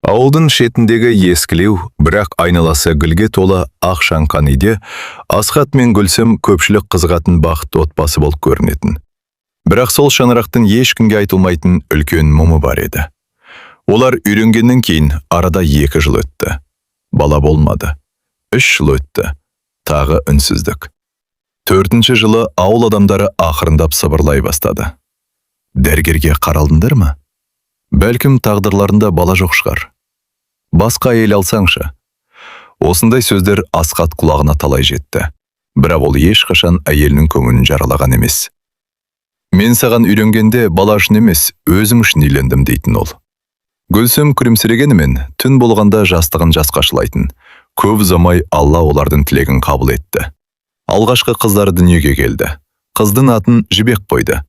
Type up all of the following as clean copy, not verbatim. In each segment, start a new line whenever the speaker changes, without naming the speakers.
Ауылдың шетіндегі ескілеу, бірақ айналасы гүлге толы ақ шаңқан үйде Асхат мен Гүлсім көпшілік қызығатын бақытты отбасы болып көрінетін. Бірақ сол шаңырақтың ешкімге айтылмайтын үлкен мұңы бар еді. Олар үйленгеннен кейін арада 2 жыл өтті. Бала болмады. 3 жыл өтті. Тағы үнсіздік. 4-ші жылы ауыл адамдары ақырындап сыбырлай бастады. Дәрігерге қаралдыңдар ма? Бәлкім тағдырларында бала жоқ шығар. Басқа әйел алсаңшы. Осындай сөздер Асхат құлағына талай жетті. Бірақ ол ешқашан әйелінің көңілін жаралаған емес. Мен саған үйленгенде бала үшін емес, өзім үшін үйлендім дейтін ол. Гүлсім күлімсірегенімен түн болғанда жастығын жасқа шылайтын. Көп ұзамай Алла олардың тілегін қабыл етті. Алғашқы қыздары дүниеге келді. Қыздың атын Жібек қойды.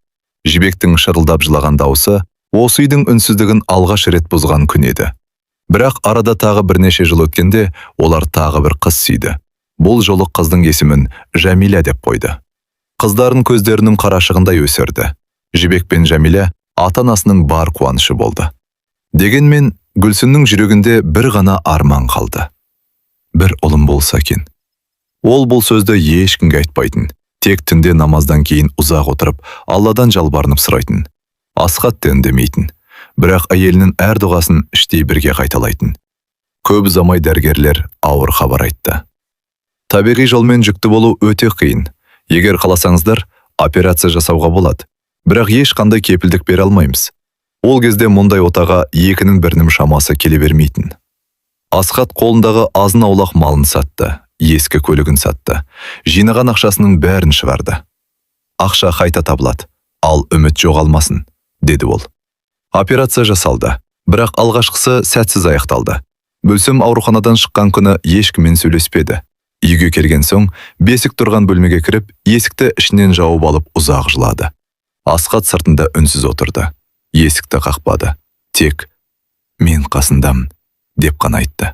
Жібектің шырылдап жылаған дауысы осы үйдің үнсіздігін алғаш рет бұзған күн еді. Бірақ арада тағы бірнеше жыл өткенде олар тағы бір қыз сүйді. Бұл жолы қыздың есімін Жәмилә деп қойды. Қыздарын көздерінің қарашығындай өсірді. Жібек пен Жәмилә ата-анасының бар қуанышы болды. Дегенмен Гүлсімнің жүрегінде бір ғана арман қалды. Бір ұлым болса екен. Ол бұл сөзді ешкімге айтпайтын. Тек түнде намаздан кейін ұзақ отырып, Алладан жалбарынып сұрайтын. Асхат та үндемейтін. Бірақ әйелінің әр дұғасын іштей бірге қайталайтын. Көп ұзамай дәрігерлер ауыр хабар айтты. Табиғи жолмен жүкті болу өте қиын. Егер қаласаңыздар, операция жасауға болады. Бірақ ешқандай кепілдік бере алмаймыз. Ол кезде мұндай отаға 2-ның 1-інің шамасы келе бермейтін. Асхат қолындағы азын аулақ малын сатты, ескі көлігін сатты. Жинаған ақшасының бәрін шығарды. Ақша қайта табылады, ал үміт жоғалмасын, деді ол. Операция жасалды, бірақ алғашқысы сәтсіз аяқталды. Гүлсім ауруханадан шыққан күні ешкіммен сөйлеспеді. Үйге келген соң, бесік тұрған бөлмеге кіріп, есікті ішінен жауып алып ұзақ жылады. Асхат сыртында үнсіз отырды. Есікті қақпады. Тек мен қасындамын деп қана айтты.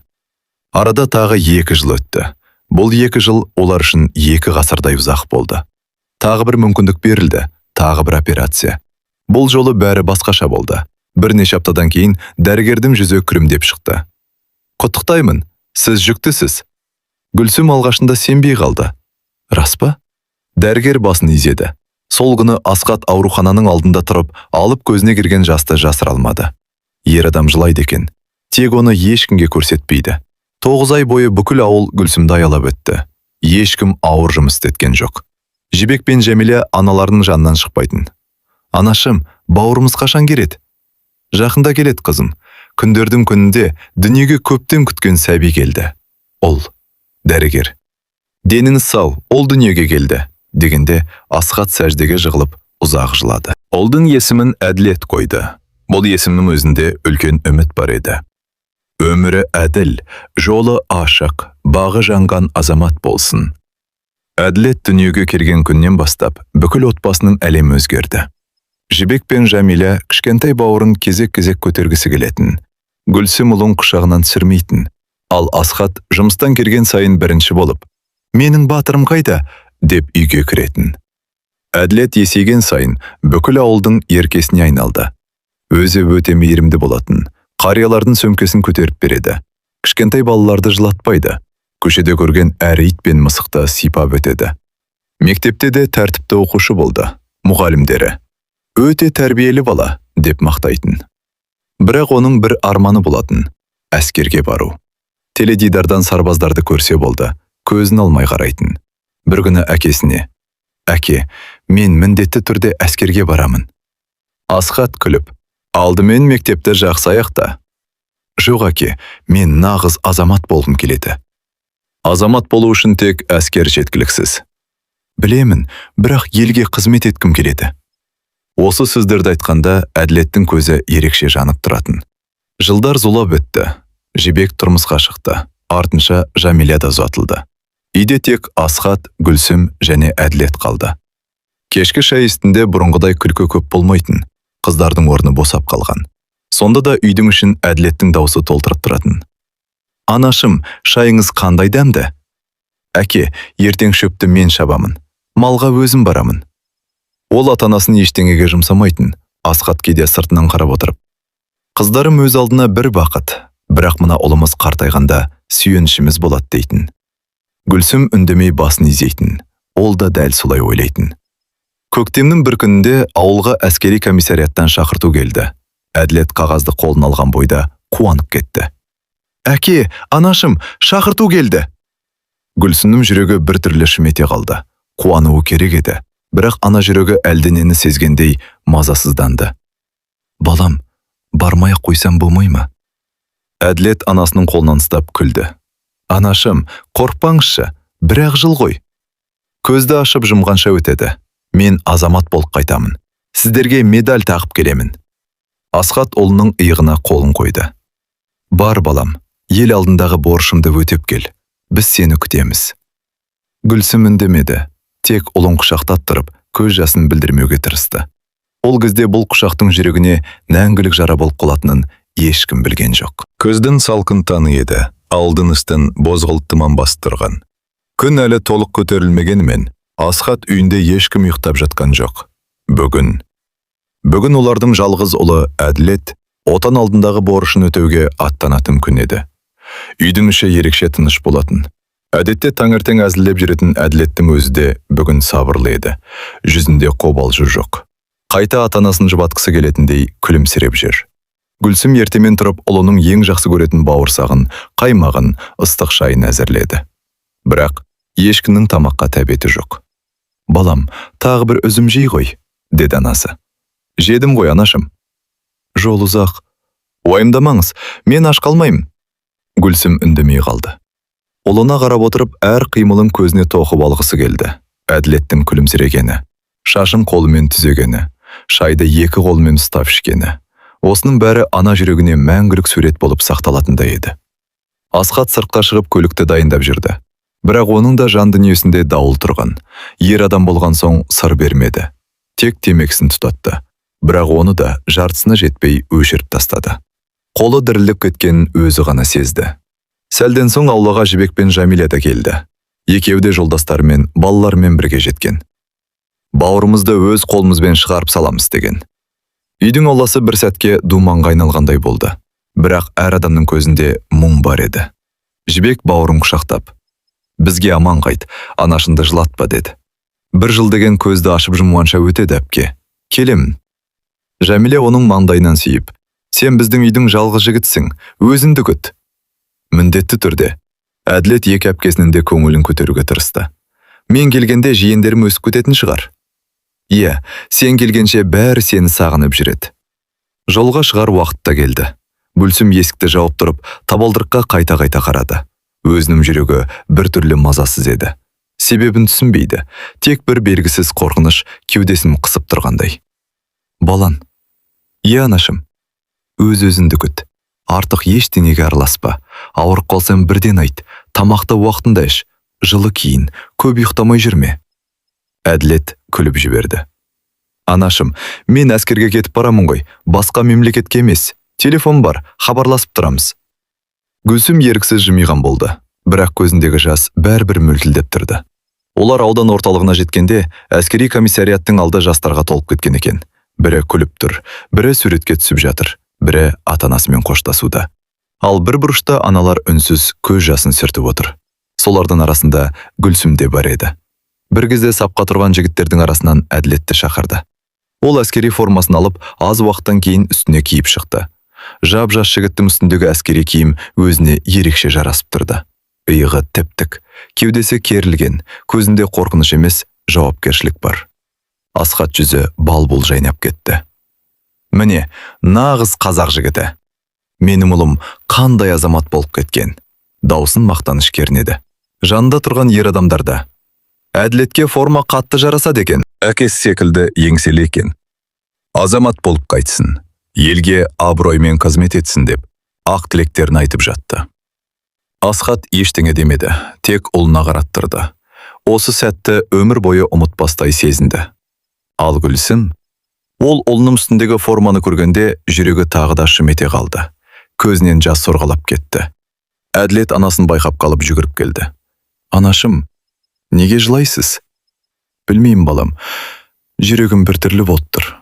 Арада тағы 2 жыл өтті. Бұл 2 жыл олар үшін 2 ғасырдай ұзақ болды. Тағы бір мүмкіндік берілді, тағы бір операция. Бұл жолы бәрі басқаша болды. Бірнеше аптадан кейін дәрігердің жүзі күрімдеп шықты. Құттықтаймын, сіз жүктісіз. Гүлсім алғашында сенбей қалды. Рас па? Дәрігер басын изеді. Сол күні Асхат аурухананың алдында тұрып, алып көзіне кірген жасты жасыра алмады. Ер адам жылайды екен. Тек оны ешкімге көрсетпейді. 9 ай бойы бүкіл ауыл Гүлсімді аялап өтті. Ешкім ауыр жұмыс істеткен жоқ. Жібек пен Жәмилә аналарының жанынан шықпайтын. Анашым, бауырымыз қашан келеді? Жақында келеді қызым. Күндердің күнінде дүниеге көптен күткен сәби келді. Ол, дәрігер. Деніңіз сау, ол дүниеге келді, дегенде Асхат сәждеге жығылып ұзақ жылады. Олдың есімін Әділет қойды. Бұл есімнің өзінде үлкен үміт бар еді. Өмірі әділ, жолы ашық, бағы жанған азамат болсын. Әділет дүниеге келген күннен бастап бүкіл отбасының әлемі өзгерді. Жібек пен Жәмилә кішкентай бауырын кезек-кезек көтергісі келетін. Гүлсім ұлын құшағынан түсірмейтін. Ал Асхат жұмыстан келген сайын бірінші болып, «Менің батырым қайда?» деп үйге кіретін. Әділет есейген сайын бүкіл ауылдың еркесіне айналды. Өзі өте мейірімді болатын. Қариялардың сөмкесін көтеріп береді. Кішкентай балаларды жылатпайды. Көшеде көрген әр ит пен мысықты сипап өтеді. Мектепте де тәртіпті оқушы болды. Мұғалімдері өте тәрбиелі бала деп мақтайтын. Бірақ оның бір арманы болатын. Әскерге бару. Теледидардан сарбаздарды көрсе болды. Көзін алмай қарайтын. Бір күні әкесіне: «Әке, мен міндетті түрде әскерге барамын». Асхат күліп: «Алдымен мектепті жақсы аяқта». «Жоқ әке, мен нағыз азамат болғым келеді». Азамат болу үшін тек әскер жеткіліксіз. «Білемін, бірақ елге қызмет еткім келеді». Осы сөздерді айтқанда Әділеттің көзі ерекше жанып тұратын. Жылдар зулап өтті. Жібек тұрмысқа шықты. Артынша Жәмилә да ұзатылды. Үйде тек Асхат, Гүлсім және Әділет қалды. Кешкі шай үстінде бұрынғыдай күлкі көп болмайтын. Қыздардың орны босап қалған. Сонда да үйдің ішін Әділеттің даусы толтырып тұратын. «Анашым, шайыңыз қандай дәмді?» «Әке, ертең шөпті мен шабамын. Малға өзім барамын». Ол ата-анасын ештеңеге жұмсамайтын. Асхат кейде сыртынан қарап отырып: «Қыздарым өз алдына бір бақыт. Бірақ мына ұлымыз қартайғанда сүйенішіміз болады дейтін. Гүлсім үндемей басын изейтін. Ол да дәл солай ойлайтын. Көктемнің бір күнінде ауылға әскери комиссарияттан шақырту келді. Әділет қағазды қолын алған бойда қуанып кетті. Әке, анашым, шақырту келді. Гүлсімнің жүрегі бір түрлі шымете қалды. Қуануы керек еді. Бірақ ана жүрегі әлденені сезгендей мазасызданды. Балам, бармай қойсам болмай ма? Әділет анасының қолынан ұстап күлді. Анашым, қорықпаңызшы, бір-ақ жыл ғой. Көзді ашып жұмғанша өтеді. Мен азамат болып қайтамын. Сіздерге медаль тағып келемін. Асхат ұлының иығына қолын қойды. Бар балам, ел алдындағы борышымды өтеп кел. Біз сені күтеміз. Гүлсім үндемеді. Тек ұлын құшақтап тұрып, көз жасын білдірмеуге тырысты. Ол кезде бұл құшақтың жүрегіне мәңгілік жара болып қалатынын ешкім білген жоқ. Көздің салқын таңы еді, алдын үстін бозғылт тұман бастырған. Күн әлі толық көтерілмегенімен, Асхат үйінде ешкім ұйықтап жатқан жоқ. Бүгін олардың жалғыз ұлы Әділет отан алдындағы борышын өтеуге аттанатын күн еді. Үйдің іші ерекше тыныш болатын. Әдетте таңертең әзілдеп жүретін Әділеттің өзі де бүгін сабырлы еді. Жүзінде қобалжу жоқ. Қайта ата-анасын жұбатқысы келетіндей күлімсіреп жүр. Гүлсім ертемен тұрып ұлының ең жақсы көретін бауырсағын, қаймағын, ыстық шайын әзірледі. Бірақ ешкінің тамаққа тәбеті жоқ. Балам, тағы бір үзім жей ғой, деді анасы. Жедім ғой, анашым. Жол ұзақ. Уайымдамаңыз, мен аш қалмаймын. Гүлсім үндемей қалды. Ұлына қарап отырып, әр қимылын көзіне тоқып алғысы келді. Әділеттің күлімсірегені, шашын қолымен түзегені, шайды екі қолымен ұстап ішкені. Осының бәрі ана жүрегіне мәңгілік сурет болып сақталатындай еді. Асхат сыртқа шығып көлікті дайындап жүрді. Бірақ оның да жан дүниесінде дауыл тұрған. Ер адам болған соң сыр бермеді. Тек темекісін тұтатты. Бірақ оны да жартысына жетпей өшіріп тастады. Қолы діріліп кеткенін өзі ғана сезді. Сәлден соң аулаға Жібек пен Жамиля да келді. Екеуі де жолдастарымен, балалармен бірге жеткен. Бауырымызды өз қолымызбен шығарып саламыз деген. Үйдің ауласы бір сәтке думанға айналғандай болды. Бірақ әр адамның көзінде мұң бар еді. Жібек бауырын құшақтап, бізге аман қайт, анашынды жылатпа деді. Бір жыл деген көзді ашып жұмғанша өтеді әпке. Келемін. Жамиля оның маңдайынан сүйіп, сен біздің үйдің жалғыз жігітсің, өзіңді күт. Міндетті түрде. Әділет екі әпкесінің де көңілін көтеруге тырысты. Мен келгенде жиендерім өсіп кететін шығар. Иә, сен келгенше бәрі сені сағынып жүреді. Жолға шығар уақытта келді. Гүлсім есікті жауып тұрып, табалдырыққа қайта-қайта қарады. Өзінің жүрегі бір түрлі мазасыз еді. Себебін түсінбейді. Тек бір белгісіз қорқыныш кеудесін қысып тұрғандай. Балан, иә анашым, өз-өзіңді күт. Артық ештеңеге араласпа. Ауырып қалсам бірден айт. Тамақты уақытында іш. Жылы киін, көп ұйықтамай жүрме. Әділет күліп жіберді. Анашым, мен әскерге кетіп барамын ғой. Басқа мемлекетке емес. Телефон бар, хабарласып тұрамыз. Гүлсім еріксіз жымиған болды. Бірақ көзіндегі жас бәрібір мөлтілдеп тұрды. Олар аудан орталығына жеткенде, әскери комиссарияттың алды жастарға толып кеткен екен. Бірі күліп тұр, бірі суретке түсіп жатыр, бірі ата-анасымен қоштасуда. Ал бір бұрышта аналар үнсіз көз жасын сүртіп отыр. Солардың арасында Гүлсім де бар еді. Бір кезде сапқа тұрған жігіттердің арасынан Әділетті шақырды. Ол әскери формасын алып, аз уақыттан кейін үстіне киіп шықты. Жап-жас жігіттің үстіндегі әскери киім өзіне ерекше жарасып тұрды. Иығы тіп-тік, кеудесі керілген, көзінде қорқыныш емес, жауапкершілік бар. Асхат жүзі бал-бұл жайнап кетті. Міне, нағыз қазақ жігіті. Менің ұлым қандай азамат болып кеткен. Даусын мақтаныш кернеді. Жанында тұрған ер адамдарда. Әділетке форма қатты жарасады екен. Әкесі секілді еңселі екен. Азамат болып қайтсын. Елге абыроймен қызмет етсін деп, ақ тілектерін айтып жатты. Асхат ештеңе демеді, тек ұлына қарап тұрды. Осы сәтті өмір бойы ұмытпастай сезінді. Ал Гүлсім, ол ұлының үстіндегі форманы көргенде жүрегі тағы да шымете қалды. Көзінен жас сорғалап кетті. Әділет анасын байқап қалып жүгіріп келді. Анашым, неге жылайсыз? Білмеймін балам, жүрегім бір түрлі болып тұр.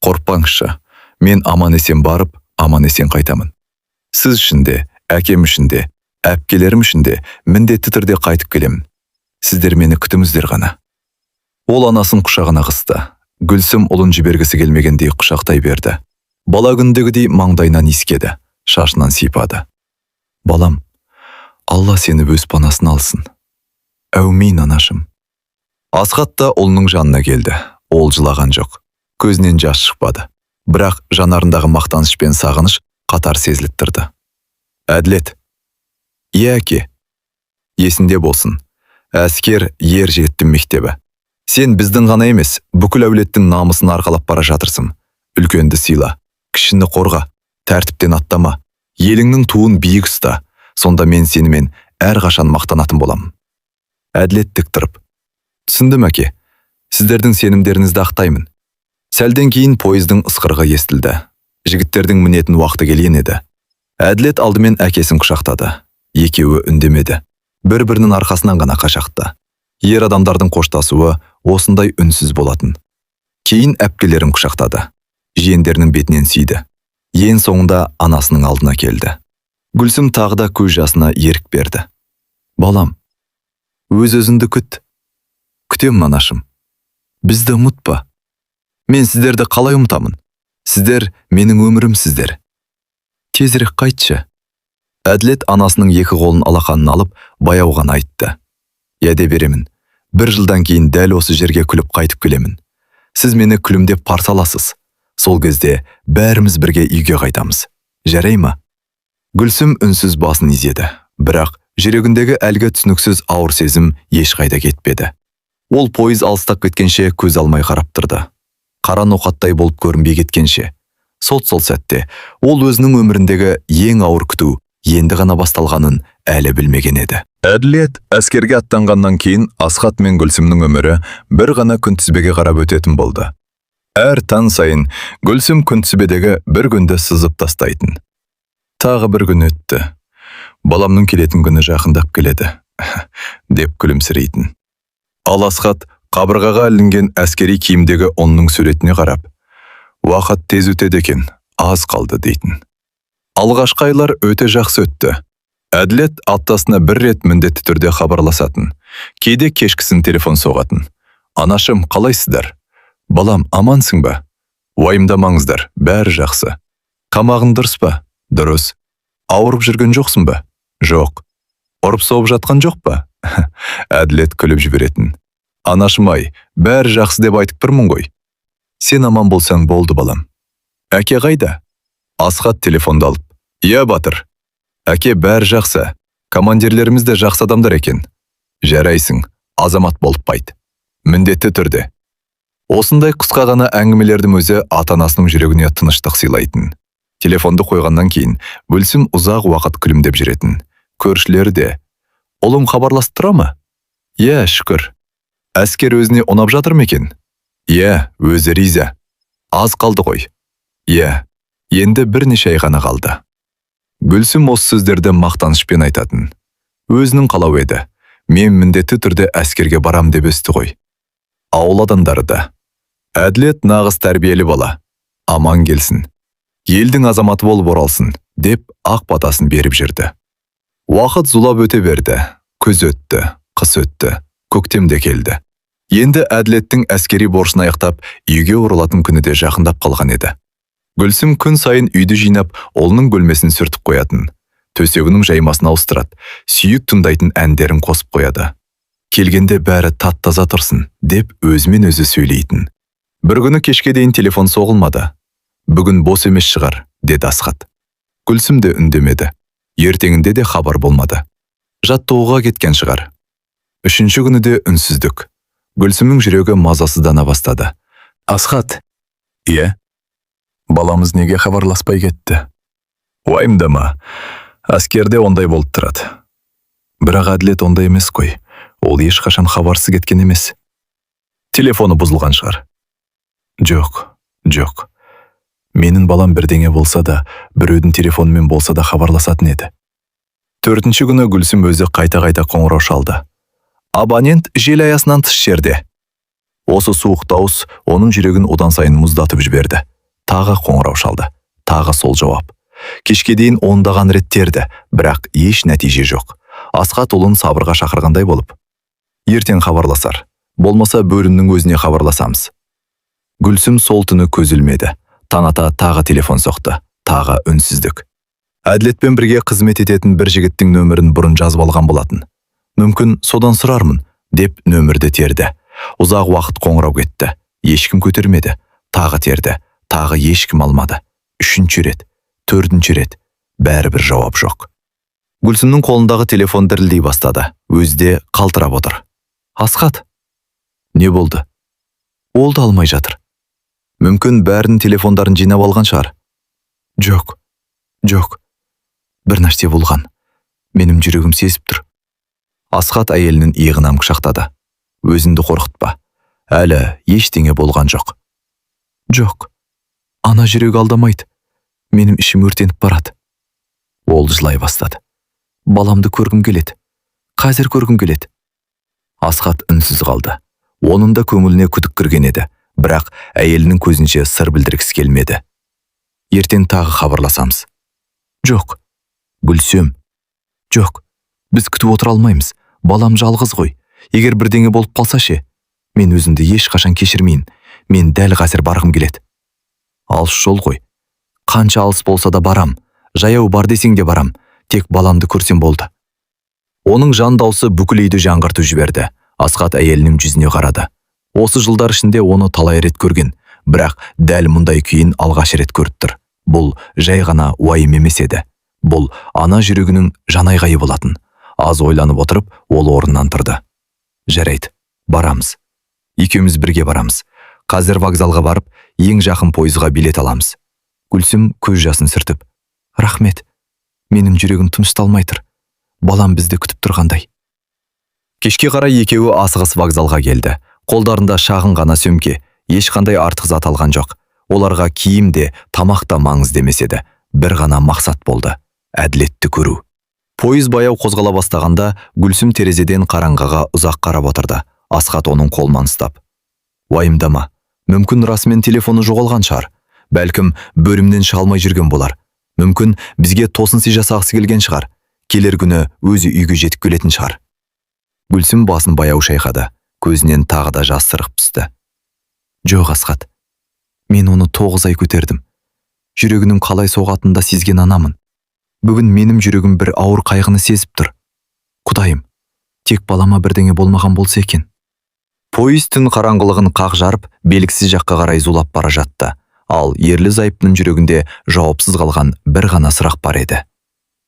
Қорықпаңызшы, мен аман есен барып, аман есен қайтамын. Сіз үшін де, әкем үшін де, әпкелерім үшін де міндетті түрде қайтып келем. Сіздер мені күтіңіздер ғана. Ол анасын құшағына қысты. Гүлсім ұлын жібергісі келмегендей құшақтай берді. Бала күндегідей маңдайынан иіскеді, шашынан сипады. Балам, Алла сені өз панасын алсын. Әумин, анашым. Асхат та ұлының жанына келді. Ол жылаған жоқ. Көзінен жас шықпады. Бірақ жанарындағы мақтаныш пен сағыныш қатар сезіліп тұрды. Әділет. Иә, әке. Есінде болсын. Әскер ер жігіттің мектебі. Сен біздің ғана емес, бүкіл әулеттің намысын арқалап бара жатырсың. Үлкенді сыйла, кішіні қорға, тәртіптен аттама. Еліңнің туын биік ұста. Сонда мен сенімен әрқашан мақтанатын болам. Әділет тік тұрып. Түсіндім, әке. Сіздердің сенімдеріңізді ақтаймын. Сәлден кейін пойыздың ысқырығы естілді. Жігіттердің мінетін уақыты келген еді. Әділет алдымен әкесін құшақтады. Екеуі үндемеді. Бір-бірінің арқасынан ғана қашақты. Ер адамдардың қоштасуы осындай үнсіз болатын. Кейін әпкелерін құшақтады. Жиендерінің бетінен сүйді. Ең соңында анасының алдына келді. Гүлсім тағы да көз жасына ерік берді. Балам, өз-өзіңді күт. Күтем, анашым. Бізді ұмытпа. Мен сіздерді қалай ұмытамын? Сіздер менің өмірімсіздер. Тезірек қайтшы. Әділет анасының екі қолын алақанын алып, баяу ғана айтты. Яде беремін. 1 жылдан кейін дәл осы жерге күліп қайтып келемін. Сіз мені күлімдеп қарсы аласыз. Сол кезде бәріміз бірге үйге қайтамыз. Жарай ма? Гүлсім үнсіз басын изеді. Бірақ жүрегіндегі әлгі түсініксіз ауыр сезім ешқайда кетпеді. Ол пойыз алыстап кеткенше көз алмай қарап тұрды. Қара ноқаттай болып көрінбей кеткенше. Сол сәтте ол өзінің өміріндегі ең ауыр күту енді ғана басталғанын әлі білмеген еді. Әділет әскерге аттанғаннан кейін Асхат мен Гүлсімнің өмірі бір ғана күнтізбеге қарап өтетін болды. Әр таң сайын Гүлсім күнтізбедегі бір күнді сызып тастайтын. Тағы бір күн өтті. Баламның келетін күні жақындап келеді, деп күлімсірейтін. Ал Асхат қабырғаға ілінген әскери киімдегі оның суретіне қарап, уақыт тез өтеді екен, аз қалды дейтін. Алғашқы айлар өте жақсы өтті. Әділет аптасына 1 рет міндетті түрде хабарласатын. Кейде кешкісін телефон соғатын. Анашым, қалайсыздар? Балам, амансың ба? Уайымдамаңыздар, бәрі жақсы. Қамағың дұрыс па? Дұрыс. Ауырып жүрген жоқсың ба? Жоқ. Ұрып соғып жатқан жоқ па? Әділет күліп жіберетін. Анашым ай, бәрі жақсы деп айтып тұрмын ғой. Сен аман болсаң болды, балам. Әке қайда? Асхат телефонды алып. Иә, батыр. Әке, бәрі жақсы. Командирлеріміз де жақсы адамдар екен. Жарайсың, азамат болып қайт. Міндетті түрде. Осындай қысқа ғана әңгімелердің өзі ата-анасының жүрегіне тыныштық сыйлайтын. Телефонды қойғаннан кейін Гүлсім ұзақ уақыт күлімдеп жүретін. Көршілері де, ұлым хабарласып тұра ма? Иә, шүкір. Әскер өзіне ұнап жатыр ма екен? Иә, өзі риза. Аз қалды ғой. Иә, енді бірнеше ай ғана қалды. Гүлсім осы сөздерді мақтанышпен айтатын. Өзінің қалауы еді. Мен міндетті түрде әскерге барам деп өсті ғой. Ауыл адамдары да. Әділет нағыз тәрбиелі бала. Аман келсін. Елдің азаматы болып оралсын, деп ақ батасын беріп жүрді. Уақыт зулап өте берді. Күз өтті, қыс өтті, көктем де келді. Енді Әділеттің әскери борышын аяқтап, үйге оралатын күні де жақындап қалған еді. Гүлсім күн сайын үйді жинап, ұлының бөлмесін сүртіп қоятын. Төсегінің жаймасын ауыстырады, сүйік тыңдайтын әндерін қосып қояды. Келгенде бәрі тат-таза тұрсын, деп өзімен өзі сөйлейтін. Бір күні кешке дейін телефон соғылмады. Бүгін бос емес шығар, деді Асхат. Гүлсім де үндемеді. Ертеңінде де хабар болмады. Жаттығуға кеткен шығар. 3-ші күні де үнсіздік. Гүлсімнің жүрегі мазасыздана бастады. Асхат. Иә. Баламыз неге хабарласпай кетті? Уайымдама. Әскерде ондай болып тұрады. Бірақ Әділет ондай емес қой. Ол ешқашан хабарсыз кеткен емес. Телефоны бұзылған шығар. Жоқ. Менің балам бірдеңе болса да, біреудің телефонымен болса да хабарласатын еді. 4-ші күні Гүлсім өзі қайта-қайта қоңырау шалды. Абонент жел аясынан тыс жерде. Осы суық дауыс оның жүрегін одан сайын мұздатып жіберді. Тағы қоңырау шалды. Тағы сол жауап. Кешке дейін ондаған рет терді, бірақ еш нәтиже жоқ. Асхат ұлын сабырға шақырғандай болып. Ертең хабарласар. Болмаса бөлімнің өзіне хабарласамыз. Гүлсім сол түні көз ілмеді. Таң ата тағы телефон соқты. Тағы үнсіздік. Әділетпен бірге қызмет ететін бір жігіттің нөмірін бұрын жазып алған болатын. Мүмкін содан сұрармын, деп нөмірді терді. Ұзақ уақыт қоңырау кетті. Ешкім көтермеді. Тағы терді. Тағы ешкім алмады. Үшінші рет, төртінші рет. Бәрібір жауап жоқ. Гүлсімнің қолындағы телефон дірілдей бастады. Өзде қалтырап отыр. Асхат. Не болды? Ол да алмай жатыр. Мүмкін бәрінің телефондарын жинап алған шығар. Жоқ. Бір нәрсе болған. Менің жүрегім сезіп тұр. Асхат әйелінің иығынан құшақтады. Өзіңді қорқытпа. Әлі ештеңе болған жоқ. Жоқ. Ана жүрек алдамайды. Менің ішім өртеніп барады. Ол жылай бастады. Баламды көргім келеді. Қазір көргім келеді. Асхат үнсіз қалды. Оның да көңіліне күдік кірген еді, бірақ әйелінің көзінше сыр білдіргісі келмеді. Ертең тағы хабарласамыз. Жоқ. Гүлсім. Жоқ. Біз күтіп отыра алмаймыз. Балам жалғыз ғой. Егер бірдеңе болып қалса ше, мен өзімді ешқашан кешірмейін. Мен дәл қазір барғым келеді. Алыс жол ғой. Қанша алыс болса да барам. Жаяу бар десең де барам. Тек баламды көрсем болды. Оның жан даусы бүкіл үйді жаңғыртып жіберді. Асхат әйелінің жүзіне қарады. Осы жылдар ішінде оны талай рет көрген, бірақ дәл мұндай күйін алғаш рет көріп тұр. Бұл жай ғана уайым емес еді. Бұл ана жүрегінің жанайғайы болатын. Аз ойланып отырып, ол орнынан тұрды. Жарайды, барамыз. Екеуміз бірге барамыз. Қазір вокзалға барып, ең жақын пойызға билет аламыз. Гүлсім көз жасын сүртіп. Рахмет. Менің жүрегім тынышталмай тұр. Балам бізді күтіп тұрғандай. Кешке қарай екеуі асығыс вокзалға келді. Қолдарында шағын ғана сөмке, ешқандай артық зат алған жоқ. Оларға киім де, тамақ та маңызды емес еді. Бір ғана мақсат болды. Әділетті көру. Пойыз баяу қозғала бастағанда, Гүлсім терезеден қараңғыға ұзақ қарап отырды. Асхат оның қолынан ұстап. Уайымдама. Мүмкін расымен телефоны жоғалған шығар. Бәлкім бөлімнен шыға алмай жүрген болар. Мүмкін бізге тосынсый жасағысы келген шығар. Келер күні өзі үйге жетіп келетін шығар. Гүлсім басын баяу шайқады. Көзінен тағы да жас сырғып түсті. Жоқ, Асхат. Мен оны 9 ай көтердім. Жүрегінің қалай соғатында сезген анамын. Бүгін менің жүрегім бір ауыр қайғыны сезіп тұр. Құдайым, тек балама бірдеңе болмаған болса екен. Пойыз түн қараңғылығын қақ жарып, белгісіз жаққа қарай зулап бара жатты. Ал ерлі зайыптың жүрегінде жауапсыз қалған бір ғана сұрақ бар еді.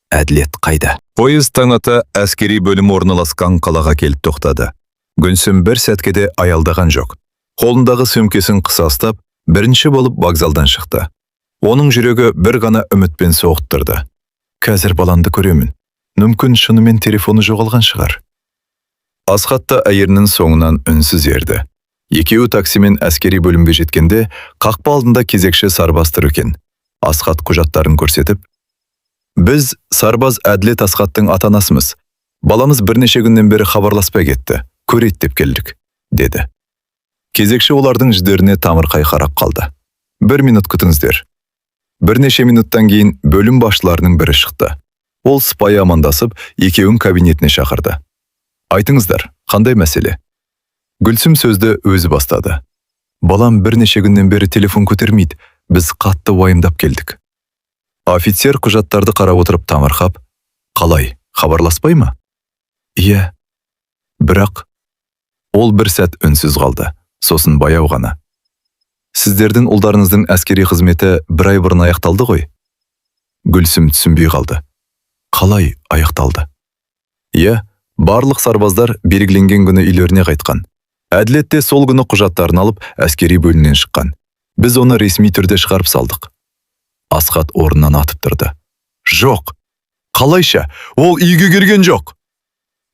Әділет қайда? Пойыз таң ата әскери бөлім орналасқан қалаға келіп тоқтады. Гүлсім бір сәтке де аялдаған жоқ. Қолындағы сөмкесін қыса ұстап, бірінші болып вокзалдан шықты. Оның жүрегі бір ғана үмітпен соғып тұрды. Қазір баламды көремін. Мүмкін шынымен телефоны жоғалған шығар. Асхат та әйелінің соңынан үнсіз ерді. Екеуі таксимен әскери бөлімге жеткенде, қақпа алдында кезекші сарбаз тұр екен. Асхат құжаттарын көрсетіп, біз сарбаз Әділет Асхаттың ата-анасымыз. Баламыз бірнеше күннен бері хабарласпай кетті. Көрейді деп келдік, деді. Кезекші олардың жүздеріне тамырқай қарап қалды. 1 минут күтіңіздер. Бірнеше минуттан кейін бөлім басшыларының бірі шықты. Ол сыпайы амандасып, екеуін кабинетіне шақырды. Айтыңыздар, қандай мәселе? Гүлсім сөзді өзі бастады. Балам бірнеше күннен бері телефон көтермейді. Біз қатты уайымдап келдік. Офицер құжаттарды қарап отырып тамырқап, қалай, хабарласпай ма? Иә. Бірақ ол бір сәт үнсіз қалды. Сосын баяу ғана. Сіздердің ұлдарыңыздың әскери қызметі 1 ай бұрын аяқталды ғой? Гүлсім түсінбей қалды. Қалай аяқталды? Иә, барлық сарбаздар белгіленген күні үйлеріне қайтқан. Әділет те сол күні құжаттарын алып әскери бөлімнен шыққан. Біз оны ресми түрде шығарып салдық. Асхат орнынан атып тұрды. Жоқ. Қалайша? Ол үйге келген жоқ.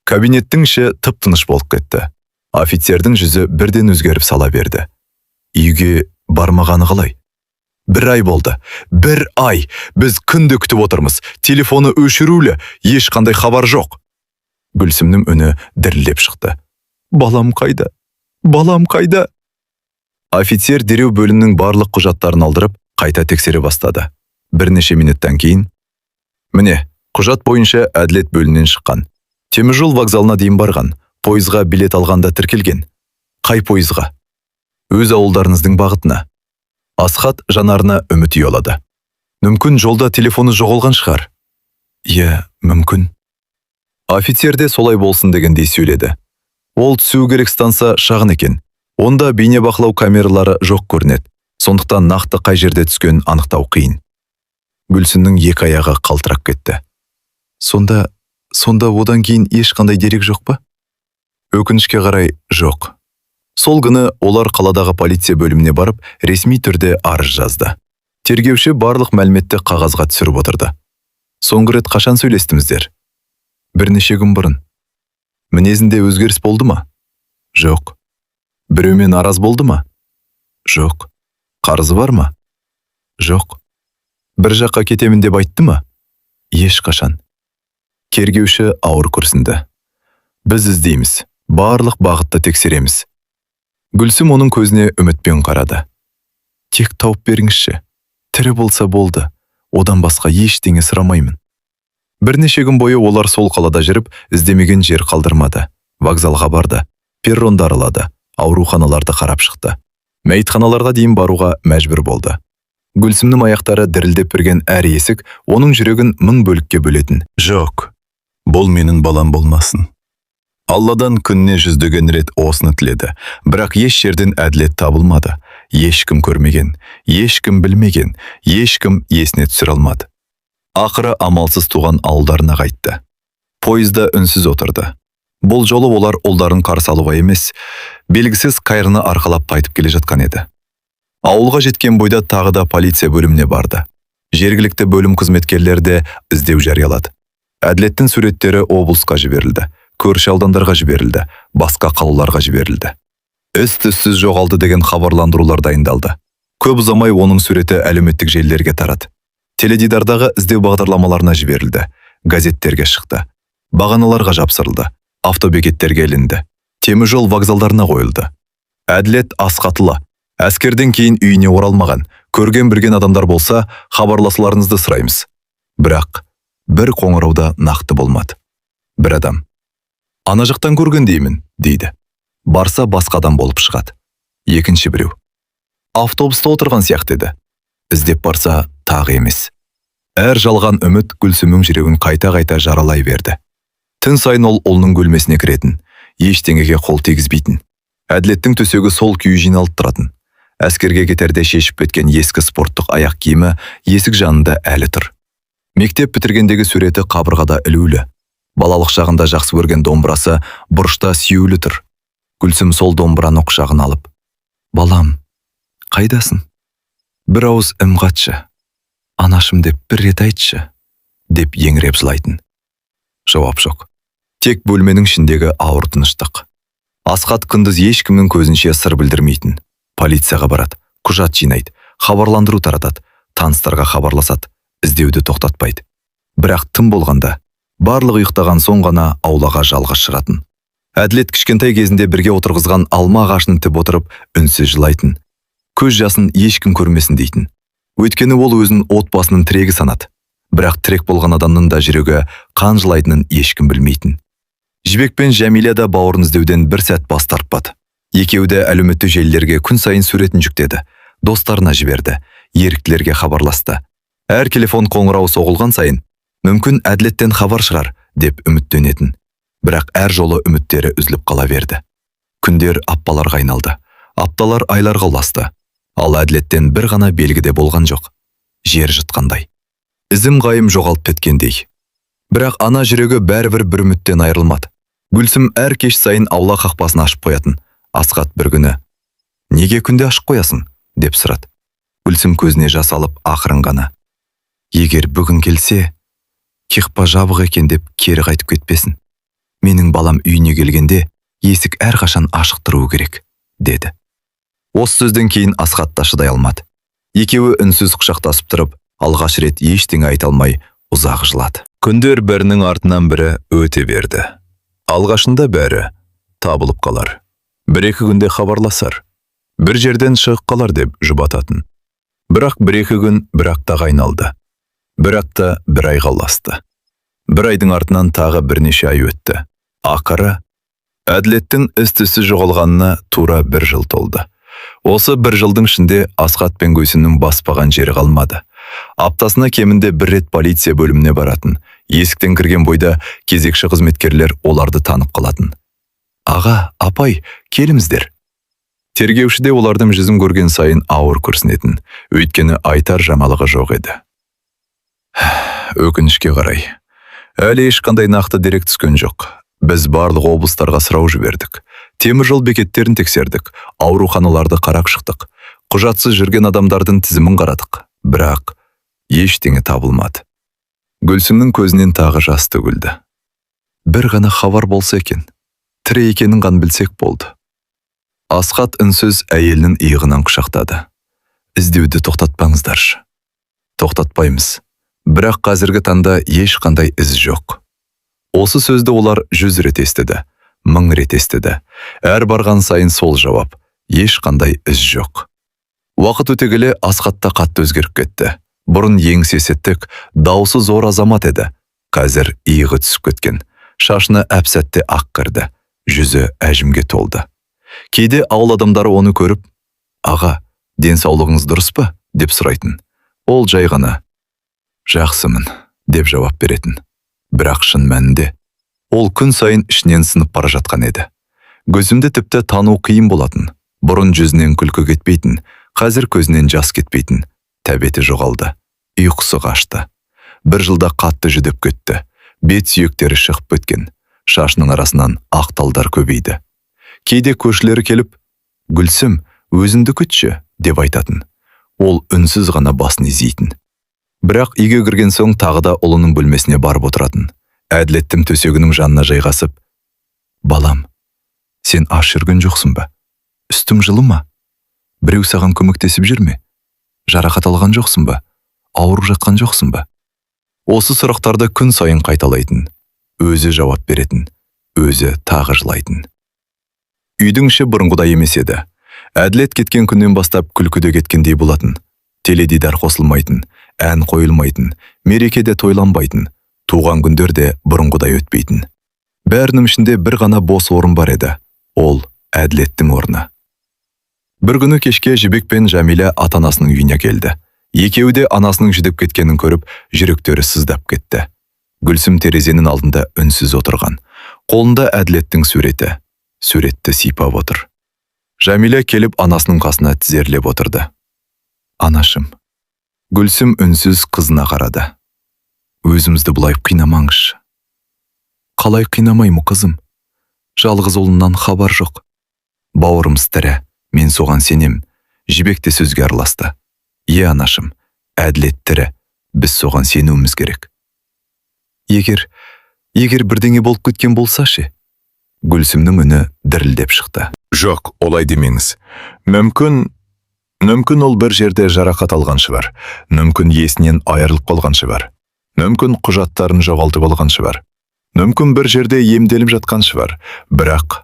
Кабинеттің іші тып-тыныш болып кетті. Офицердің жүзі бірден өзгеріп сала берді. Үйге бармағаны қалай? 1 ай болды. 1 ай. Біз күнде күтіп отырмыз. Телефоны өшірулі, ешқандай хабар жоқ. Гүлсімнің үні дірілдеп шықты. Балам қайда? Балам қайда? Офицер дереу бөлімнің барлық құжаттарын алдырып, қайта тексере бастады. бірнеше минуттан кейін: «Міне, құжат бойынша әділет бөлімінен шыққан. Теміржол вокзалына дейін барған, пойызға билет алғанда тіркелген. Қай пойызға?» «Өз ауылдарыңыздың бағытына». Асхат жанарына үміт ұялады. «Мүмкін жолда телефоны жоғалған шығар?» «Иә, мүмкін». Офицер де солай болсын дегендей сөйледі. Ол түсу керек станса шағын екен. Онда бейнебақылау камералары жоқ көрінеді. Сондықтан нақты қай жерде түскен анықтау қиын. Гүлсімнің екі аяғы қалтырап кетті. Сонда одан кейін ешқандай дерек жоқ па? Өкінішке қарай жоқ. Сол күні олар қаладағы полиция бөліміне барып, ресми түрде арыз жазды. Тергеуші барлық мәліметті қағазға түсіріп отырды. «Соңғы рет қашан сөйлестіңіздер?» «Бірнеше күн бұрын». «Мінезінде өзгеріс болды ма?» «Жоқ». «Біреумен араз болды ма?» «Жоқ». «Қарызы бар ма?» «Жоқ». «Бір жаққа кетемін деп айтты ма?» «Ешқашан». Тергеуші ауыр күрсінді. «Біз іздейміз, барлық бағытты тексереміз». Гүлсім оның көзіне үмітпен қарады. «Тек тауып беріңізші. Тірі болса болды. Одан басқа ештеңе сұрамаймын». Бірнеше күн бойы олар сол қалада жүріп, іздемеген жер қалдырмады. Вокзалға барды, перронды аралады, ауруханаларды қарап шықты. Мәйітханаларға дейін баруға мәжбүр болды. Гүлсімнің аяқтары дірілдеп бірген әр есік оның жүрегін мың бөлікке бөлетін. «Жоқ, бұл менің балам болмасын». Алладан күніне жүздеген рет осыны тіледі, бірақ еш жерден әділет табылмады. Ешкім көрмеген, ешкім білмеген, ешкім есіне түсіре алмады. Ақыры амалсыз туған ауылдарына қайтты. Пойызда үнсіз отырды. Бұл жолы олар ұлдарын қарсы алуға емес, белгісіз қайрыны арқалап қайтып келе жатқан еді. Ауылға жеткен бойда тағы да полиция бөліміне барды. Жергілікті бөлім қызметкерлері де іздеу жариялады. Әділеттің суреттері облысқа жіберілді, көрші аудандарға жіберілді, басқа қалаларға жіберілді. Із-түзсіз жоғалды деген хабарландырулар дайындалды. Көп ұзамай оның суреті әлеуметтік желілерге тарады. Теледидардағы іздеу бағдарламаларына жіберілді, газеттерге шықты, бағаналарға жапсырылды, автобекеттерге ілінді, теміржол вокзалдарына қойылды. Әділет Асхатұлы, әскерден кейін үйіне оралмаған, көрген білген адамдар болса, хабарласуларыңызды сұраймыз. Бірақ бір қоңырауда нақты болмады. Бір адам: «Ана жақтан көрген деймін», дейді. Барса басқа адам болып шығады. Екінші біреу: «Автобуста отырған сияқты еді». Іздеп барса тағы емес. Әр жалған үміт Гүлсімнің жүрегін қайта-қайта жаралай берді. Түн сайын ол ұлының бөлмесіне кіретін, ештеңеге қол тигізбейтін. Әділеттің төсегі сол күйі жиналып тұратын. Әскерге кетерде шешіп кеткен ескі спорттық аяқ киімі есік жанында әлі тұр. Мектеп бітіргендегі суреті қабырғада ілулі. Балалық шағында жақсы көрген домбырасы бұрышта сүйеулі тұр. Гүлсім сол домбыраны құшағына алып: «Балам, қайдасың? Бір ауыз үн қатшы. Анашым деп бір рет айтшы», деп еңіреп жылайтын. Жауап жоқ. Тек бөлменің ішіндегі ауыр тыныштық. Асхат күндіз ешкімнің көзінше сыр білдірмейтін. Полицияға барады, құжат жинайды, хабарландыру таратады, таныстарға хабарласады, іздеуді тоқтатпайды. Бірақ тым болғанда, барлық ұйықтаған соң ғана аулаға жалғыз шығатын. Әділет кішкентай кезінде бірге отырғызған алма ағашын тіп отырып, үнсіз жылайтын. Көз жасын ешкім көрмесін дейтін. Өйткені ол өзін отбасының тірегі санады. Бірақ тірек болған адамның да жүрегі қан жылайтынын ешкім білмейтін. Жібек пен Жәмиля да бауырын іздеуден бір сәт бас тартпады. Екеуі де әлеуметтік желілерге күн сайын суретін жүктеді. Достарына жіберді, еріктілерге хабарласты. Әр телефон қоңырауы соғылған сайын, мүмкін әділеттен хабар шығар деп үміттенетін. Бірақ әр жолы үміттері үзіліп қала берді. Күндер апталарға айналды. Апталар айларға ұласты. Ал әділеттен бір ғана белгіде болған жоқ. Жер жұтқандай. Ізім қайым жоғалып кеткендей. Бірақ ана жүрегі бәрібір бір үміттен айырылмады. Гүлсім әр кеш сайын аула қақпасын ашып қоятын. Асхат бір күні: «Неге күнде ашып қоясың?» деп сұрады. Гүлсім көзіне жас алып ақырын ғана: «Егер бүгін келсе, қақпа жабық екен деп кері қайтып кетпесін. Менің балам үйіне келгенде есік әрқашан ашық тұруы керек», деді. Осы сөзден кейін Асхат та шыдай алмады. Екеуі үнсіз құшақтасып тұрып, алғаш рет ештеңе айта алмай ұзақ жылады. Күндер бірінің артынан бірі өте берді. Алғашында бәрі табылып қалар. Бір-екі күнде хабарласар. Бір жерден шығып қалар деп жұбататын. Бірақ бір-екі күн бір аптаға айналды. Бірақ та бір айға ұласты. Бір айдың артынан тағы бірнеше ай өтті. Ақыры Әділеттің із-түзсіз жоғалғанына тура 1 жыл толды. Осы 1 жылдың ішінде Асқат пен Гүлсімнің баспаған жері қалмады. Аптасына кемінде 1 рет полиция бөліміне баратын. Есіктен кірген бойда кезекші қызметкерлер оларды танып қалатын. Аға, апай, келіңіздер. Тергеуші де олардың жүзін көрген сайын ауыр күрсінетін. Өйткені айтар жамалығы жоқ еді. Өкінішке қарай. Әлі ешқандай нақты дерек түскен жоқ. Біз барлық облыстарға сұрау жібердік. Темір жол бекеттерін тексердік. Ауруханаларды қарап шықтық. Құжатсыз жүрген адамдардың тізімін қарадық. Бірақ ештеңе табылмады. Гүлсімнің көзінен тағы жас төгілді. Бір ғана хабар болса екен. Тірі екенін ғана білсек болды. Асқат үнсіз әйелінің иығынан құшақтады. Іздеуді тоқтатпаңыздаршы. Тоқтатпаймыз. Бірақ қазіргі таңда ешқандай із жоқ. Осы сөзді олар 100 рет естіді, 1000 рет естіді. Әр барған сайын сол жауап. Ешқандай із жоқ. Уақыт өте келе Асқатта қатты өзгеріп кетті. Бұрын еңсесі тік, даусы зор азамат еді. Қазір иығы түсіп кеткен. Шашына әп-сәтте ақ кірді. Жүзі әжімге толды. Кейде ауыл адамдары оны көріп, «Аға, денсаулығыңыз дұрыс па?» деп сұрайтын. Ол жай ғана «Жақсымын» деп жауап беретін. Бірақ шын мәнінде ол күн сайын ішінен сынып бара жатқан еді. Гүлсімді тіпті тану қиын болатын. Бұрын жүзінен күлкі кетпейтін, қазір көзінен жас кетпейтін. Тәбеті жоғалды. Ұйқысы қашты. 1 жылда қатты жүдеп кетті. Бет сүйектері шығып кеткен. Шашының арасынан ақ талдар көбейді. Кейде көршілері келіп, «Гүлсім, өзіңді күтші» деп айтатын. Ол үнсіз ғана басын изейтін. Бірақ үйге кірген соң тағы да ұлының бөлмесіне барып отыратын. Әділеттің төсегінің жанына жайғасып, «Балам, сен аш жүрген жоқсың ба? Үстің жылы ма? Біреу саған көмектесіп жүр ме? Жарақат алған жоқсың ба? Ауырып жатқан жоқсың ба?» Осы сұрақтарды күн сайын қайталайтын. Өзі жауап беретін. Өзі тағы жылайтын. Үйдің іші бұрынғыдай емес еді. Әділет кеткен күннен бастап күлкіде кеткендей болатын. Теледидар қосылмайтын, ән қойылмайтын, мерекеде тойланбайтын, туған күндер де бұрынғыдай өтпейтін. Бәрінің ішінде бір ғана бос орын бар еді. Ол Әділеттің орны. Бір күні кешке Жібек пен Жәмилә ата-анасының үйіне келді. Екеуі де анасының жүдеп кеткенін көріп, жүректері сыздап кетті. Гүлсім терезенің алдында үнсіз отырған. Қолында Әділеттің суреті. Суретті сипап отыр. Жәмилә келіп анасының қасына тізерлеп отырды. «Анашым». Гүлсім үнсіз қызына қарады. «Өзімізді бұлай қинамаңызшы». «Қалай қинамаймын, қызым? Жалғыз ұлымнан хабар жоқ. Бауырымыз тірі, мен соған сенем». Жібек те сөзге араласты. «Е, анашым, Әділет тірі, біз соған сенуіміз керек». Егер бірдеңе болып кеткен болса ше?» Гүлсімнің үні дірілдеп шықты. «Жоқ, олай демеңіз. Мүмкін ол бір жерде жарақат алған шығар. Мүмкін есінен айырылып қалған шығар. Мүмкін құжаттарын жоғалтып алған шығар. Мүмкін бір жерде емделіп жатқан шығар. Бірақ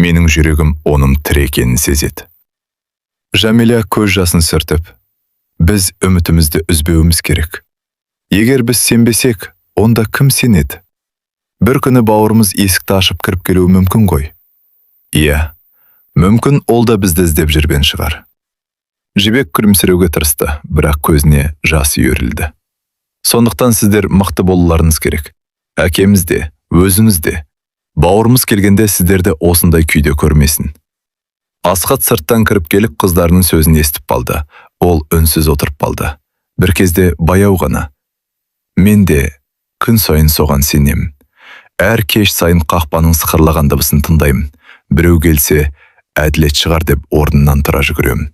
менің жүрегім оның тірі екенін сезеді». Жәмилә көз жасын сүртіп, «Біз үмітімізді үзбеуіміз керек. Егер біз сенбесек, онда кім сенеді? Бір күні бауырымыз есікті ашып кіріп келуі мүмкін ғой». «Иә, мүмкін ол да бізді іздеп жүрген шығар». Жібек күлімсіреуге тырысты, бірақ көзіне жас үйірілді. «Сондықтан сіздер мықты болуларыңыз керек. Әкеміз де, өзіміз де. Бауырымыз келгенде сіздерді осындай күйде көрмесін». Асқат сырттан кіріп келіп қыздарының сөзін естіп қалды. Ол үнсіз отырып қалды. Бір кезде баяу ғана, «Мен де күн сайын соған сенем. Әр кеш сайын қақпаның сықырлаған дыбысын тыңдаймын. Біреу келсе, Әділет шығар деп орнынан тұра жүгіремін.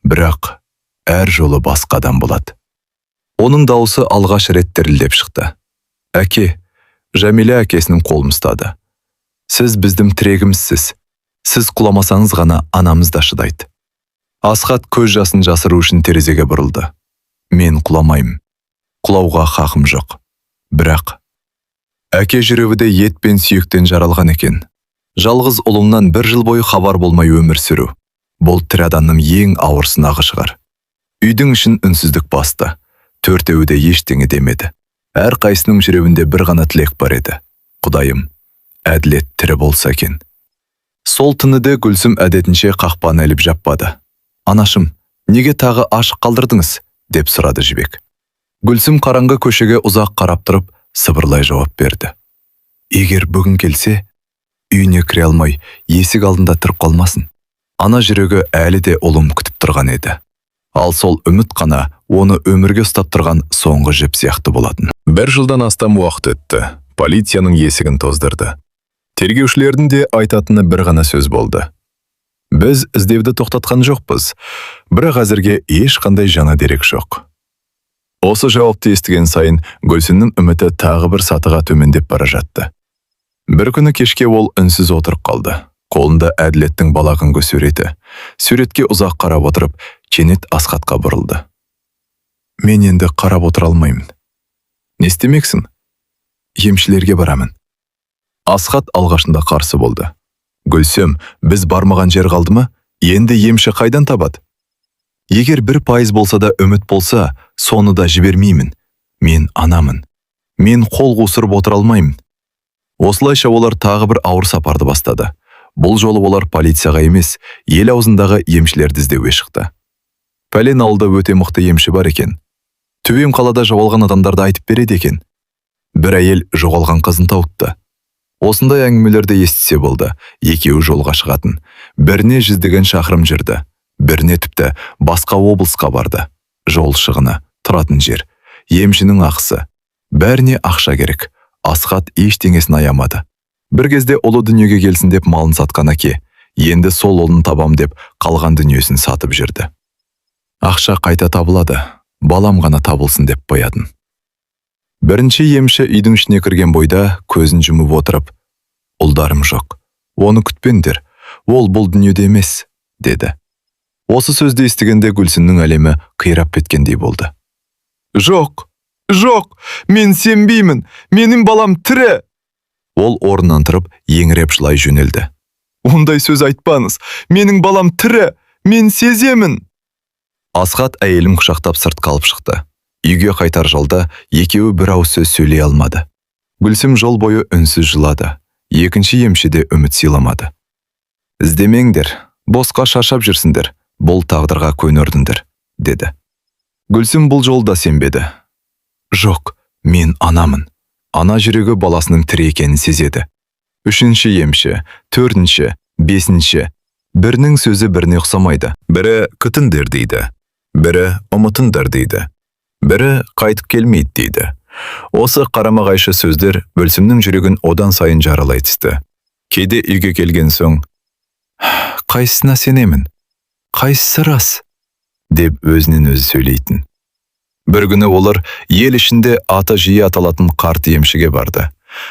Бірақ әр жолы басқа адам болады». Оның дауысы алғаш рет дірілдеп шықты. «Әке», Жәмилә әкесінің қолын ұстады. «Сіз біздің тірегімізсіз. Сіз құламасаңыз ғана анамыз да шыдайды». Асқат көз жасын жасыру үшін терезеге бұрылды. «Мен құламаймын. Құлауға хақым жоқ. Бірақ әке жүрегі де ет пен сүйектен жаралған екен. Жалғыз ұлымнан 1 жыл бойы хабар болмай өмір сүру. Бұл тірі адамның ең ауыр сынағы шығар». Үйдің ішін үнсіздік басты. Төртеуі де ештеңе демеді. Әрқайсының жүрегінде бір ғана тілек бар еді. Құдайым, әділет тірі болса екен. Сол түніде Гүлсім әдетінше қақпаны іліп жаппады. Анашым, неге тағы ашық қалдырдыңыз? Деп сұрады Жібек. Гүлсім қараңғы көшеге ұзақ қарап тұрып, сыбырлай жауап берді. Егер бүгін келсе, үйіне кіре алмай, есік алдында тұрып қалмасын. Ана жүрегі әлі де ұлым күтіп тұрған еді. Ал сол үміт қана оны өмірге ұстап тұрған соңғы жіп сияқты болатын. 1 жылдан астам уақыт өтті. Полицияның есігін тоздырды. Тергеушілердің де айтатыны бір ғана сөз болды. Біз іздеуді тоқтатқан жоқпыз, бірақ әзірге ешқандай жаңа дерек жоқ. Осы жауапты естіген сайын Гүлсімнің үміті тағы бір сатыға төмендеп бара жатты. Бір күні кешке ол үнсіз отырып қалды. Қолында әділеттің бала күнгі суреті. Суретке ұзақ қарап отырып, кенет Асхатқа бұрылды. Мен енді қарап отыра алмаймын. Не істемексің? Емшілерге барамын. Асхат алғашында қарсы болды. Гүлсім, біз бармаған жер қалды ма? Енді емші қайдан табады? Егер 1% болса да үміт болса, соны да жібермеймін. Мен анамын. Мен қол қусырып отыра алмаймын. Осылайша олар тағы бір ауыр сапарды бастады. Бұл жолы олар полицияға емес, ел аузындағы емшілерді іздеуге шықты. Пәлен ауылда өте мықты емші бар екен. Төбем қалада жоғалған адамдарды айтып береді екен. Бір әйел жоғалған қызын тауыпты. Осындай әңгімелерді естісе болды, екеуі жолға шығатын. Біріне 100 шақырым жүрді, біріне тіпті басқа облысқа барды. Жол шығыны, тұратын жер, емшінің ақысы. Бәріне ақша керек. Асхат ештеңесін аямады. Бір кезде ұлы дүниеге келсін деп малын сатқан әке, енді сол ұлын табам деп қалған дүниесін сатып жүрді. Ақша қайта табылады, балам ғана табылсын деп қоятын. Бірінші емші үйдің ішіне кірген бойда көзін жұмып отырып, ұлдарым жоқ, оны күтпеңдер, ол бұл дүниеде емес, деді. Осы сөзді естігенде Гүлсімнің әлемі қирап кеткендей болды. Жоқ, мен сенбеймін, менің балам тірі. Ол орнынан тұрып, еңіреп жылай жөнелді. Ондай сөз айтпаңыз, менің балам тірі, мен сеземін. Асхат әйелін құшақтап сыртқа алып шықты. Үйге қайтар жолда екеуі бір ауыз сөз сөйлей алмады. Гүлсім жол бойы үнсіз жылады. Екінші емші де үміт сыйламады. Іздемеңдер, босқа шаршап жүрсіңдер, бұл тағдырға көнердіңдер, деді. Гүлсім бұл жолда сенбеді. Жоқ, мен анамын. Ана жүрегі баласының тірі екенін сезеді. 3-ші емші, 4-ші, 5-ші. Бірінің сөзі біріне ұқсамайды. Бірі күтіңдер дейді, бірі ұмытыңдар дейді, бірі қайтып келмейді дейді. Осы қарама-қайшы сөздер Гүлсімнің жүрегін одан сайын жаралай түсті. Кейде үйге келген соң, қайсысына сенемін, қайсысы рас, деп өзінен өзі сөйлейтін. Бір күні олар ел ішінде аты жиі аталатын қарт емшіге барды.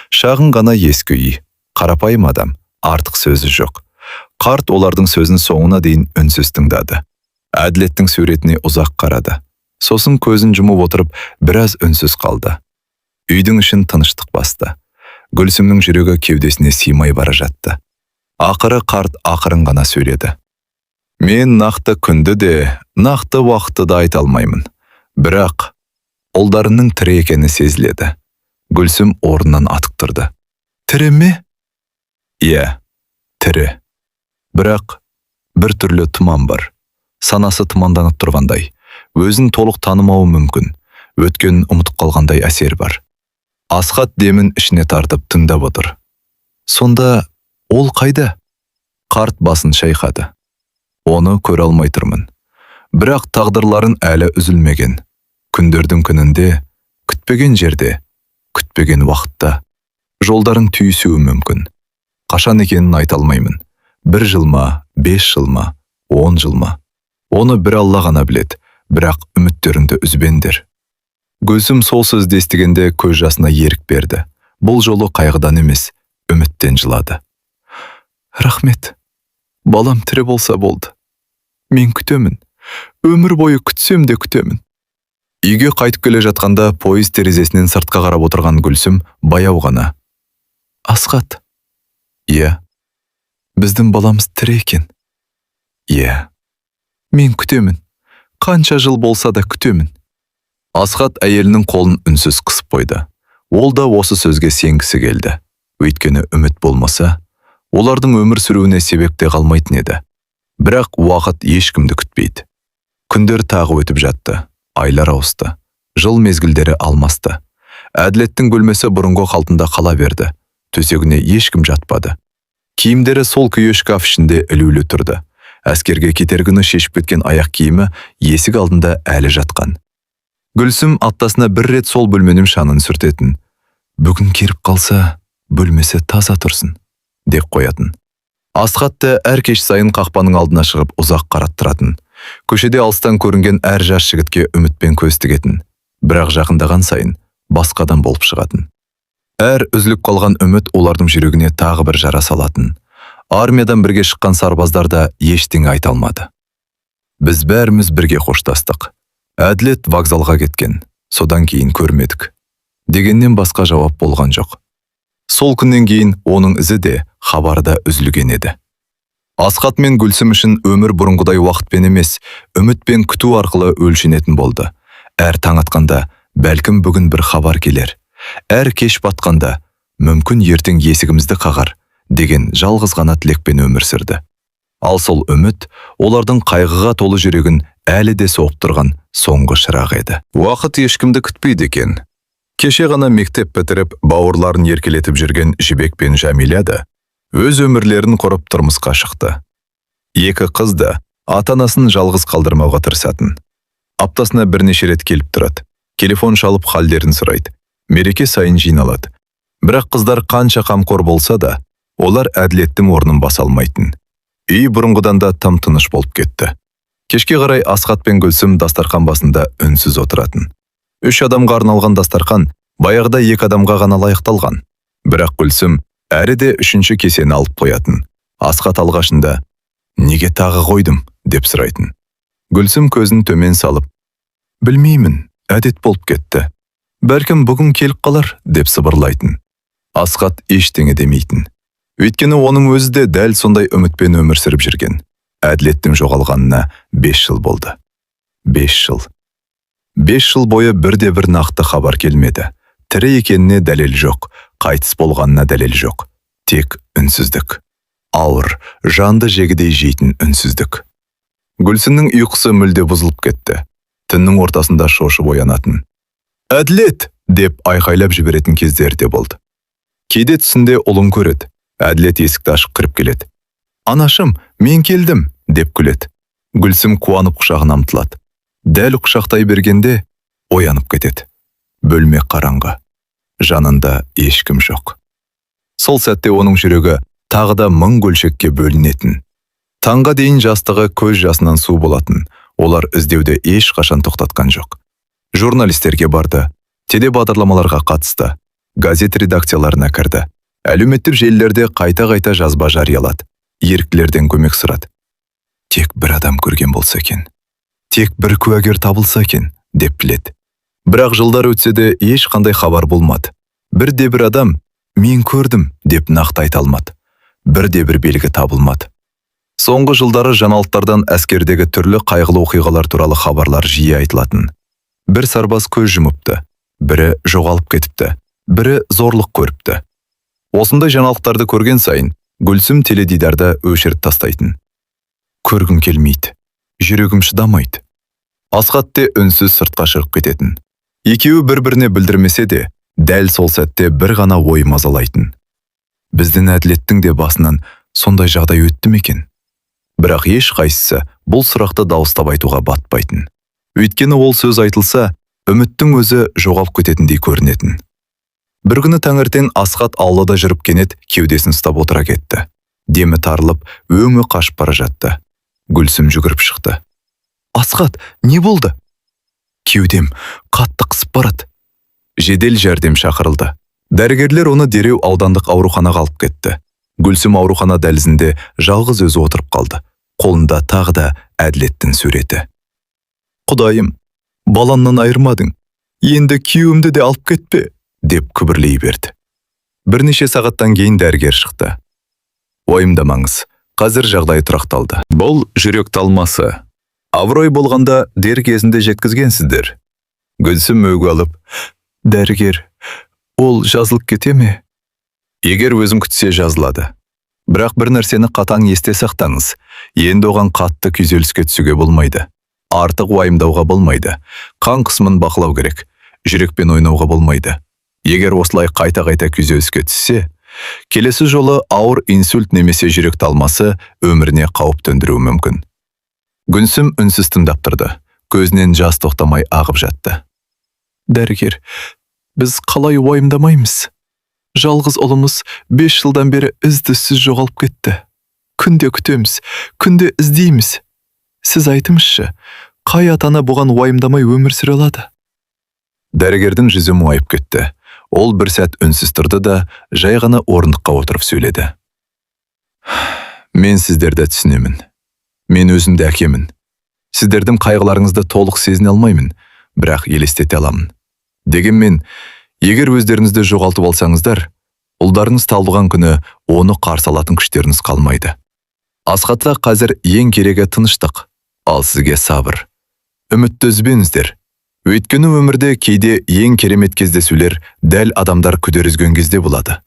Шағын ғана ескі үй, қарапайым адам, артық сөзі жоқ. Қарт олардың сөзін соңына дейін үнсіз тыңдады. Әділеттің суретіне ұзақ қарады. Сосын көзін жұмып отырып, біраз үнсіз қалды. Үйдің ішін тыныштық басты. Гүлсімнің жүрегі кеудесіне сыймай бара жатты. Ақыры қарт ақырын ғана сөйледі. Мен нақты күнді де, нақты уақытты да айта алмаймын. Бірақ ұлдарының тірі екені сезіледі. Гүлсім орнынан атып тұрды. Тірі ме? Иә, тірі. Бірақ бір түрлі тұман бар. Санасы тұманданып тұрғандай. Өзін толық танымауы мүмкін. Өткенін ұмытып қалғандай әсер бар. Асхат демін ішіне тартып тыңдап отыр. Сонда ол қайда? Қарт басын шайқады. Оны көре алмай тұрмын. Бірақ тағдырларын әлі үзілмеген. Күндердің күнінде, күтпеген жерде, күтпеген уақытта. Жолдарын түйісуі мүмкін. Қашан екенін айта алмаймын. 1 жыл ма, 5 жыл ма, 10 жыл ма. Оны бір Алла ғана біледі, бірақ үміттеріңді үзбеңдер. Гүлсім сол сөзді естігенде көз жасына ерік берді. Бұл жолы қайғыдан емес, үміттен жылады. Рахмет. Балам тірі болса болды. Мен күтемін. Өмір бойы күтсем де күтемін. Үйге қайтып келе жатқанда пойыз терезесінен сыртқа қарап отырған Гүлсім баяу ғана. Асхат. Иә. Біздің баламыз тірі екен. Иә. Мен күтемін. Қанша жыл болса да күтемін. Асхат әйелінің қолын үнсіз қысып қойды. Ол да осы сөзге сенгісі келді. Өйткені үміт болмаса, олардың өмір сүруіне себеп те қалмайтын еді. Бірақ уақыт ешкімді күтпейді. Күндер тағы өтіп жатты, айлар ауысты, жыл мезгілдері алмасты. Әділеттің бөлмесі бұрынғы қалпында қала берді. Төсегіне ешкім жатпады. Киімдері сол күйе шкаф ішінде ілулі тұрды. Әскерге кетер күні шешіп кеткен аяқ киімі есік алдында әлі жатқан. Гүлсім аптасына бір рет сол бөлменің шанын сүртетін. Бүгін керіп қалса, бөлмесі таза тұрсын, деп қоятын. Асхатты әр кеш сайын қақпаның алдына шығып ұзақ қарап тұратын. Көшеде алыстан көрінген әр жас жігітке үмітпен көз тігетін. Бірақ жақындаған сайын басқадан болып шығатын. Әр үзіліп қалған үміт олардың жүрегіне тағы бір жара салатын. Армиядан бірге шыққан сарбаздар да ештеңе айта алмады. Біз бәріміз бірге қоштастық. Әділет вокзалға кеткен, содан кейін көрмедік. Дегеннен басқа жауап болған жоқ. Сол күннен кейін оның ізі де, хабары да үзілген еді. Асхат мен Гүлсім үшін өмір бұрынғыдай уақытпен емес, үмітпен күту арқылы өлшенетін болды. Әр таң атқанда, бәлкім бүгін бір хабар келер. Әр кеш батқанда, мүмкін ертең есігімізді қағар, деген жалғыз ғана тілекпен өмір сүрді. Ал сол үміт, олардың қайғыға толы жүрегін әлі де соғып тұрған соңғы шырақ еді. Уақыт ешкімді күтпейді екен. Кеше ғана мектеп бітіріп, бауырларын еркелетіп жүрген Жібек пен Жәмиля да өз өмірлерін құрып тұрмысқа шықты. Екі қыз да ата-анасын жалғыз қалдырмауға тырысатын. Аптасына бірнеше рет келіп тұрады. Телефон шалып халдерін сұрайды. Мереке сайын жиналады. Бірақ қыздар қанша қамқор болса да, олар әділеттің орнын баса алмайтын. Үй бұрынғыдан да тым-тыныш болып кетті. Кешке қарай Асхат пен Гүлсім дастархан басында үнсіз отыратын. 3 адамға арналған дастархан баяғыда 2 адамға ғана лайықталған. Бірақ Гүлсім әрі де 3-ші кесені алып қоятын. Асхат алғашында «Неге тағы қойдым?» деп сұрайтын. Гүлсім көзін төмен салып «Білмеймін, әдет болып кетті. Бәлкім бүгін келіп қалар» деп сыбырлайтын. Асхат ештеңе демейтін. Өйткені оның өзі де дәл сондай үмітпен өмір сүріп жүрген. Әділеттің жоғалғанына 5 жыл болды. 5 жыл. 5 жыл бойы бірде-бір нақты хабар келмеді. Тірі екеніне дәлел жоқ, қайтыс болғанына дәлел жоқ. Тек үнсіздік. Ауыр, жанды жегідей жейтін үнсіздік. Гүлсімнің ұйқысы мүлде бұзылып кетті. Түннің ортасында шошып оянатын. «Әділет!» деп айқайлап жіберетін кездері де болды. Кейде түсінде ұлын көреді. Әділет есікті ашып кіріп келеді. «Анашым, мен келдім!» деп күледі. Гүлсім қуанып құшағына ұмтылады. Дәл құшақтай бергенде оянып кетеді. Бөлме қараңғы. Жанында ешкім жоқ. Сол сәтте оның жүрегі тағы да 1000 бөлшекке бөлінетін. Таңға дейін жастығы көз жасынан су болатын. Олар іздеуді ешқашан тоқтатқан жоқ. Журналистерге барды, телебағдарламаларға қатысты, газет редакцияларына кірді. Әлеуметтік желілерде қайта-қайта жазба жариялады. Еріктілерден көмек сұрады. «Тек бір адам көрген болса екен, тек бір куәгер табылса екен» деп тіледі. Бірақ жылдар өтсе де ешқандай хабар болмады. Бірде-бір адам «Мен көрдім» деп нақты айта алмады. Бірде-бір белгі табылмады. Соңғы жылдары жаңалықтардан әскердегі түрлі қайғылы оқиғалар туралы хабарлар жиі айтылатын. Бір сарбаз көз жұмыпты, бірі жоғалып кетіпті, бірі зорлық көріпті. Осындай жаңалықтарды көрген сайын Гүлсім теледидарды өшіріп тастайтын. Көргім келмейді, жүрегім шыдамайды. Асхат те үнсіз сыртқа шығып кететін. Екеуі бір-біріне білдірмесе де, дәл сол сәтте бір ғана ой мазалайтын. Біздің әділеттің де басынан сондай жағдай өтті ме екен? Бірақ еш қайсысы бұл сұрақты дауыстап айтуға батпайтын. Өйткені ол сөз айтылса, үміттің өзі жоғалып кететіндей көрінетін. Бір күні таңертең Асхат аулада жүріп кенет кеудесін ұстап отыра кетті. Демі тарылып, өңі қашып бара жатты. Гүлсім жүгіріп шықты. «Асхат, не болды?» «Кеудем қатты қысып барады». Жедел жәрдем шақырылды. Дәрігерлер оны дереу аудандық ауруханаға алып кетті. Гүлсім аурухана дәлізінде жалғыз өзі отырып қалды. Қолында тағы да әділеттің суреті. «Құдайым, баламнан айырмадың. Енді күйеуімді де алып кетпе», деп күбірлей берді. Бірнеше сағаттан кейін дәрігер шықты. «Уайымдамаңыз, қазір жағдай тұрақталды. Бұл жүрек талмасы. Абырой болғанда дер кезінде жеткізгенсіздер». Гүлсім өгі алып, «Дәрігер, ол жазылып кете ме?» Егер өзім күтсе жазылады. Бірақ бір нәрсені қатаң есте сақтаңыз. Енді оған қатты күйзеліске түсуге болмайды. Артық уайымдауға болмайды. Қан қысымын бақылау керек. Жүрекпен ойнауға болмайды. Егер осылай қайта-қайта күйзеліске түссе, келесі жолы ауыр инсульт немесе жүрек талмасы өміріне қауіп төндіруі мүмкін. Гүлсім үнсіз тыңдап тұрды. Көзінен жас тоқтамай ағып жатты. «Дәрігер, біз қалай уайымдамаймыз? Жалғыз ұлымыз 5 жылдан бері із-түзсіз жоғалып кетті. Күнде күтеміз, күнде іздейміз. Сіз айтыңызшы, қай ата-ана бұған уайымдамай өмір сүре алады?» Дәрігердің жүзі мұңайып кетті. Ол бір сәт үнсіз тұрды да, жай ғана орындыққа отырып сөйледі. «Мен сіздерді түсінемін. Мен өзімді әкемін. Сіздердің қайғыларыңызды толық сезіне алмаймын, бірақ елестете аламын. Дегенмен, егер өздеріңізді жоғалтып алсаңыздар, ұлдарыңыз табылған күні оны қарсы алатын күштеріңіз қалмайды. Асхатқа қазір ең керегі тыныштық, ал сізге сабыр. Үмітті үзбеңіздер. Өйткені өмірде кейде ең керемет кездесулер дәл адамдар күдер үзген кезде болады.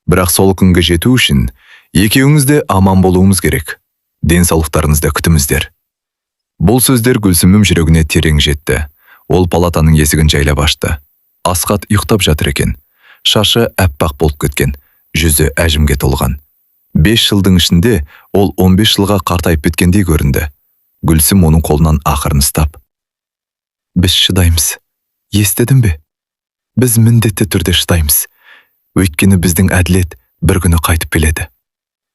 Бірақ сол күнге жету үшін екеуіңіз де аман болуыңыз керек. Денсаулықтарыңызды күтіңіздер. Бұл сөздер Гүлсімнің жүрегіне терең жетті. Ол палатаның есігін жайлап ашты. Асхат ұйықтап жатыр екен. Шашы әппақ болып кеткен, жүзі әжімге толған. 5 жылдың ішінде ол 15 жылға қартайып кеткендей көрінді. Гүлсім оның қолынан ақырын ұстап: «Біз шыдаймыз. Естідің бе? Біз міндетті түрде шыдаймыз. Өйткені біздің әділет бір күні қайтып келеді.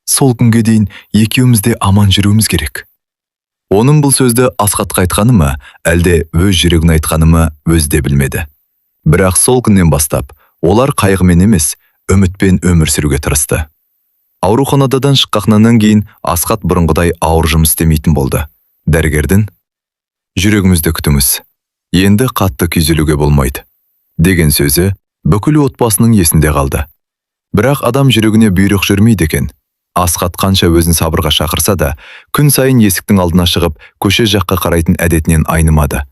Сол күнге дейін екеуміз де аман жүруіміз керек». Оның бұл сөзді Асхатқа айтқаны ма, әлде өз жүрегін айтқаны ма, өзі де білмеді. Бірақ сол күннен бастап, олар қайғымен емес, үмітпен өмір сүруге тырысты. Ауруханадан шыққаннан кейін Асхат бұрынғыдай ауыр жұмыс істемейтін болды. Дәрігердің «Жүрегімізді күтіңіз. Енді қатты күйзелуге болмайды» деген сөзі бүкіл отбасының есінде қалды. Бірақ адам жүрегіне бұйрық жүрмейді екен. Асхат қанша өзін сабырға шақырса да, күн сайын есіктің алдына шығып, көше жаққа қарайтын әдетінен айнымады.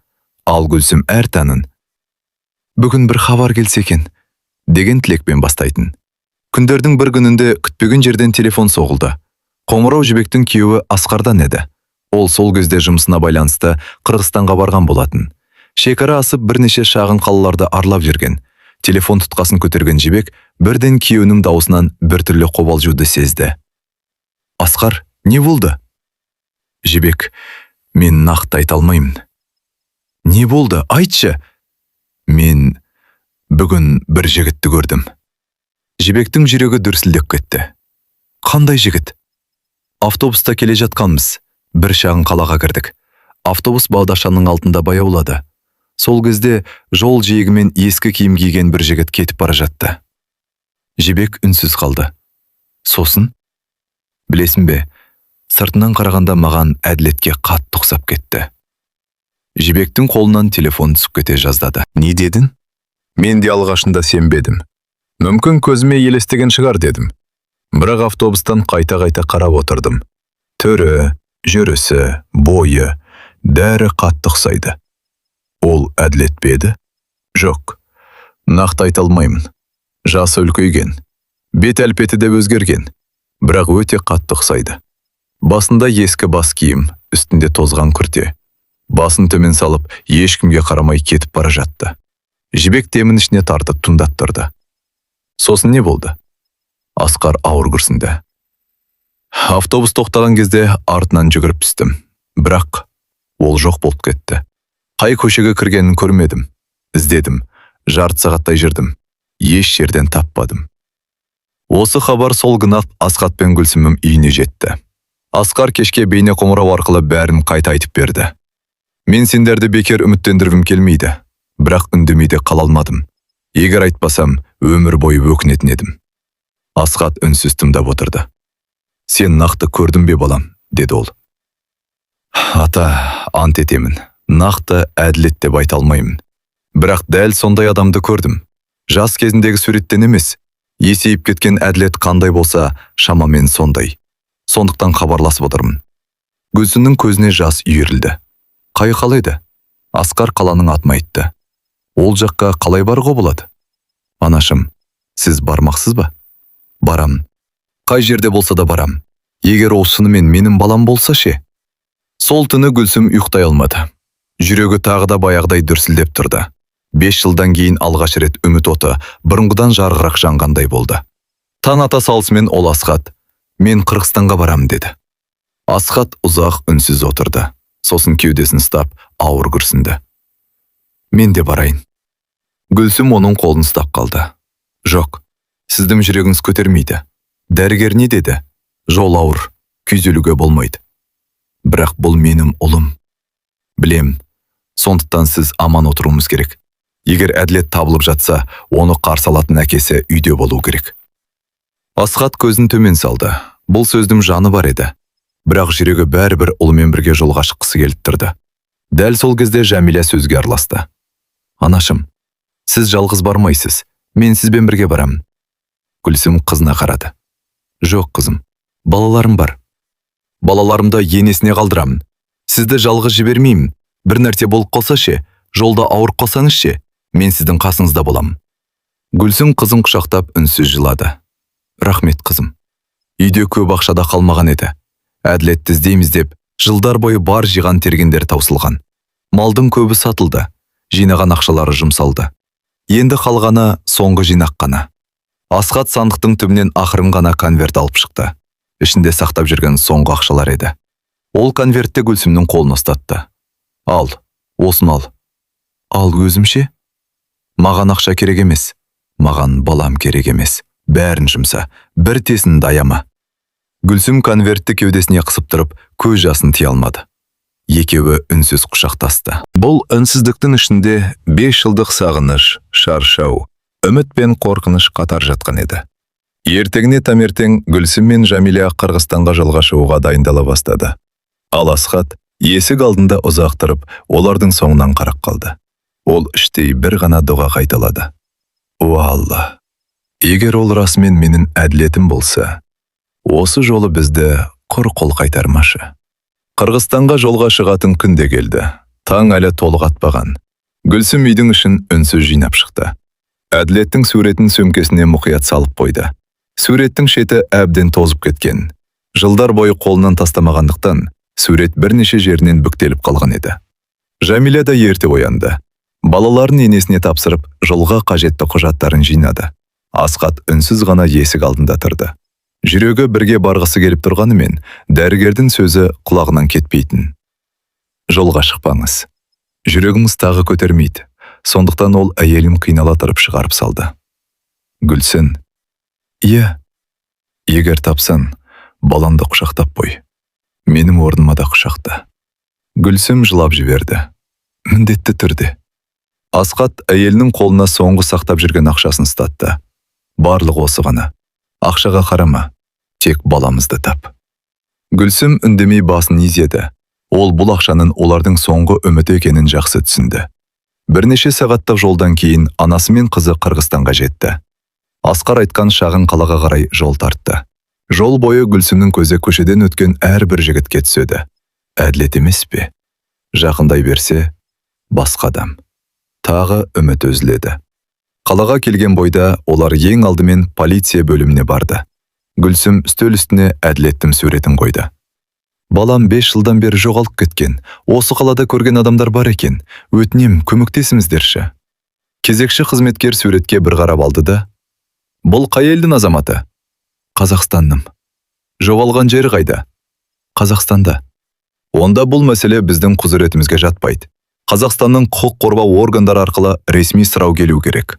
Ал Гүлсім әр таңын «Бүгін бір хабар келсе екен» деген тілекпен бастайтын. Күндердің бір күнінде күтпеген жерден телефон соғылды. Қоңырау жібектің күйеуі Асқардан еді. Ол сол кезде жұмысына байланысты Қырғызстанға барған болатын. Шекара асып бірнеше шағын қалаларды аралап жүрген. Телефон тұтқасын көтерген жібек бірден күйеуінің даусынан біртүрлі қобалжуды сезді. «Асқар, не болды?» Жібек: «Мен нақты айта алмаймын». «Не болды? Айтшы». «Мен бүгін бір жігітті көрдім». Жібектің жүрегі дүрсілдеп кетті. «Қандай жігіт?» «Автобуста келе жатқанбыз. Бір шағын қалаға кірдік. Автобус бағдаршамның алдында баяулады. Сол кезде жол жиегімен ескі киім киген бір жігіт кетіп бара жатты». Жібек үнсіз қалды. «Сосын?» «Білесің бе, сыртынан қарағанда маған әділетке қатты ұқсап кетті». Жібектің қолынан телефон түсіп кете жаздады. «Не дедің?» «Мен де алғашында сенбедім. Мүмкін көзіме елестеген шығар дедім. Бірақ автобустан қайта-қайта қарап отырдым. Түрі, жүрісі, бойы, бәрі қатты ұқсайды. Ол әділет пе еді?» «Жоқ, нақты айта алмаймын. Жасы үлкейген, бет әлпеті де өзгерген, бірақ өте қатты ұқсайды. Басында ескі бас киім, үстінде тозған күрте. Басын төмен салып, ешкімге қарамай кетіп бара жатты». Жібек демін ішіне тартып тыңдап тұрды. «Сосын не болды?» Асқар ауыр күрсінді. «Автобус тоқтаған кезде артынан жүгіріп түстім. Бірақ ол жоқ болып кетті. Қай көшеге кіргенін көрмедім. Іздедім, жарты сағаттай жүрдім. Еш жерден таппадым». Осы хабар сол күні Асхат пен Гүлсімнің үйіне жетті. Асқар кешке бейне қоңырау арқылы бәрін қайта айтып берді. «Мен сендерді бекер үміттендіргім келмейді, бірақ үндемейді қала алмадым. Егер айтпасам, өмір бойы өкінетін едім». Асхат үнсіз тыңдап отырды. «Сен нақты көрдің бе балам?» деді ол. «Ата, ант етемін, нақты әділет деп айта алмаймын. Бірақ дәл сондай адамды көрдім. Жас кезіндегі суреттен емес, есейіп кеткен әділет қандай болса, шамамен сондай. Сондықтан хабарласып отырмын». Гүлсімнің көзіне жас үйірілді. «Қай қалайды?» Асқар қаланың атын айтты. Ол жаққа қалай баруға болады? Анашым, сіз бармақсыз ба? Барам. Қай жерде болса да барам. Егер ол шынымен менің балам болса ше? Сол түні Гүлсім ұйықтай алмады. Жүрегі тағы да баяғыдай дүрсілдеп тұрды. 5 жылдан кейін алғаш рет үміт оты бұрынғыдан жарқырақ жанғандай болды. Таң ата салысымен ол Асқат, мен Қырғызстанға барам деді. Асқат ұзақ үнсіз отырды. Сосын кеудесін ұстап, ауыр күрсінді. Мен де барайын. Гүлсім оның қолын ұстап қалды. Жоқ, сіздің жүрегіңіз көтермейді. Дәрігер не деді? Жол ауыр, күйзелуге болмайды. Бірақ бұл менің ұлым. Білем, сондықтан сіз аман отыруымыз керек. Егер әділет табылып жатса, оны қарсы алатын әкесі үйде болу керек. Асқат көзін төмен салды. Бұл сөздің жаны бар еді. Бірақ жүрегі бәрібір ұлымен бірге жолға шыққысы келіп тұрды. Дәл сол кезде Жәмилә сөзге араласты. Анашым, сіз жалғыз бармайсыз. Мен сізбен бірге барам. Гүлсім қызына қарады. Жоқ қызым, балаларым бар. Балаларымды енесіне қалдырамын. Сізді жалғыз жібермеймін. Бір нәрсе болып қалса ше, жолда ауырып қалсаңыз ше, мен сіздің қасыңызда боламын. Гүлсім қызын құшақтап үнсіз жылады. Рахмет қызым. Үйде көп ақшада қалмаған еді. Әділетті іздейміз деп, жылдар бойы бар жиған тергендер таусылған. Малдың көбі сатылды, жинаған ақшалары жұмсалды. Енді қалғаны соңғы жинақ қана. Асқат сандықтың түбінен ақырын ғана конверт алып шықты. Ішінде сақтап жүрген соңғы ақшалар еді. Ол конвертте Гүлсімнің қолын ұстатты. Ал, осын ал. Ал өзімше? Маған ақша керек емес. Маған балам керек емес. Бәрін жұмса, бір тесін даяма. Гүлсім конвертті кеудесіне қысып тұрып, көз жасын тия алмады. Екеуі үнсіз құшақтасты. Бұл үнсіздіктің ішінде 5 жылдық сағыныш, шаршау, үміт пен қорқыныш қатар жатқан еді. Ертеңіне таңертең Гүлсім мен Жәмилә Қырғызстанға жолға шығуға дайындала бастады. Ал Асқат есік алдында ұзақ тұрып, олардың соңынан қарап қалды. Ол іштей бір ғана дұға қайталады. О Алла, егер ол расымен менің әділетім болса, осы жолы бізді құр қол қайтармашы. Қырғызстанға жолға шығатын күн де келді. Таң әлі толық атпаған. Гүлсім үйдің ішін үнсіз жинап шықты. Әділеттің суретін сөмкесіне мұқият салып қойды. Суреттің шеті әбден тозып кеткен. Жылдар бойы қолынан тастамағандықтан, сурет бірнеше жерінен бүктеліп қалған еді. Жәмилә да ерте оянды. Балаларын енесіне тапсырып, жолға қажетті құжаттарын жинады. Асқат үнсіз ғана есік алдында тұрды. Жүрегі бірге барғысы келіп тұрғанымен, дәрігердің сөзі құлағынан кетпейтін. Жолға шықпаңыз. Жүрегіңіз тағы көтермейді. Сондықтан ол әйелін қинала тұрып шығарып салды. Гүлсін. Иә. Егер тапсан, баламды құшақтап қой. Менің орныма да құшақта. Гүлсім жылап жіберді. Міндетті түрде. Асқат әйелінің қолына соңғы сақтап жүрген ақшасын ұстатты. Барлығы осы ғана. Ақшаға қарама, тек баламызды тап. Гүлсім үндемей басын изеді. Ол бұл ақшаның олардың соңғы үміті екенін жақсы түсінді. Бірнеше сағаттық жолдан кейін анасы мен қызы Қырғызстанға жетті. Асқар айтқан шағын қалаға қарай жол тартты. Жол бойы Гүлсімнің көзі көшеден өткен әрбір жігітке түседі. Әділет емес пе? Жақындай берсе, басқа адам. Тағы үміт үзіледі. Қалаға келген бойда олар ең алдымен полиция бөліміне барды. Гүлсім үстел үстіне Әділеттің суретін қойды. Балам 5 жылдан бері жоғалып кеткен. Осы қалада көрген адамдар бар екен. Өтінем, көмектесіңіздерші. Кезекші қызметкер суретке бір қарап алды да: Бұл қай елдің азаматы? Қазақстанның. Жоғалған жері қайда? Қазақстанда. Онда бұл мәселе біздің құзыретімізге жатпайды. Қазақстанның құқық қорғау органдары арқылы ресми сұрау келу керек.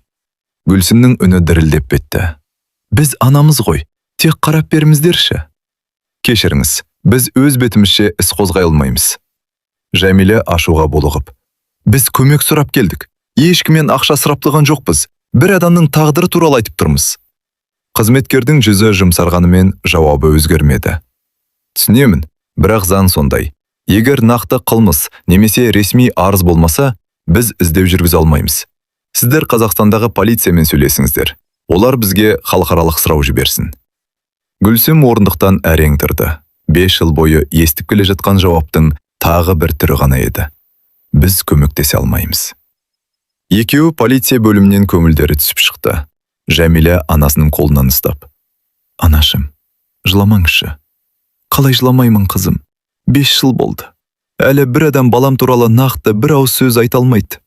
Гүлсімнің үні дірілдеп кетті. Біз анамыз ғой, тек қарап беріңіздерші. Кешіріңіз, біз өз бетімізше іс қозғай алмаймыз. Жәмилә ашуға булығып: Біз көмек сұрап келдік. Ешкімнен ақша сұрап жоқпыз. Бір адамның тағдыры туралы айтып тұрмыз. Қызметкердің жүзі жұмсарғанымен жауабы өзгермеді. Түсінемін, бірақ заң сондай. Егер нақты қылмыс немесе ресми арыз болмаса, біз іздеу жүргізе алмаймыз. Сіздер Қазақстандағы полициямен сөйлесіңіздер. Олар бізге халықаралық сұрау жіберсін. Гүлсім орындықтан әрең тұрды. 5 жыл бойы естіп келе жатқан жауаптың тағы бір түрі ғана еді. Біз көмектесе алмаймыз. Екеуі полиция бөлімінен көңілдері түсіп шықты. Жәмилә анасының қолынан ұстап: «Анашым, жыламаңызшы». «Қалай жыламаймын, қызым? 5 жыл болды. Әлі бір адам балам туралы нақты бір ауыз сөз айта алмайды».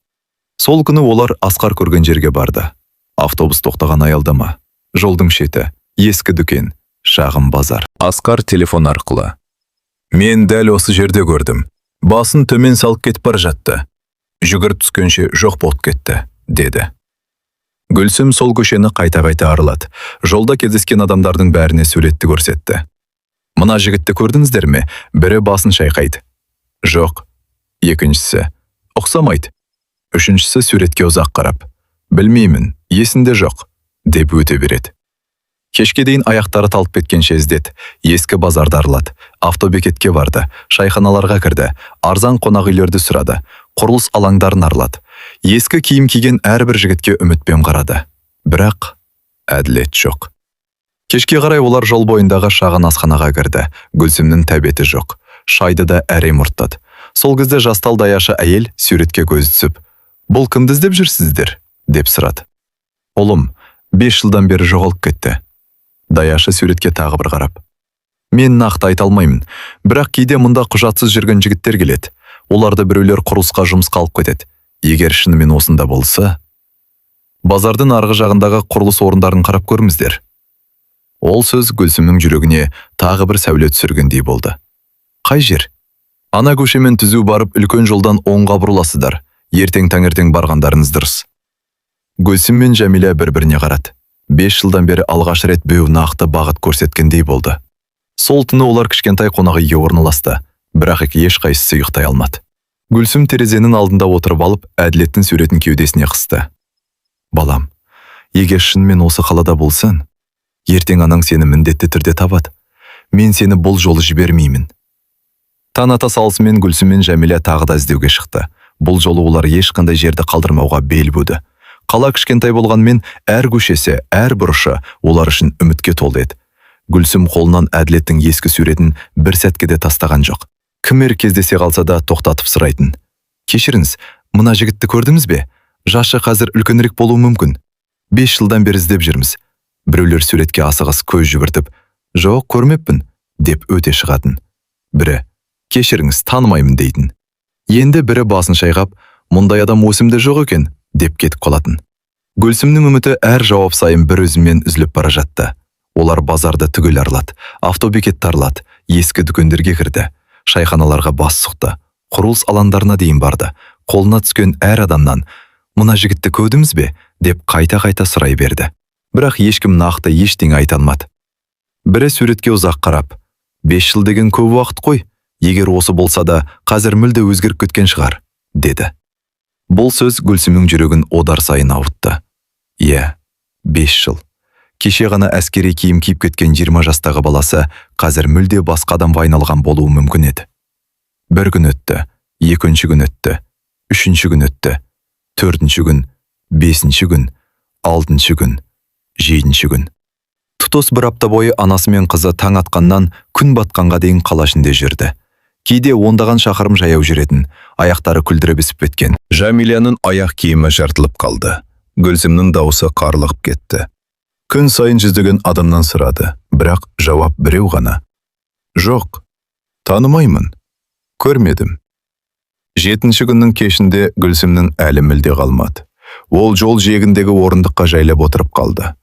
Сол күні олар Асқар көрген жерге барды. Автобус тоқтаған аялдама, жолдың шеті, ескі дүкен, шағын базар. Асқар телефон арқылы: «Мен дәл осы жерде көрдім. Басын төмен салып кетіп бара жатты. Жүгір түскенше жоқ болып кетті», деді. Гүлсім сол көшені қайта-қайта аралады. Жолда кездескен адамдардың бәріне суретті көрсетті. «Мына жігітті көрдіңіздер ме? Бірі басын шайқайды». «Жоқ». Екіншісі: «Ұқсамайды». Үшіншісі суретке ұзақ қарап: «Білмеймін, есінде жоқ», деп өте береді. Кешке дейін аяқтары талып кеткенше іздеді. Ескі базарды аралады, автобекетке барды, шайханаларға кірді, арзан қонақ үйлерді сұрады, құрылыс алаңдарын аралады. Ескі киім киген әрбір жігітке үмітпен қарады. Бірақ әділет жоқ. Кешке қарай олар жол бойындағы шағын асханаға кірді. Гүлсімнің тәбеті жоқ. Шайды да әрем ұрттады. Сол кезде жастау даяшы әйел суретке көзі түсіп: «Бұл кімді іздеп жүрсіздер?» деп сұрады. «Ұлым 5 жылдан бері жоғалып кетті». Даяшы суретке тағы бір қарап: «Мен нақты айта алмаймын, бірақ кейде мұнда құжатсыз жүрген жігіттер келеді. Оларды біреулер құрылысқа жұмысқа алып кетеді. Егер шынымен осында болса, базардың арғы жағындағы құрылыс орындарын қарап көріңіздер». Ол сөз Гүлсімнің жүрегіне тағы бір сәуле түсіргендей болды. «Қай жер?» «Ана көшемен түзу барып, үлкен жолдан оңға бұрыласыздар. Ертең таңертең барғандарыңыз дұрыс». Гүлсім мен Жәмилә бір-біріне қарады. 5 жылдан бері алғаш рет біреу нақты бағыт көрсеткендей болды. Сол түні олар кішкентай қонақ үйге орналасты, бірақ ешқайсысы ұйықтай алмады. Гүлсім терезенің алдында отырып алып, Әділеттің суретін кеудесіне қысты. «Балам, егер шынымен осы қалада болсаң, ертең анаң сені міндетті түрде табады. Мен сені бұл жолы жібермеймін». Таң ата салысымен Гүлсім мен Жәмилә тағы да іздеуге шықты. Бұл жолы олар ешқандай жерді қалдырмауға бел буды. Қала кішкентай болғанмен, әр көшесі, әр бұрышы олар үшін үмітке толды еді. Гүлсім қолынан Әділеттің ескі суретін бір сәтке де тастаған жоқ. Кімер кездесе қалса да тоқтатып сұрайтын: «Кешіріңіз, мына жігітті көрдіңіз бе? Жасы қазір үлкенірек болуы мүмкін. 5 жылдан бері іздеп жүрміз». Біреулер суретке асығыс көз жүгіртіп: «Жоқ, көрмеппін», деп өте шығатын. Бірі: «Кешіріңіз, танымаймын», дейтін. Енді бірі басын шайғап: «Мұндай адам осымда жоқ екен», деп кетіп қалатын. Гүлсімнің үміті әр жауап сайын бір өзімен үзіліп бара жатты. Олар базарды түгел аралады, автобекетті аралады, ескі дүкендерге кірді, шайханаларға бас сұқты, құрылыс алаңдарына дейін барды. Қолына түскен әр адамнан: «Мына жігітті көрдіңіз бе?» деп қайта-қайта сұрай берді. Бірақ ешкім нақты ештеңе айта алмады. Бірі суретке ұзақ қарап: «5 жыл деген көп уақыт қой. Егер осы болса да, қазір мүлде өзгеріп кеткен шығар», деді. Бұл сөз Гүлсімнің жүрегін одар сайын ауыртты. Иә, 5 жыл. Кеше ғана әскери киім киіп кеткен 20 жастағы баласы қазір мүлде басқа адамға айналған болуы мүмкін еді. Бір күн өтті, екінші күн өтті, үшінші күн өтті, төртінші күн, бесінші күн, алтыншы күн, жетінші күн. Тұтас бір апта бойы анасы мен қызы таң атқаннан күн батқанға дейін қала ішінде жүрді. Кейде ондаған шақырым жаяу жүретін, аяқтары күлдіріп ісіп кеткен. Жәмиләнің аяқ киімі жыртылып қалды. Гүлсімнің дауысы қарлығып кетті. Күн сайын жүздеген адамнан сұрады, бірақ жауап біреу ғана: «Жоқ, танымаймын, көрмедім». 7-ші күннің кешінде Гүлсімнің әлі мүлде қалмады. Ол жол жиегіндегі орындыққа жайлап отырып қалды.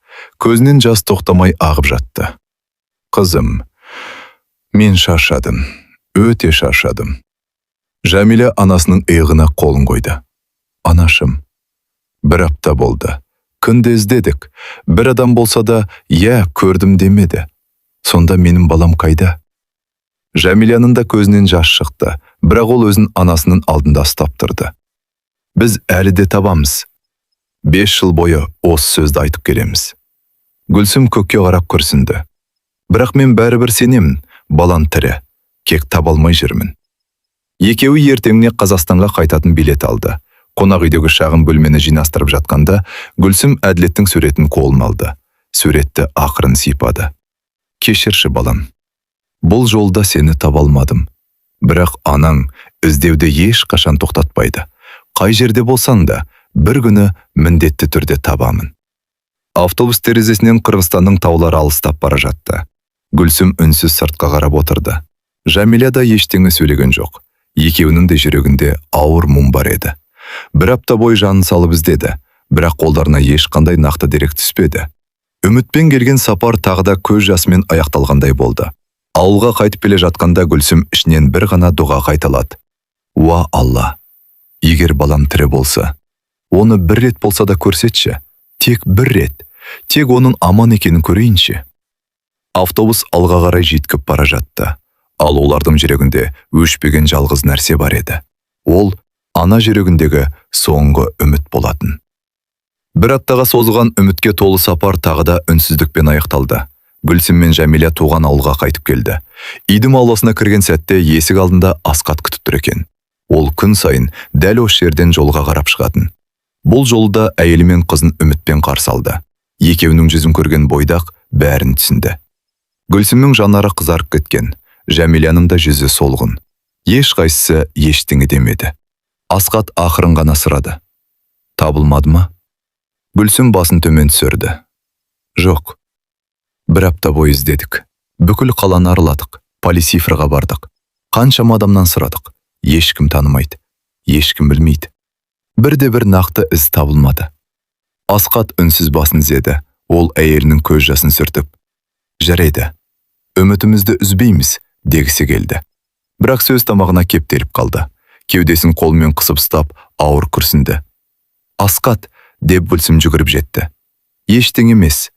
Көзінен жас тоқтамай ағып жатты. «Қызым, мен шаршадым, өте шаршадым». Жәмилә анасының иығына қолын қойды. «Анашым, бір апта болды. Күнде іздедік. Бір адам болса да, «Я, көрдім» демеді. Сонда менің балам қайда?» Жәмиләнің да көзінен жас шықты, бірақ ол өзін анасының алдында ұстап тұрды. «Біз әлі де табамыз. 5 жыл бойы осы сөзді айтып келеміз». Гүлсім көкке қарап күрсінді. «Бірақ мен бәрібір сенемін, балам тірі, кек таба алмай жүрмін». Екеуі ертеңіне Қазақстанға қайтатын билет алды. Қонақ үйдегі шағын бөлмені жинастырып жатқанда, Гүлсім Әділеттің суретін қолына алды. Суретті ақырын сипады. «Кешірші балам. Бұл жолда сені таба алмадым. Бірақ анаң іздеуді еш қашан тоқтатпайды. Қай жерде болсаң да, бір күні міндетті түрде табамын. Автобус терезесінен Қырғызстанның таулары алыстап бара жатты. Гүлсім үнсіз сыртқа қарап отырды. Жәмила да ештеңе сөйлеген жоқ. Екеуінің де жүрегінде ауыр мұң бар еді. Бір апта бойы жанын салып іздеді, бірақ қолдарына ешқандай нақты дерек түспеді. Үмітпен келген сапар тағы да көз жасымен аяқталғандай болды. Ауылға қайтып келе жатқанда Гүлсім ішінен бір ғана дұға қайталады. Уа Алла, егер балам тірі болса, оны бір рет болса да көрсетші. Тек бір рет, тек оның аман екенін көрейінші. Автобус алға қарай жеткіп бара жатты. Ал олардың жүрегінде өшпеген жалғыз нәрсе бар еді. Ол ана жүрегіндегі соңғы үміт болатын. Бір аптаға созылған үмітке толы сапар тағы да үнсіздікпен аяқталды. Гүлсім мен Жәмила туған ауылға қайтып келді. Үйдің ауласына кірген сәтте есік алдында Асқат күтіп тұр екен. Ол күн сайын дәл осы жерден жолға қарап шығатын. Бұл жолда әйелі мен қызын үмітпен қарсы алды. Екеуінің жүзін көрген бойдақ бәрін түсінді. Гүлсімнің жанары қызарып кеткен, Жәмиланың да жүзі солғын. Ешқайсысы ештеңе демеді. Асқат ақырын ғана сұрады. Табылмады ма? Гүлсім басын төмен түсірді. Жоқ. Бір апта бойы іздедік. Бүкіл қаланы араладық. Полицифрға бардық. Қаншама адамнан сұрадық. Ешкім танымайды. Ешкім білмейді. Бірде-бір нақты із табылмады. Асқат үнсіз басын изеді. Ол әйелінің көз жасын сүртіп. Жарайды. Үмітімізді үзбейміз, дегісі келді. Бірақ сөз тамағына кептеліп қалды. Кеудесін қолмен қысып ұстап, ауыр күрсінді. Асқат, деп Гүлсім жүгіріп жетті. Ештеңе емес,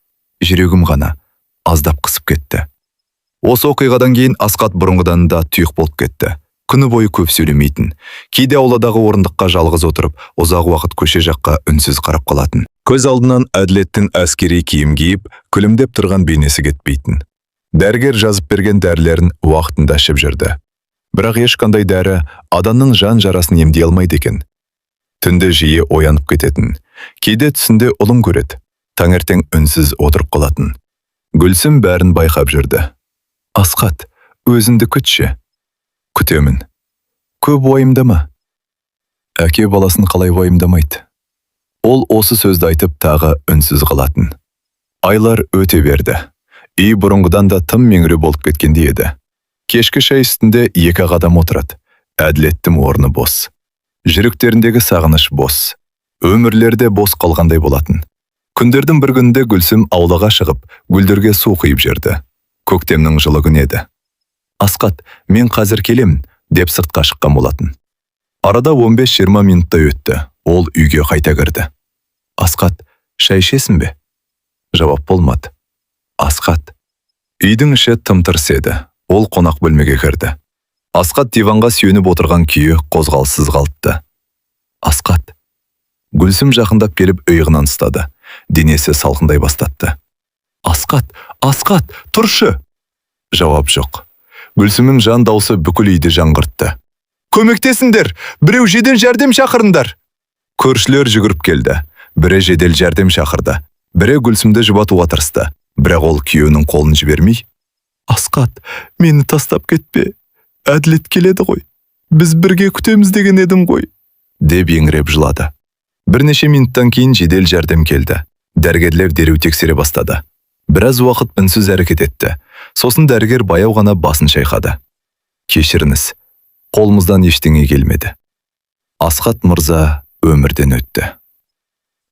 жүрегім ғана аздап қысып кетті. Осы оқиғадан кейін Асқат бұрынғыдан да тұйық болып кетті. Күні бойы көп сөйлемейтін. Кейде ауладағы орындыққа жалғыз отырып, ұзақ уақыт көше жаққа үнсіз қарап қалатын. Көз алдынан әділеттің әскери киім киіп, күлімдеп тұрған бейнесі кетпейтін. Дәрігер жазып берген дәрілерін уақытында ішіп жүрді. Бірақ ешқандай дәрі адамның жан жарасын емдей алмайды екен. Түнде жиі оянып кететін. Кейде түсінде ұлын көреді. Таңертең үнсіз отырып қалатын. Гүлсім бәрін байқап жүрді. Асқат, өзіңді күтші. Күтемін. Көп уайымдама. Әке баласын қалай уайымдамайды. Ол осы сөзді айтып тағы үнсіз қалатын. Айлар өте берді. Үй бұрынғыдан да тым меңіреу болып кеткендей еді. Кешкі шай үстінде екі адам отырады. Әділеттің орны бос. Жүректеріндегі сағыныш бос. Өмірлерде бос қалғандай болатын. Күндердің бір күнінде Гүлсім аулаға шығып, гүлдерге су құйып жүрді. Көктемнің жылы күні еді. Асқат, мен қазір келем, деп сыртқа шыққан болатын. Арада 15-20 минутта өтті. Ол үйге қайта кірді. Асқат, шай ішесің бе? Жауап болмады. Асқат. Үйдің іші тым-тырс еді. Ол қонақ бөлмеге кірді. Асқат диванға сүйеніп отырған күйі қозғалыссыз қалыпты. Асқат. Гүлсім жақындап келіп иығынан ұстады. Денесі салқындай бастатты. Асқат, Асқат, тұршы! Жауап жоқ. Гүлсімнің жан даусы бүкіл үйді жаңғыртты. Көмектесіңдер! Біреу жедел жәрдем шақырыңдар! Көршілер жүгіріп келді. Бірі жедел жәрдем шақырды. Бірі Гүлсімді жұбатуға тырысты. Бірақ ол күйеуінің қолын жібермей. Асқат, мені тастап кетпе. Әділет келеді ғой. Біз бірге күтеміз деген едім ғой. Деп еңіреп жылады. Бірнеше минуттан кейін жедел жәрдем келді. Дәрігерлер дереу тексере бастады. Біраз уақыт үнсіз әрекет етті. Сосын дәрігер баяу ғана басын шайқады. Кешіріңіз, қолымыздан ештеңе келмеді. Асқат мырза өмірден өтті.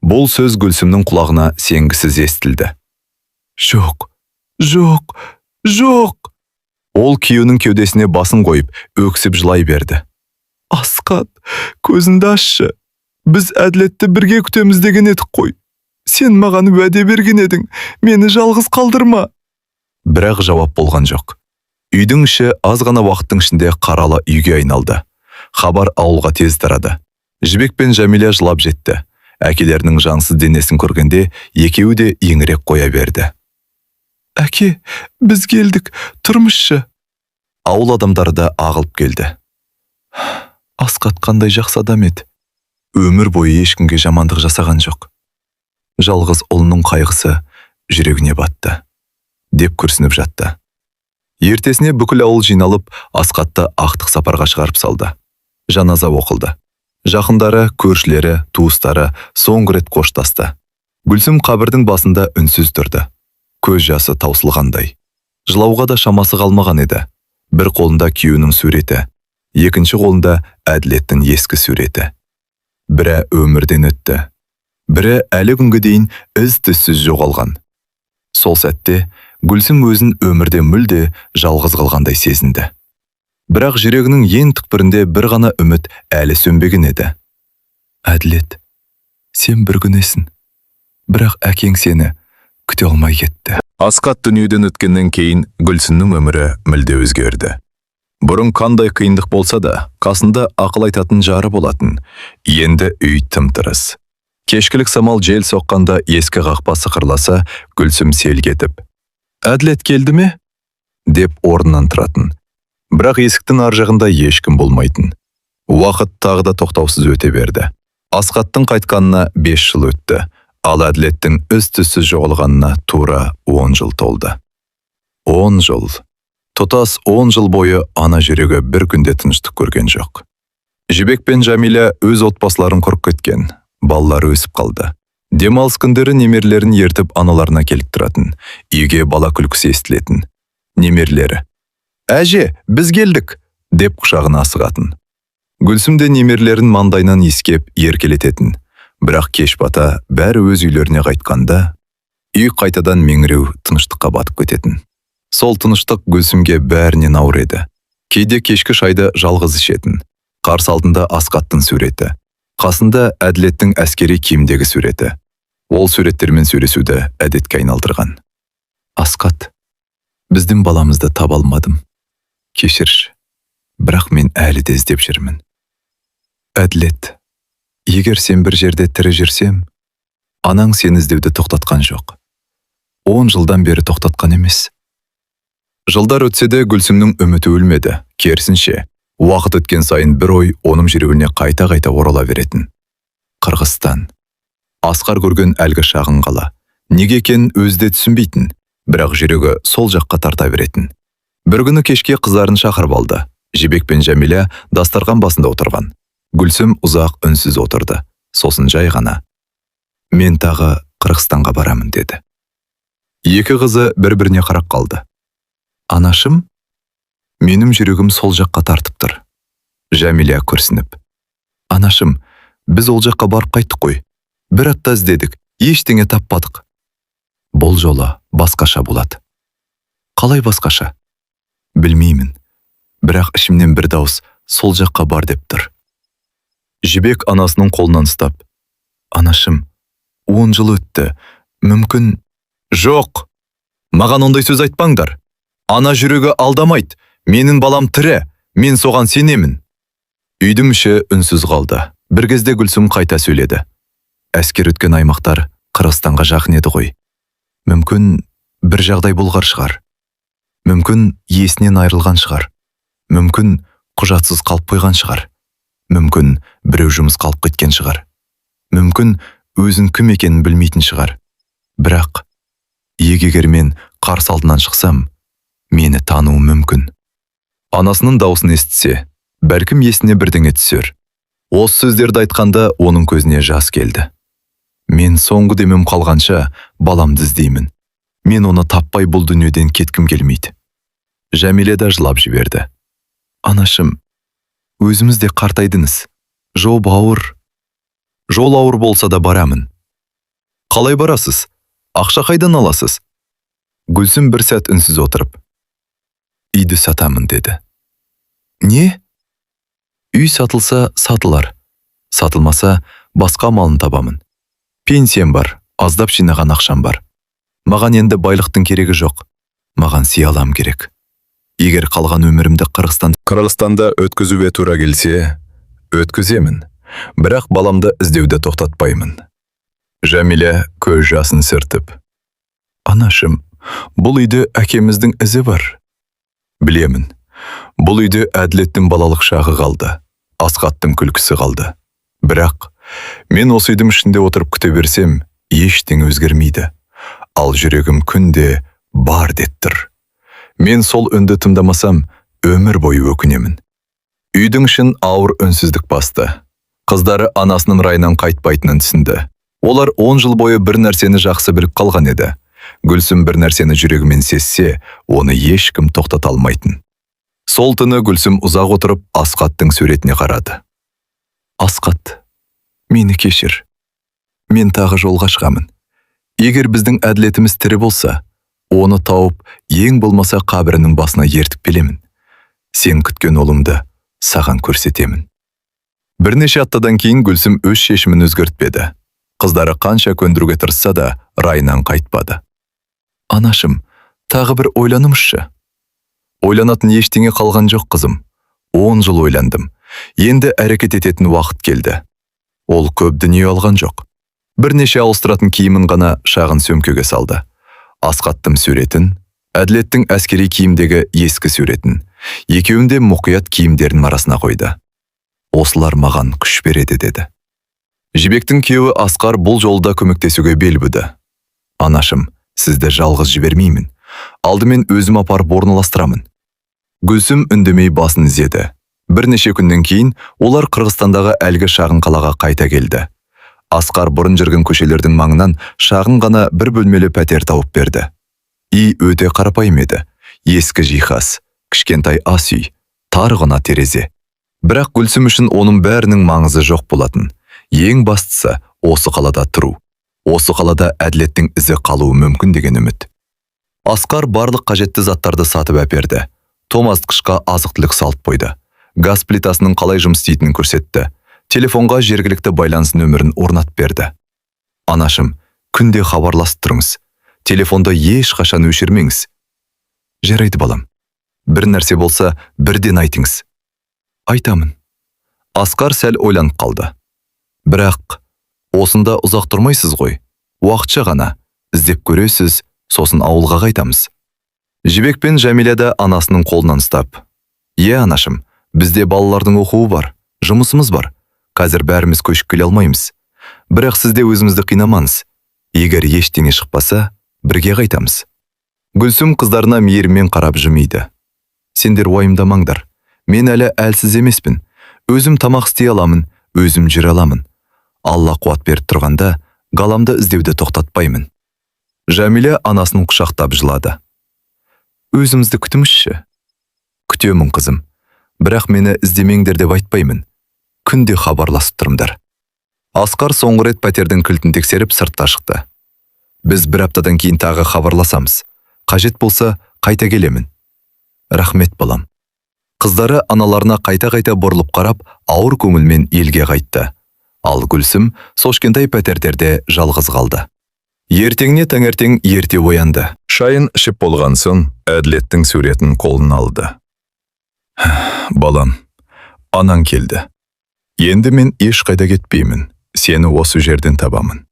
Бұл сөз Гүлсімнің құлағына сенгісіз естілді. Жоқ, жоқ, жоқ! Ол күйеуінің кеудесіне басын қойып, өксіп жылай берді. Асқат, көзіңді ашшы. Біз әділетті бірге күтеміз деген едік қой. Сен маған уәде берген едің, мені жалғыз қалдырма. Бірақ жауап болған жоқ. Үйдің іші аз ғана уақыттың ішінде қаралы үйге айналды. Хабар ауылға тез тарады. Жібек пен Жәмила жылап жетті. Әкелерінің жансыз денесін көргенде екеуі де еңірек қоя берді. Әке, біз келдік, тұрмысшы. Ауыл адамдары да ағылып келді. Асқат қандай жақсы адам еді. Өмір бойы ешкімге жамандық жасаған жоқ. Жалғыз ұлының қайғысы жүрегіне батты, деп күрсініп жатты. Ертесіне бүкіл ауыл жиналып, Асқатты ақтық сапарға шығарып салды. Жаназа оқылды. Жақындары, көршілері, туыстары соңғы рет қоштасты. Гүлсім қабірдің басында үнсіз тұрды. Көз жасы таусылғандай. Жылауға да шамасы қалмаған еді. Бір қолында күйеуінің суреті, екінші қолында Әділеттің ескі суреті. Бірі өмірден өтті. Бірі әлі күнге дейін із-түзсіз жоғалған. Сол сәтте Гүлсім өзін өмірде мүлде жалғыз қалғандай сезінді. Бірақ жүрегінің ең түкпірінде бір ғана үміт әлі сөнбеген еді. Әділет, сен бір күнесің. Бірақ әкең сені күте алмай кетті. Асқат дүниеден өткеннен кейін Гүлсімнің өмірі мүлде өзгерді. Бұрын қандай қиындық болса да, қасында ақыл айтатын жары болатын. Енді үй тым-тырыс. Кешкілік самал жел соққанда ескі қақпа сықырласа, Гүлсім селк етіп: «Әділет келді ме?» деп орнынан тұратын. Бірақ есіктің ар жағында ешкім болмайтын. Уақыт тағы да тоқтаусыз өте берді. Асқаттың қайтқанына 5 жыл өтті, ал Әділеттің із-түзсіз жоғалғанына тура 10 жыл толды. 10 жыл. Тұтас 10 жыл бойы ана жүрегі бір күнде тыныштық көрген жоқ. Жібек пен Жәмила өз отбасыларын құрып кеткен, балалары өсіп қалды. Демалыс күндері немерлерін ертіп аналарына келіп тұратын, үйге бала күлкісі естілетін. Немерлері: «Әже, біз келдік!» деп құшағына асығатын. Гүлсім де немерлерін маңдайынан иіскеп еркелететін. Бірақ кеш бата бәрі өз үйлеріне қайтқанда, үй қайтадан меңіреу тыныштыққа батып кететін. Сол тыныштық Гүлсімге бәрінен ауыр еді. Кейде кешкі шайды жалғыз ішетін. Қарсы алдында Асқаттың суреті. Қасында Әділеттің әскери киімдегі суреті. Ол суреттермен сөйлесуді әдетке айналдырған. «Асқат, біздің баламызды таба алмадым. Кешірші, бірақ мен әлі де іздеп жүрмін. Әділет, егер сен бір жерде тірі жүрсем, анаң сені іздеуді тоқтатқан жоқ. 10 жылдан бері тоқтатқан емес». Жылдар өтсе де Гүлсімнің үміті өлмеді. Керісінше, уақыт өткен сайын бір ой оның жүрегіне қайта-қайта орала беретін. Қырғызстан. Асқар көрген әлгі шағын қала. Неге екенін өзі де түсінбейтін, бірақ жүрегі сол жаққа тарта беретін. Бір күні кешке қыздарын шақырып алды. Жібек пен Жәмила дастархан басында отырған. Гүлсім ұзақ үнсіз отырды. Сосын жай ғана: «Мен тағы Қырғызстанға барамын» деді. Екі қызы бір-біріне қарап қалды. «Анашым, менің жүрегім сол жаққа тартып тұр». Жәмила күрсініп: «Анашым, біз ол жаққа барып қайттық қой. Бір апта іздедік, ештеңе таппадық. Бұл жолы басқаша болады». «Қалай басқаша?» «Білмеймін, бірақ ішімнен бір дауыс сол жаққа бар деп тұр». Жібек анасының қолынан ұстап: «Анашым, 10 жыл өтті, мүмкін...» «Жоқ, маған ондай сөз айтпаңдар. Ана жүрегі алдамайды, менің балам тірі, мен соған сенемін». Үйдің іші үнсіз қалды. Бір кезде Гүлсім қайта сөйледі: «Әскер өткен аймақтар Қырғызстанға жақын еді ғой. Мүмкін бір жағдай болғар шығар. Мүмкін есінен айырылған шығар. Мүмкін құжатсыз қалып қойған шығар. Мүмкін біреу жұмыс қалып кеткен шығар. Мүмкін өзін кім екенін білмейтін шығар. Бірақ егер мен қарсы алдынан шықсам, мені тануы мүмкін». Анасының даусын естісе, бәлкім есіне бірдеңе түсер. Осы сөздерді айтқанда оның көзіне жас келді. «Мен соңғы демем қалғанша баламды іздеймін. Мен оны таппай бұл дүниеден кеткім келмейді». Жәмила да жылап жіберді: «Анашым, өзіміз де қартайдыңыз. Жол ауыр болса да барамын». «Қалай барасыз? Ақша қайдан аласыз?» Гүлсім бір сәт үнсіз отырып: «Үйді сатамын» деді. «Не?» «Үй сатылса сатылар. Сатылмаса басқа малын табамын. Пенсиям бар, аздап жинаған ақшам бар. Маған енді байлықтың керегі жоқ. Маған сиялам керек. Егер қалған өмірімді Қырғызстанда өткізуге тура келсе, өткіземін. Бірақ баламды іздеуді тоқтатпаймын». Жәмила көз жасын сүртіп: «Анашым, бұл үйде әкеміздің ізі бар». «Білемін. Бұл үйде Әділеттің балалық шағы қалды, Асқаттың күлкісі қалды. Бірақ мен осы үйдің ішінде отырып күте берсем, ештеңе өзгермейді. Ал жүрегім күнде бар деп тұр. Мен сол үнді тыңдамасам, өмір бойы өкінемін». Үйдің ішін ауыр үнсіздік басты. Қыздары анасының райынан қайтпайтынын түсінді. Олар 10 жыл бойы бір нәрсені жақсы біліп қалған еді. Гүлсім бір нәрсені жүрегімен сезсе, оны ешкім тоқтата алмайтын. Сол түні Гүлсім ұзақ отырып Асқаттың суретіне қарады. Асқат, мені кешір. Мен тағы жолға шығамын. Егер біздің әділетіміз тірі болса, оны тауып, ең болмаса қабірінің басына ертіп келемін. Сен күткен ұлымды саған көрсетемін. Бірнеше аптадан кейін Гүлсім өз шешімін өзгертпеді. Қыздары қанша көндіруге тырысса да, райынан қайтпады. Анашым, тағы бір ойланымызшы. Ойланатын ештеңе қалған жоқ, қызым. 10 жыл ойландым. Енді әрекет ететін уақыт келді. Ол көп дүние алған жоқ. Бірнеше ауыстыратын киімін ғана шағын сөмкеге салды. Асқаттың суретін, Әділеттің әскери киімдегі ескі суретін, екеуінде мұқият киімдерінің арасына қойды. Осылар маған күш береді, деді. Жібектің күйеуі Асқар бұл жолда көмектесуге бел буды. Анашым, сізді жалғыз жібермеймін. Алдымен өзім апарып орналастырамын. Гүлсім үндемей басын изеді. Бірнеше күннен кейін олар Қырғызстандағы әлгі шағын қалаға қайта келді. Асқар бұрын жүрген көшелердің маңынан шағын ғана бір бөлмелі пәтер тауып берді. Үй өте қарапайым еді. Ескі жиһаз, кішкентай ас үй, тар ғана терезе. Бірақ Гүлсім үшін оның бәрінің маңызы жоқ болатын. Ең бастысы осы қалада тұру. Осы қалада әділеттің ізі қалуы мүмкін деген үміт. Асқар барлық қажетті заттарды сатып әперді. Тоңазытқышқа азық-түлік салып қойды. Газ плитасының қалай жұмыс істейтінін көрсетті. Телефонға жергілікті байланыс нөмірін орнатып берді. Анашым, күнде хабарласып тұрыңыз. Телефонды ешқашан өшірмеңіз. Жарайды, балам. Бір нәрсе болса, бірден айтыңыз. Айтамын. Асқар сәл ойланып қалды. Бірақ, осында ұзақ тұрмайсыз ғой. Уақытша ғана іздеп көресіз, сосын ауылға қайтамыз. Жібек пен Жәмилә да анасының қолынан ұстап. Анашым, бізде балалардың оқуы бар, жұмысымыз бар. Қазір бәріміз көшіп келе алмаймыз. Бірақ сізде өзімізді қинамаңыз. Егер ештеңе шықпаса, бірге қайтамыз. Гүлсім қыздарына мейіріммен қарап жымиды. Сендер уайымдамаңдар. Мен әлі әлсіз емеспін. Өзім тамақ істей аламын, өзім жүре аламын. Алла қуат беріп тұрғанда, ғаламды іздеуді тоқтатпаймын. Жәмилә анасын құшақтап жылады. Өзімізді күтіңізші. Күтемін, қызым. Бірақ мені іздемеңдер деп айтпаймын. Күнде хабарласып тұрымдар. Асқар соңғы рет пәтердің кілтін тексеріп сыртқа шықты. Біз бір аптадан кейін тағы хабарласамыз. Қажет болса, қайта келемін. Рахмет, балам. Қыздары аналарына қайта-қайта бұрылып қарап, ауыр көңілмен елге қайтты. Ал Гүлсім сошкентай пәтердерде жалғыз қалды. Ертеңіне таңертең ерте оянды. Шайын ішіп болған соң, Әділеттің суретін қолын алды. Балам, анаң келді. Енді мен ешқайда кетпеймін. Сені осы жерден табамын.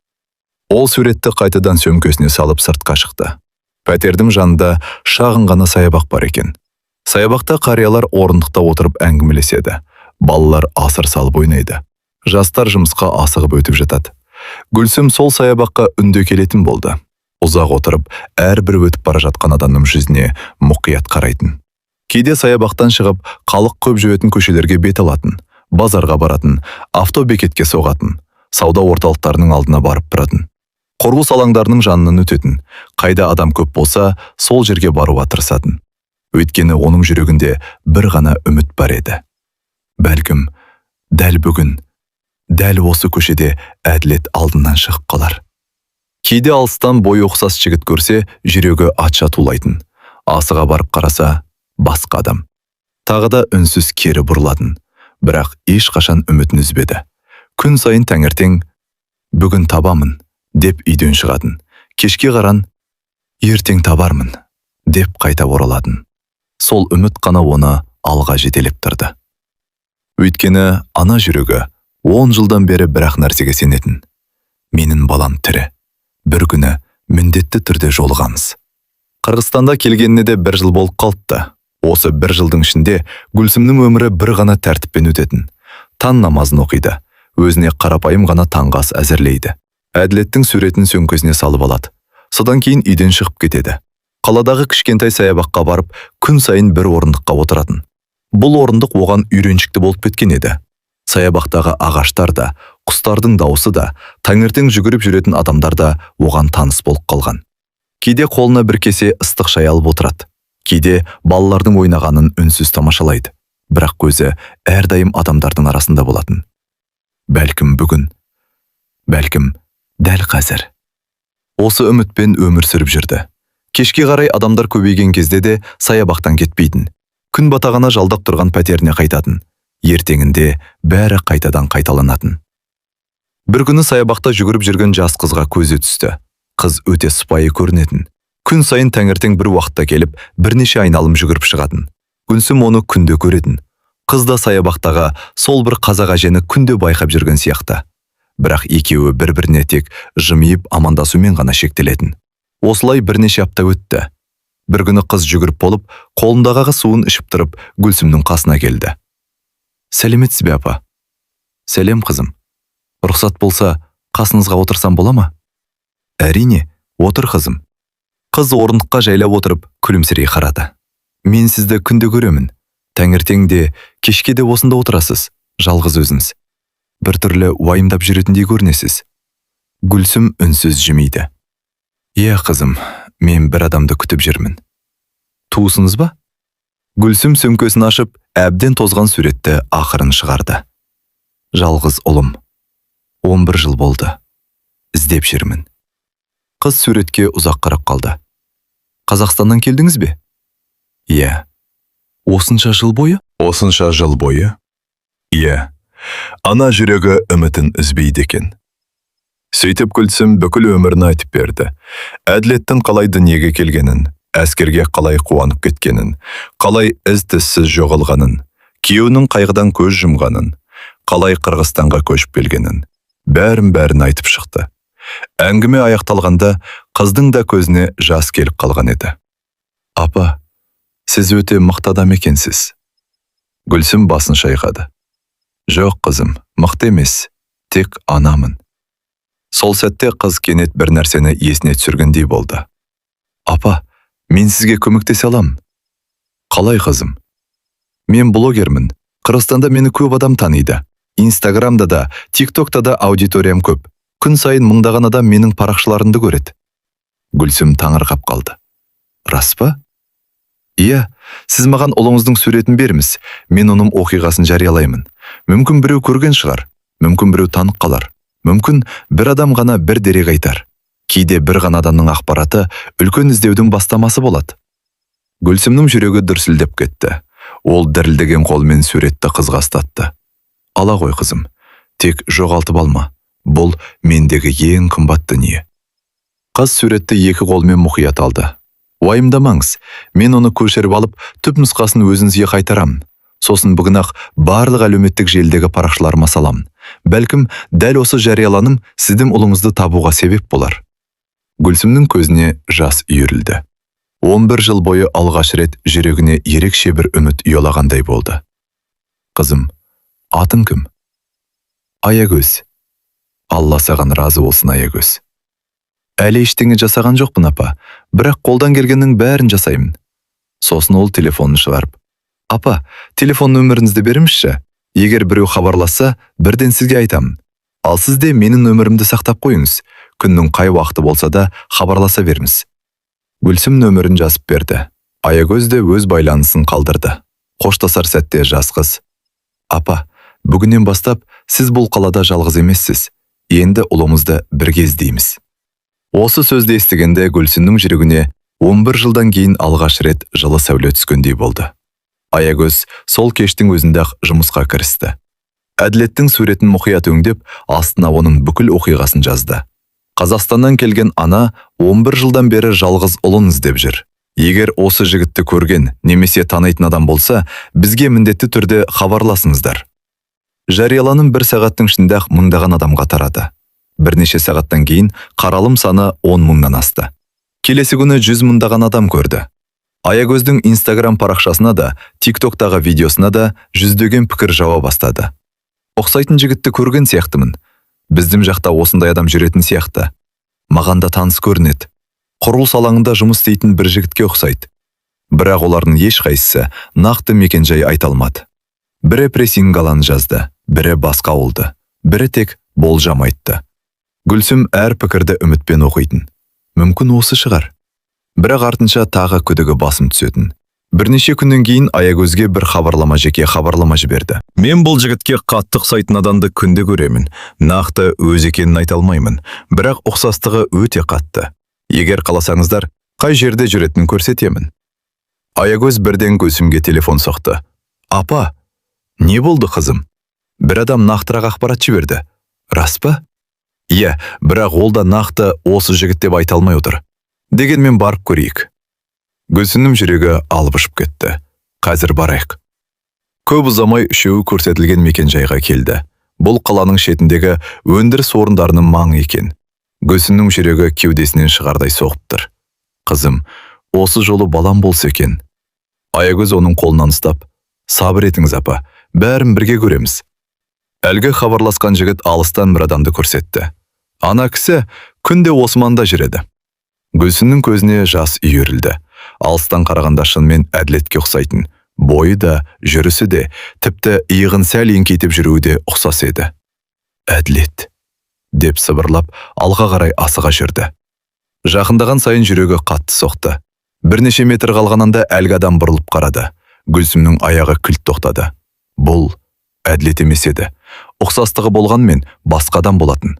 Ол суретті қайтадан сөмкесіне салып сыртқа шықты. Пәтердің жанында шағын ғана саябақ бар екен. Саябақта қариялар орындықта отырып әңгімелеседі. Балалар асыр салып ойнайды. Жастар жұмысқа асығып өтіп жатады. Гүлсім сол саябаққа үнде келетін болды. Ұзақ отырып, әрбір өтіп бара жатқан адамның жүзіне мұқият қарайтын. Кейде саябақтан шығып, халық көп жүретін көшелерге бет алатын, базарға баратын, автобекетке соғатын, сауда орталықтарының алдына барып тұратын. Құрылыс алаңдарының жанынан өтетін, қайда адам көп болса, сол жерге баруға тырысатын. Өйткені оның жүрегінде бір ғана үміт бар еді. Бәлкім, дәл бүгін, дәл осы көшеде Әділет алдынан шығып қалар. Кейде алыстан бойы ұқсас жігіт көрсе, жүрегі атша тулайтын. Асыға барып қараса, басқа адам. Тағы да үнсіз кері бұрылатын. Бірақ ешқашан үмітін үзбеді. Күн сайын таңертең, бүгін табамын, деп үйден шығатын. Кешке қаран, ертең табармын, деп қайта оралатын. Сол үміт қана оны алға жетелеп тұрды. Өйткені ана жүрегі 10 жылдан бері бірақ нәрсеге сенетін. Менің балам тірі. Бір күні міндетті түрде жолығамыз. Қырғызстанда келгеніне де 1 жыл болып қалыпты. Осы 1 жылдың ішінде Гүлсімнің өмірі бір ғана тәртіппен өтетін. Таң намазын оқиды, өзіне қарапайым ғана таңғы ас әзірлейді. Әділеттің суретін сөмкесіне салып алады. Содан кейін үйден шығып кетеді. Қаладағы кішкентай саябаққа барып, күн сайын бір орындыққа отыратын. Бұл орындық оған үйреншікті болып кеткен еді.
Саябақтағы ағаштар да, құстардың дауысы да, таңертең жүгіріп жүретін адамдар да оған таныс болып қалған. Кейде қолына бір кесе ыстық шай алып отырады. Кейде балалардың ойнағанын үнсіз тамашалайды. Бірақ көзі әрдайым адамдардың арасында болатын. Бәлкім бүгін, бәлкім дәл қазір. Осы үмітпен өмір сүріп жүрді. Кешке қарай адамдар көбейген кезде де саябақтан кетпейтін. Күн батағана жалдап тұрған пәтеріне қайтатын. Ертеңінде бәрі қайтадан қайталанатын. Бір күні саябақта жүгіріп жүрген жас қызға көзі түсті. Қыз өте сыпайы көрінетін. Күн сайын таңертең бір уақытта келіп, бірнеше айналым жүгіріп шығатын. Гүлсім оны күнде көретін. Қыз да саябақтағы сол бір қазақ әжені күнде байқап жүрген сияқты. Бірақ екеуі бір-біріне тек жымиып амандасумен ғана шектелетін. Осылай бірнеше апта өтті. Бір күні қыз жүгіріп болып, қолындағы суын ішіп тұрып, Гүлсімнің қасына келді. «Сәлеметсіз бе, апа?» «Сәлем, қызым. Рұқсат болса, қасыңызға отырсам бола ма?» «Әрине, отыр, қызым». Қыз орындыққа жайлап отырып, күлімсірей қарады. «Мен сізді күнде көремін. Таңертеңде, кешке де осында отырасыз, жалғыз өзіңіз. Біртүрлі уайымдап жүретіндей көрінесіз». Гүлсім үнсіз жымиды. «Иә, қызым, мен бір адамды күтіп жүрмін». «Туысыңыз ба?» Гүлсім сөмкесін ашып, әбден тозған суретті ақырын шығарды. «Жалғыз ұлым. 11 жыл болды. Іздеп жүрмін». Қыз суретке ұзақ қарап қалды. «Қазақстаннан келдіңіз бе?» «Иә». «Осынша жыл бойы?»
Осынша жыл бойы? Иә. Ана жүрегі үмітін үзбейді екен. Сөйтіп Гүлсім бүкіл өмірін айтып берді. Әділеттің қалай дүниеге келгенін, әскерге қалай қуанып кеткенін, қалай із-түзсіз жоғалғанын, күйеуінің қайғыдан көз жұмғанын, қалай Қырғызстанға көшіп келгенін, бәрін айтып шықты. Әңгіме аяқталғанда қыздың да көзіне жас келіп қалған еді. «Апа, сіз өте мықты адам екенсіз». Гүлсім басын шайқады. «Жоқ, қызым, мықты емес, тек анамын». Сол сәтте қыз кенет бір нәрсені есіне түсіргендей болды. «Апа, мен сізге көмектесе алам». «Қалай, қызым?» «Мен блогермін. Қырғызстанда мені көп адам таниды. Инстаграмда да, тиктокта да аудиториям көп. Күн сайын мыңдаған адам менің парақшаларымды көреді». Гүлсім таңырқап қалды. «Рас па?» «Иә, сіз маған ұлыңыздың суретін беріңіз. Мен оның оқиғасын жариялаймын. Мүмкін біреу көрген шығар, мүмкін біреу танып қалар. Мүмкін бір адам ғана бір дерек айтар. Кейде бір ғана адамның ақпараты үлкен іздеудің бастамасы болады». Гүлсімнің жүрегі дүрсілдеп кетті. Ол дірілдеген қолмен суретті қызға ұстатты. «Ала ғой, қызым. Тек жоғалтып алма. Бұл мендегі ең қымбат дүние». Қыз суретті екі қолмен мұқият алды. «Уайымдамаңыз, мен оны көшіріп алып, түп нұсқасын өзіңізге қайтарамын. Сосын бүгін-ақ барлық әлеуметтік желідегі парақшаларыма саламын. Бәлкім, дәл осы жарияланым сіздің ұлыңызды табуға себеп болар». Гүлсімнің көзіне жас үйірілді. 11 жыл бойы алғаш рет жүрегіне ерекше бір үміт ұялағандай болды. «Қызым, атың кім?» «Аягөз». «Алла саған разы болсын, Аягөз». «Әлі ештеңе жасаған жоқпын, апа, бірақ қолдан келгеннің бәрін жасаймын». Сосын ол телефонын шығарып: «Апа, телефон нөміріңізді беріңізші. Егер біреу хабарласса, бірден сізге айтамын. Ал сіз де менің нөмірімді сақтап қойыңыз. Күннің қай уақыты болса да хабарласа беріңіз». Гүлсім нөмірін жазып берді. Аягөз де өз байланысын қалдырды. Қоштасар сәтте жас қыз: «Апа, бүгіннен бастап сіз бұл қалада жалғыз емессіз. Енді ұлымызды бірге іздейміз». Осы сөзді естігенде Гүлсімнің жүрегіне 11 жылдан кейін алғаш рет жылы сәуле түскендей болды. Аягөз сол кештің өзінде-ақ жұмысқа кірісті. Әділеттің суретін мұқият өңдеп, астына оның бүкіл оқиғасын жазды. Қазақстаннан келген ана 11 жылдан бері жалғыз ұлын іздеп жүр. Егер осы жігітті көрген немесе танитын адам болса, бізге міндетті түрде хабарласыңыздар. Жарияланым 1 сағаттың ішінде-ақ мыңдаған адамға тарады. Бірнеше сағаттан кейін қаралым саны 10 мыңнан асты. Келесі күні 100 мыңдаған адам көрді. Аягөздің Инстаграм парақшасына да, тиктоктағы видеосына да жүздеген пікір жауа бастады. «Ұқсайтын жігітті көрген сияқтымын. Біздің жақта осындай адам жүретін сияқты. Маған да таныс көрінеді. Құрылыс алаңында жұмыс істейтін бір жігітке ұқсайды. Бірақ олардың ешқайсысы нақты мекенжай айта алмады». Бірі прессинг алаңын жазды,
бірі басқа ауылды, бірі тек болжам айтты. Гүлсім әр пікірді үмітпен оқитын. Мүмкін осы шығар. Бірақ артынша тағы күдігі басым түсетін. Бірнеше күннен кейін Аягөзге бір жеке хабарлама жіберді.
Мен бұл жігітке қатты ұқсайтын адамды күнде көремін. Нақты өз екенін айта алмаймын, бірақ ұқсастығы өте қатты. Егер қаласаңыздар, қай жерде жүретінін көрсетемін. Аягөз бірден Гүлсімге телефон соқты. Апа, не болды қызым? Бір адам нақтырақ ақпарат жіберді. Рас па? Иә, бірақ ол да нақты осы жігіт деп айта алмай отыр. Дегенмен барып көрейік. Гүлсімнің жүрегі алып ұшып кетті. Қазір барайық. Көп ұзамай үшеуі көрсетілген мекен жайға келді. Бұл қаланың шетіндегі өндіріс орындарының маңы екен. Гүлсімнің жүрегі кеудесінен шығардай соғып тұр. Қызым, осы жолы балам болса екен. Аягөз оның қолынан ұстап, сабыр етіңіз апа, бәрін бірге көреміз. Әлгі хабарласқан жігіт алыстан бір адамды көрсетті. Ана кісі күнде Османда жүреді. Гүлсімнің көзіне жас үйірілді. Алыстан қарағанда шынымен әділетке ұқсайтын. Бойы да, жүрісі де, тіпті иығын сәл еңкейтіп жүруі де ұқсас еді. Әділет, деп сыбырлап, алға қарай асыға жүрді. Жақындаған сайын жүрегі қатты соқты. Бірнеше метр қалғанында әлгі адам бұрылып қарады. Гүлсімнің аяғы кілт тоқтады. Бұл әділет емес еді. Ұқсастығы болғанмен басқа адам болатын.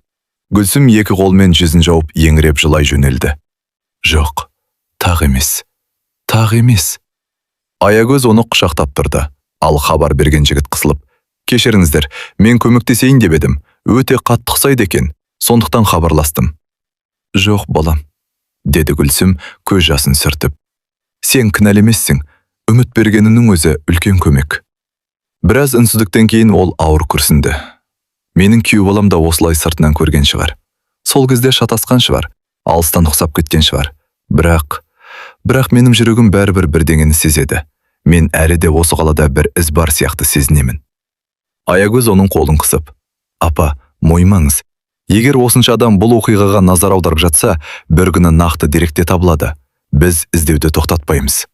Гүлсім екі қолмен жүзін жауып еңіреп жылай жөнелді. Жоқ, тағы емес. Аягөз оны құшақтап тұрды. Ал хабар берген жігіт қысылып, кешіріңіздер, мен көмектесейін деп едім. Өте қатты ұқсайды екен, сондықтан хабарластым. Жоқ балам, деді Гүлсім көз жасын сүртіп. Сен кінәлі емессің, үміт бергенінің өзі үлкен көмек. Біраз үнсіздіктен кейін ол ауыр күрсінді. Менің күйеу балам да осылай сыртынан көрген шығар. Сол кезде шатасқан шығар, алыстан ұқсап кеткен шығар. Бірақ менің жүрегім бәрібір бірдеңені сезеді. Мен әлі де осы қалада бір із бар сияқты сезінемін. Аягөз оның қолын қысып, апа, мойымаңыз. Егер осынша адам бұл оқиғаға назар аударып жатса, бір күні нақты деректе табылады. Біз іздеуді тоқтатпаймыз.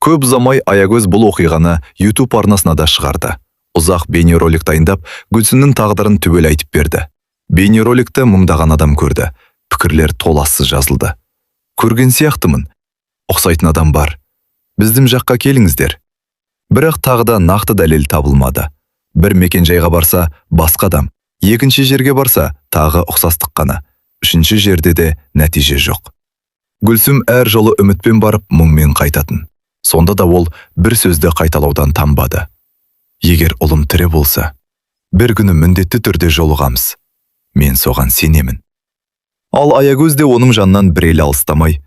Көп ұзамай Аягөз бұл оқиғаны YouTube арнасына да шығарды. Ұзақ бейнеролик дайындап, Гүлсімнің тағдырын түгел айтып берді. Бейнероликті мыңдаған адам көрді. Пікірлер толассыз жазылды. Көрген сияқтымын. Ұқсайтын адам бар. Біздің жаққа келіңіздер. Бірақ тағы да нақты дәлел табылмады. Бір мекен жайға барса, басқа адам. Екінші жерге барса, тағы ұқсастық қана. Үшінші жерде де нәтиже жоқ. Гүлсім әр жолы үмітпен барып, мұңмен қайтатын. Сонда да ол бір сөзді қайталаудан танбады. Егер ұлым тірі болса, бір күні міндетті түрде жолығамыз. Мен соған сенемін. Ал Аягөз де оның жанынан бір ел алыстамай,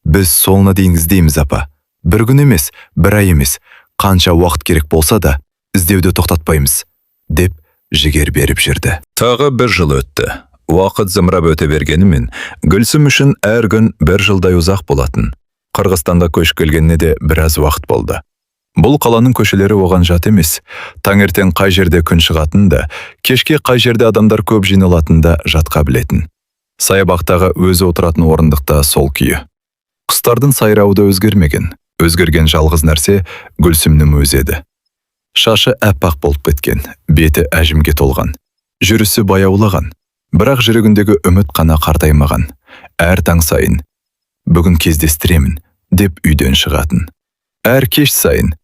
біз соңына дейін іздейміз апа. Бір күн емес, бір ай емес, қанша уақыт керек болса да, іздеуді тоқтатпаймыз, деп жігер беріп жүрді. Тағы бір жыл өтті. Уақыт зымырап өте бергенімен, Гүлсім үшін әр күн бір жылдай ұзақ болатын. Қырғызстанда көшіп келгеніне де біраз уақыт болды. Бұл қаланың көшелері оған жат емес. Таңертең қай жерде күн шығатын да, кешке қай жерде адамдар көп жиналатын да жатқа білетін. Саябақтағы өзі отыратын орындықта сол күйі. Құстардың сайрауы да өзгермеген. Өзгерген жалғыз нәрсе Гүлсімнің өзі еді. Шашы әппақ болып кеткен, беті әжімге толған. Жүрісі баяулаған, бірақ жүрегіндегі үміт қана қартаймаған. Әр таң сайын, бүгін кездестіремін, деп үйден шығатын. Әр кеш сайын,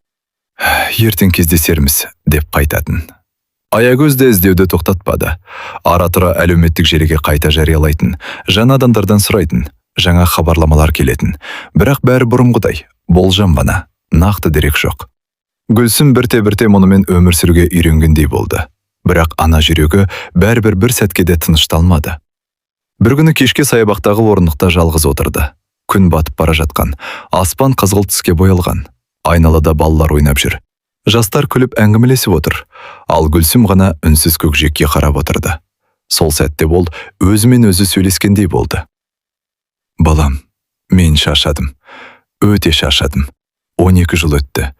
ертең кездесерміз, деп қайтатын. Аягөз де іздеуді тоқтатпады. Ара-тұра әлеуметтік желіге қайта жариялайтын, жаңа адамдардан сұрайтын, жаңа хабарламалар келетін. Бірақ бәрі бұрынғыдай, болжам ғана, нақты дерек жоқ. Гүлсім бірте-бірте мұнымен өмір сүруге үйренгендей болды. Бірақ ана жүрегі бәрібір бір сәтке де тынышталмады. Бір күні кешке саябақтағы орындықта жалғыз отырды. Күн батып бара жатқан, аспан қызғылт түске боялған. Айналада балалар ойнап жүр. Жастар күліп әңгімелесіп отыр. Ал Гүлсім ғана үнсіз көкжиекке қарап отырды. Сол сәтте ол өзімен өзі сөйлескендей болды. Балам, мен шаршадым. Өте шаршадым. 12 жыл өтті.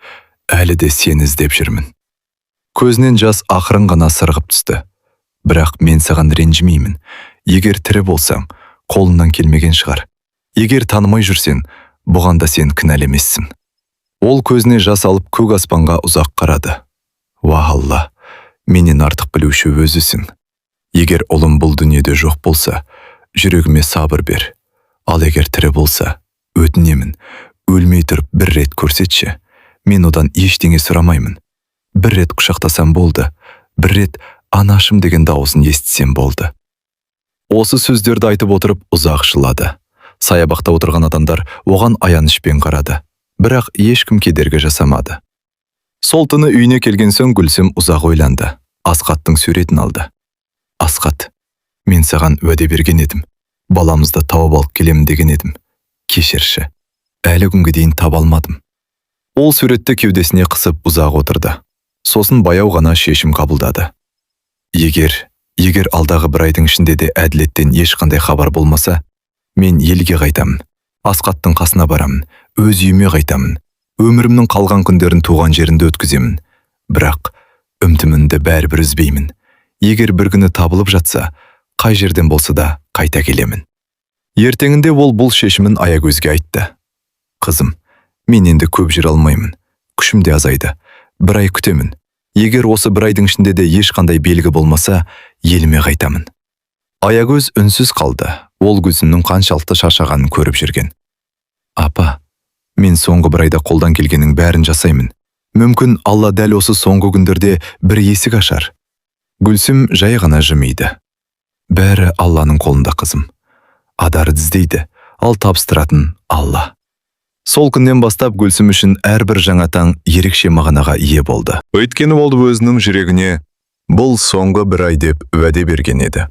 Әлі де сені іздеп жүрмін. Көзінен жас ақырын ғана сырғып түсті. Бірақ мен саған ренжімеймін. Егер тірі болсаң, қолынан келмеген шығар. Егер танымай жүрсең, бұған да сен кінәлі емессің. Ол көзіне жас алып көк аспанға ұзақ қарады. Уа Алла,
Менен артық білуші өзісің. Егер ұлым бұл дүниеде жоқ болса, жүрегіме сабыр бер. Ал егер тірі болса, өтінемін, өлмей тұрып бір рет көрсетші. Мен одан ештеңе сұрамаймын. Бір рет құшақтасам болды, бір рет анашым деген дауысын естісем болды. Осы сөздерді айтып отырып ұзақ жылады. Саябақта отырған адамдар оған аянышпен қарады. Бірақ ешкім кедергі жасамады. Сол түні үйіне келген соң Гүлсім ұзақ ойланды. Асқаттың суретін алды. Асқат, мен саған уәде берген едім. Баламызды тауып алып келемін деген едім. Кешірші. Әлі күнге дейін таба алмадым. Ол суретті кеудесіне қысып ұзақ отырды. Сосын баяу ғана шешім қабылдады. Егер алдағы бір айдың ішінде де әділеттен ешқандай хабар болмаса, мен елге қайтамын. Асқаттың қасына барамын, өз үйіме қайтамын. Өмірімнің қалған күндерін туған жерінде өткіземін. Бірақ үмітімді бәрібір үзбеймін. Егер бір күні табылып жатса, қай жерден болса да қайта келемін. Ертеңінде ол бұл шешімін Аягөзге айтты. Қызым, мен енді көп жүре алмаймын. Күшім де азайды. Бір ай күтемін. Егер осы бір айдың ішінде де ешқандай белгі болмаса, еліме қайтамын. Аягөз үнсіз қалды. Ол Гүлсімнің қаншалықты шаршағанын көріп жүрген. Апа, мен соңғы бір айда қолдан келгеннің бәрін жасаймын. Мүмкін Алла дәл осы соңғы күндерде бір есік ашар. Гүлсім жай ғана жымиды. Бәрі Алланың қолында, қызым. Адары іздейді, ал табыстыратын Алла. Сол күннен бастап Гүлсім үшін әрбір жаңа таң ерекше мағынаға ие болды.
Өйткені ол өзінің жүрегіне бұл соңғы бір ай деп уәде берген еді.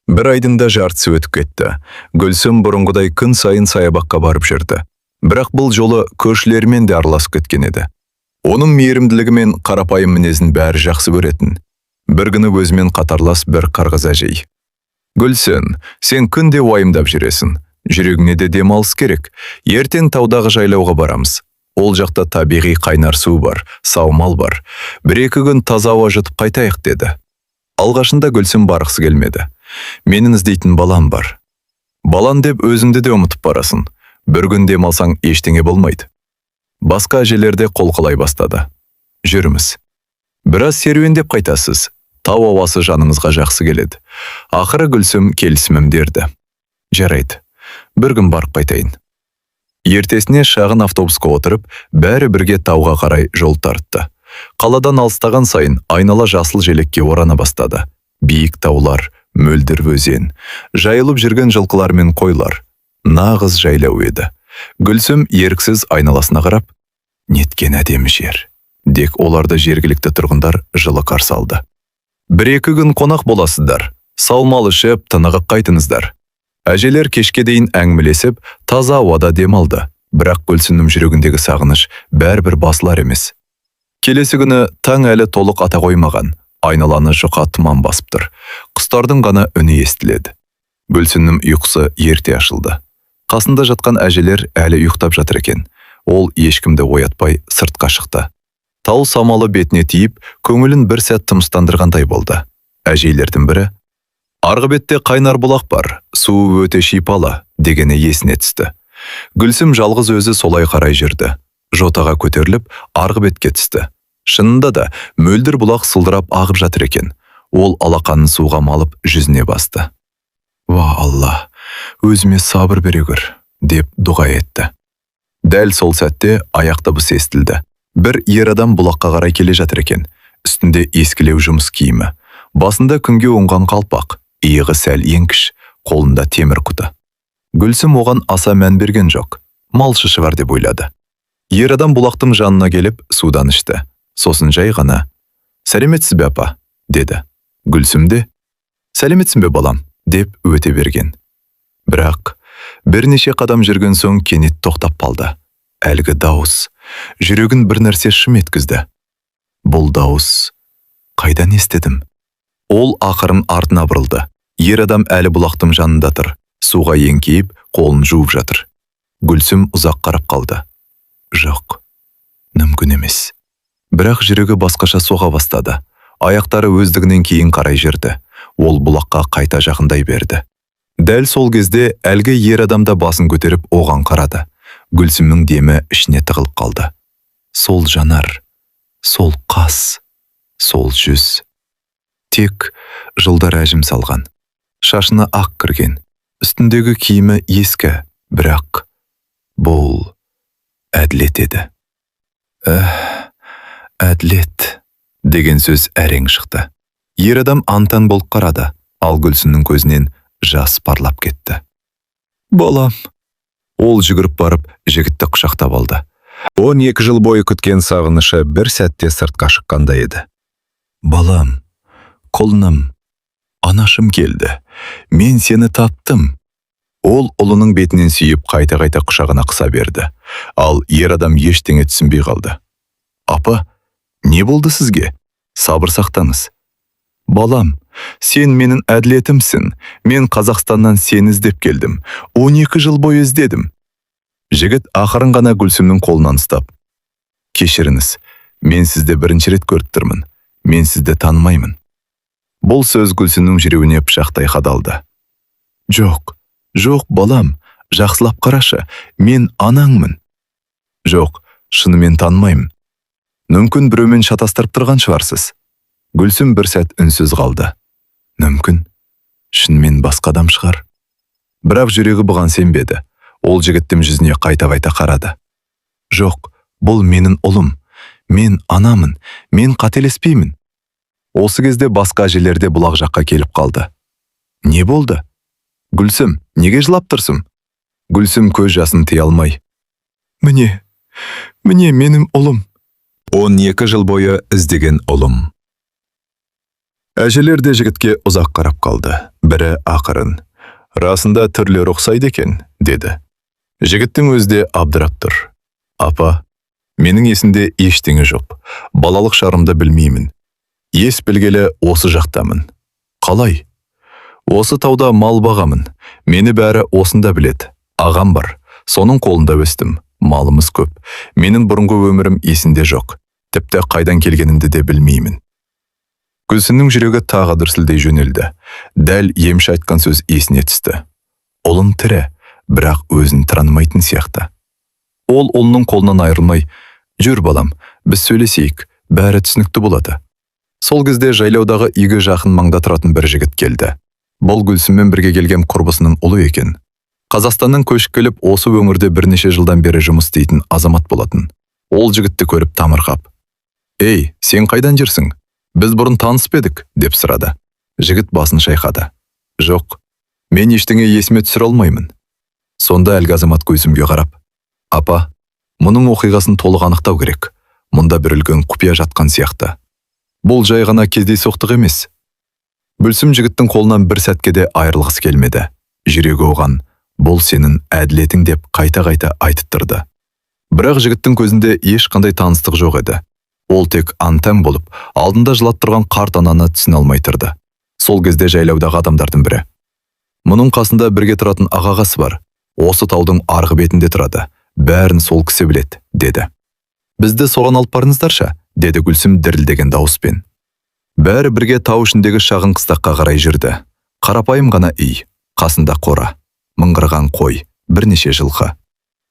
Бір айдың да жартысы өтіп кетті. Гүлсім бұрынғыдай күн сайын саябаққа барып жүрді. Бірақ бұл жолы көршілермен де араласып кеткен еді. Оның мейірімділігі мен қарапайым мінезін бәрі жақсы көретін. Бір күні өзімен қатарлас бір қырғыз әжей. Гүлсім, сен күнде уайымдап жүресің. Жүрегіңе де демалыс керек. Ертең таудағы жайлауға барамыз. Ол жақта табиғи қайнар су бар, саумал бар. Бір-екі күн таза ауа жұтып қайтайық деді. Алғашында Гүлсім барғысы келмеді. Менің іздейтін балам бар. Балам деп өзіңді де ұмытып барасың. Бір күн демалсаң ештеңе болмайды. Басқа әжелерде қолқалай бастады. Жүріміз. Біраз серуендеп қайтасыз. Тау ауасы жаныңызға жақсы келеді. Ақыры Гүлсім келісімім дерді. Жарайды. Бір күн барып қайтайын. Ертесіне шағын автобусқа отырып, бәрі бірге тауға қарай жол тартты. Қаладан алыстаған сайын айнала жасыл желекке орана бастады. Биік таулар, мөлдір өзен, жайылып жүрген жылқылар мен қойлар. Нағыз жайлау еді. Гүлсім еріксіз айналасына қарап, неткен әдемі жер. Дек оларды жергілікті тұрғындар жылы қарсы алды. Бір-екі күн қонақ боласыздар. Саумал ішіп, тынығып қайтыңыздар. Әжелер кешке дейін әңгімелесіп, таза ауада демалды. Бірақ Гүлсімнің жүрегіндегі сағыныш бәрібір басылар емес. Келесі күні таң әлі толық ата қоймаған. Айналаны жұқа тұман басып тұр. Құстардың ғана үні естіледі. Гүлсімнің ұйқысы ерте ашылды. Қасында жатқан әжелер әлі ұйықтап жатыр екен. Ол ешкімді оятпай сыртқа шықты. Тау самалы бетіне тиіп, көңілін бір сәт тыныштандырғандай болды. Әжейлердің бірі, арғы бетте қайнар бұлақ бар, суы өте шипалы, дегені есіне түсті. Гүлсім жалғыз өзі солай қарай жүрді. Жотаға көтеріліп, арғы бетке түсті. Шынында да мөлдір бұлақ сылдырап ағып жатыр екен. Ол алақанын суға малып жүзіне басты. Ва Алла, өзіме сабыр бере көр, деп дұға етті. Дәл сол сәтте аяқ дыбысы естілді. Бір ер адам бұлаққа қарай келе жатыр екен. Үстінде ескілеу жұмыс киімі. Басында күнге оңған қалпақ, иығы сәл еңкіш, қолында темір құты. Гүлсім оған аса мән берген жоқ. Малшышы бар деп ойлады. Ер адам бұлақтың жанына келіп судан ішті. Сосын жай ғана, «Сәлеметсіз бе апа?» деді. Гүлсім де, «Сәлеметсің бе балам?» деп өте берген. Бірақ бірнеше қадам жүрген соң кенет тоқтап қалды. Әлгі дауыс жүрегін бір нәрсе шым еткізді. Бұл дауыс қайдан естідім? Ол ақырын артына бұрылды. Ер адам әлі бұлақтың жанында тұр. Суға еңкейіп, қолын жуып жатыр. Гүлсім ұзақ қарап қалды. Жоқ, мүмкін емес. Бірақ жүрегі басқаша соға бастады. Аяқтары өздігінен кейін қарай жүрді. Ол бұлаққа қайта жақындай берді. Дәл сол кезде әлгі ер адам да басын көтеріп оған қарады. Гүлсімнің демі ішіне тығылып қалды. Сол жанар, сол қас, сол жүз.
Тек жылдар әжім салған. Шашына ақ кірген. Үстіндегі киімі ескі, бірақ бұл әділет еді. Әділет деген сөз әрең шықты. Ер адам антан болып қарады, ал Гүлсімнің көзінен жас парлап кетті. Балам. Ол жүгіріп барып жігітті құшақтап алды.
12 жыл бойы күткен сағынышы бір сәтте сыртқа шыққанда еді.
Балам, құлыным, анашым келді. Мен сені таптым.
Ол ұлының бетінен сүйіп қайта-қайта құшағына қыса берді. Ал ер адам ештеңе түсінбей қалды.
Апа, не болды сізге? Сабыр сақтаңыз. Балам, сен менің әділетімсің. Мен Қазақстаннан сені іздеп келдім. 12 жыл бойы іздедім.
Жігіт ақырын ғана Гүлсімнің қолынан ұстап:
Кешіріңіз, мен сізді бірінші рет көріп тұрмын. Мен сізді танымаймын.
Бұл сөз Гүлсімнің жүрегіне пышақтай қадалды.
Жоқ, балам, жақсылап қарашы, мен анаңмын. Жоқ, шынымен танымаймын.
Мүмкін біреумен шатастырып тұрған шығарсыз.
Гүлсім бір сәт үнсіз қалды. Мүмкін, шынымен басқа адам шығар.
Бірақ жүрегі бұған сенбеді. Ол жігіттің жүзіне қайта-қайта қарады.
Жоқ, бұл менің ұлым. Мен анамын. Мен қателеспеймін.
Осы кезде басқа әжелер де бұлақ жаққа келіп қалды.
Не болды?
Гүлсім, неге жылап тұрсың? Гүлсім көз жасын тыя алмай:
Міне менің ұлым.
12 жыл бойы іздеген ұлым. Әжелер де жігітке ұзақ қарап қалды. Бірі ақырын: расында түрлері ұқсайды екен, деді. Жігіттің өзі абдырап тұр. Апа, менің есімде ештеңе жоқ. Балалық шағымды білмеймін. Ес білгелі осы жақтамын.
Қалай?
Осы тауда мал бағамын. Мені бәрі осында білет. Ағам бар. Соның қолында өстім. Малымыз көп. Менің бұрынғы өмірім есінде жоқ. Тіпті қайдан келгенімді де білмеймін. Гүлсімнің жүрегі тағы дүрсілдей жөнелді. Дәл емші айтқан сөз есіне түсті. Ұлын тірі, бірақ өзін танымайтын сияқты. Ол ұлының қолынан айырылмай: жүр балам, біз сөйлесейік, бәрі түсінікті болады. Сол кезде жайлаудағы үйге жақын маңда тұратын бір жігіт келді. Бұл Гүлсіммен бірге келген құрбысының ұлы екен. Қазақстаннан көшіп келіп, осы өңірде бірнеше жылдан бері жұмыс істейтін азамат болатын. Ол жігітті көріп тамырқап: «Ей, сен қайдан жүрсің? Біз бұрын таныспедік», деп сұрады. Жігіт басын шайқады: «Жоқ, мен ештеңе есіме түсіре алмаймын». Сонда әлгі азамат Гүлсімге қарап: «Апа, мұның оқиғасын толық анықтау керек. Мұнда бір үлкен құпия жатқан сияқты. Бұл жай ғана кездейсоқтық емес». Гүлсім жігіттің қолынан бір сәтке де айырылғысы келмеді. Жүрегі оған: «Бұл сенің әділетің», деп қайта-қайта айтып тұрды. Бірақ жігіттің көзінде ешқандай таныстық жоқ еді. Ол тек антаң болып, алдында жылап тұрған қарт ананы түсіне алмай тұрды. Сол кезде жайлаудағы адамдардың бірі: «Мұның қасында бірге тұратын ағағасы бар. Осы таудың арғы бетінде тұрады. Бәрін сол кісі білет», деді. «Бізді соған алып барыңыздаршы», деді Гүлсім дірілдеген дауыспен. Бәрі бірге тау ішіндегі шағын қыстаққа қарай жүрді. Қарапайым ғана үй, қасында қора, мыңғырған қой, бірнеше жылқы.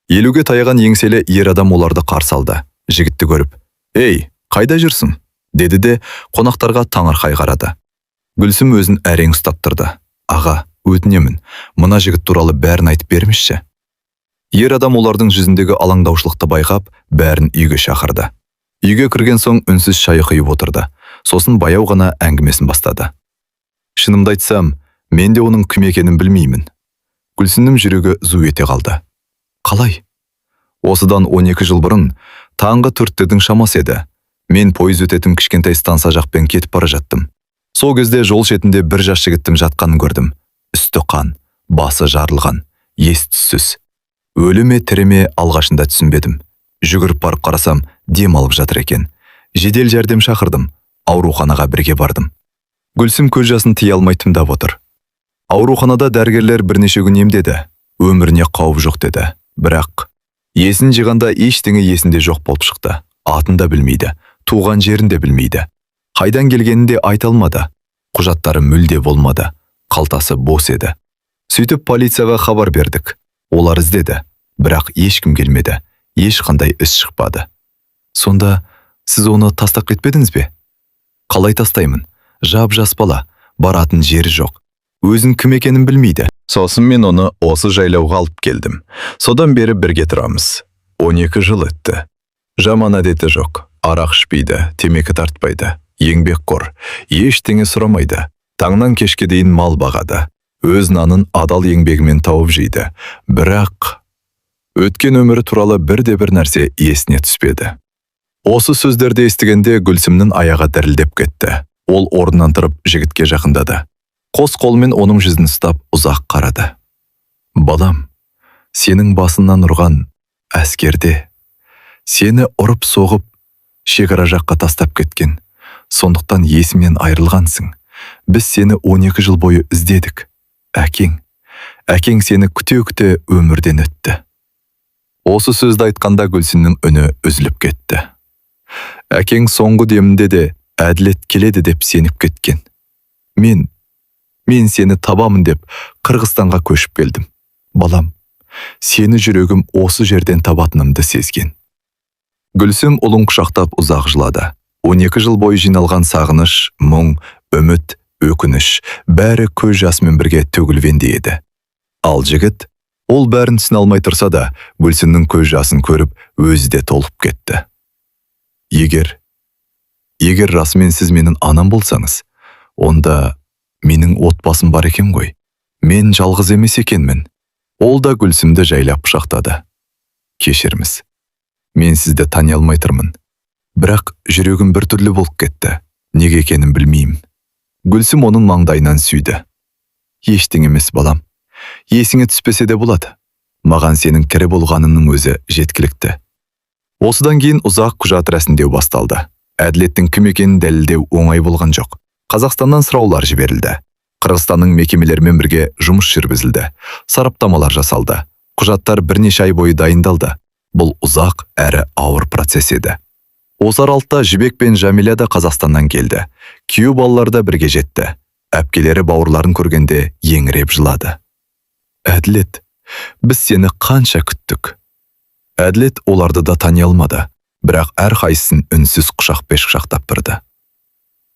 Елуге таяған еңселі ер адам оларды қарсы алды. Жігітті көріп: «Ей, қайда жүрсің?» деді де қонақтарға таңырқай қарады. Гүлсім өзін әрең ұстап тұрды. «Аға, өтінемін, мына жігіт туралы бәрін айтып беріңізші». Ер адам олардың жүзіндегі алаңдаушылықты байқап, бәрін үйге шақырды. Үйге кірген соң үнсіз шай құйып отырды. Сосын баяу ғана әңгімесін бастады. «Шынымды айтсам, мен де оның кім екенін білмеймін». Гүлсімнің жүрегі зу ете қалды. «Қалай?» «Осыдан 12 жыл бұрын, таңғы 4-тердің шамасы еді. Мен пойыз өтетін кішкентай станса жақпен кетіп бара жаттым. Сол кезде жол шетінде бір жас жігіттің жатқанын көрдім. Үсті қан, басы жарылған, ес-түссіз. Өлі ме тірі ме алғашында түсінбедім. Жүгіріп барып қарасам, дем алып жатыр екен. Жедел жәрдем шақырдым. Ауруханаға бірге бардым». Гүлсім көз жасын тия алмай тыңдап отыр. Ауруханада дәрігерлер бірнеше күн емдеді. Өміріне қауіп жоқ деді. Бірақ есін жиғанда ештеңе есінде жоқ болып шықты. Атын да білмейді, туған жерін де білмейді. Қайдан келгенін де айта алмады. Құжаттары мүлде болмады. Қалтасы бос еді. Сөйтіп полицияға хабар бердік. Олар іздеді, бірақ ешкім келмеді. Ешқандай іс шықпады. «Сонда сіз оны тастап кетпедіңіз бе?» «Қалай тастаймын?
Жап-жас бала, баратын жері жоқ. Өзін кім екенін білмейді.
Сосын мен оны осы жайлауға алып келдім. Содан бері бірге тұрамыз. 12 жыл өтті. Жаман әдеті жоқ. Арақ ішпейді, темекі тартпайды. Еңбекқор, ештеңе сұрамайды. Таңнан кешке дейін мал бағады. Өз нанын адал еңбегімен тауып жейді. Бірақ өткен өмірі туралы бірде-бір нәрсе есіне түспеді. Осы сөздерді естігенде Гүлсімнің аяғы дірілдеп кетті. Ол орнынан тұрып жігітке жақындады. Қос қолмен оның жүзін ұстап ұзақ қарады. Балам, сенің басынан ұрған әскерде, сені ұрып соғып, шекара жаққа тастап кеткен. Сондықтан есімнен айырылғансың. Біз сені 12 жыл бойы іздедік. Әкең сені күте-күте өмірден өтті. Осы сөзді айтқанда Гүлсімнің үні үзіліп кетті. Әкең соңғы демінде де әділет келеді деп сеніп кеткен. Мен сені табамын деп Қырғызстанға көшіп келдім. Балам, сені жүрегім осы жерден табатынымды сезген. Гүлсім ұлын құшақтап ұзақ жылады. 12 жыл бойы жиналған сағыныш, мұң, үміт, өкініш, бәрі көз жасымен бірге төгілгендей еді. Ал жігіт, ол бәрін түсіне алмай тұрса да, Гүлсімнің көз жасын көріп, өзі де толып кетті. Егер расымен сіз менің анам болсаңыз, онда менің отбасым бар екен ғой. Мен жалғыз емес екенмін. Ол да Гүлсімді жайлап құшақтады. Кешіріңіз. Мен сізді тани алмай тұрмын. Бірақ жүрегім бір түрлі болып кетті. Неге екенін білмеймін. Гүлсім оның маңдайынан сүйді. Ештеңе емес балам. Есіңе түспесе де болады. Маған сенің тірі болғаныңның өзі жеткілікті. Осыдан кейін ұзақ құжат рәсімдеу басталды. Әділеттің кім екенін дәлелдеу оңай болған жоқ. Қазақстаннан сұраулар жіберілді. Қырғызстанның мекемелерімен бірге жұмыс жүргізілді. Сараптамалар жасалды. Құжаттар бірнеше ай бойы дайындалды. Бұл ұзақ әрі ауыр процесс еді. Осы аралықта Жібек пен Жәмила да Қазақстаннан келді. Күйеу балалар да бірге жетті. Әпкелері бауырларын көргенде еңіреп жылады. Әділет, біз сені қанша күттік. Әділет оларды да тани алмады. Бірақ әрқайсысын үнсіз құшақтап тұрды.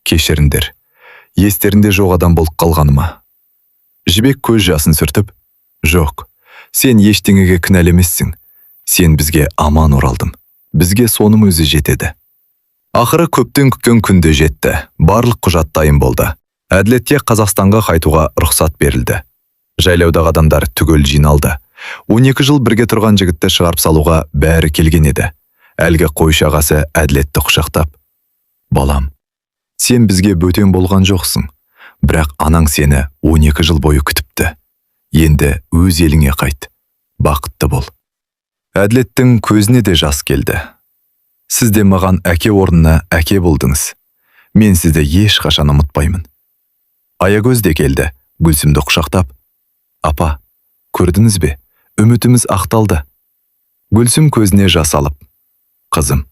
Кешіріңдер, естерінде жоқ адам болып қалғаныма. Жібек көз жасын сүртіп, жоқ, сен ештеңеге кінәлі емессің. Сен бізге аман оралдың. Бізге соның өзі жетеді. Ақыры көптен күткен күнде жетті. Барлық құжат дайын болды. Әділетке Қазақстанға қайтуға рұқсат берілді. Жайлаудағы адамдар түгел жиналды. 12 жыл бірге тұрған жігітті шығарып салуға бәрі келген еді. Әлгі қойшы ағасы Әділетті құшақтап, балам, сен бізге бөтен болған жоқсың. Бірақ анаң сені 12 жыл бойы күтіпті. Енді өз еліңе қайт. Бақытты бол. Әділеттің көзіне де жас келді. Сіз де маған әке орнына әке болдыңыз. Мен сізді ешқашан ұмытпаймын. Аягөз де келді, Гүлсімді құшақтап, апа, көрдіңіз бе? Үмітіміз ақталды. Гүлсім көзіне жас алып, қызым,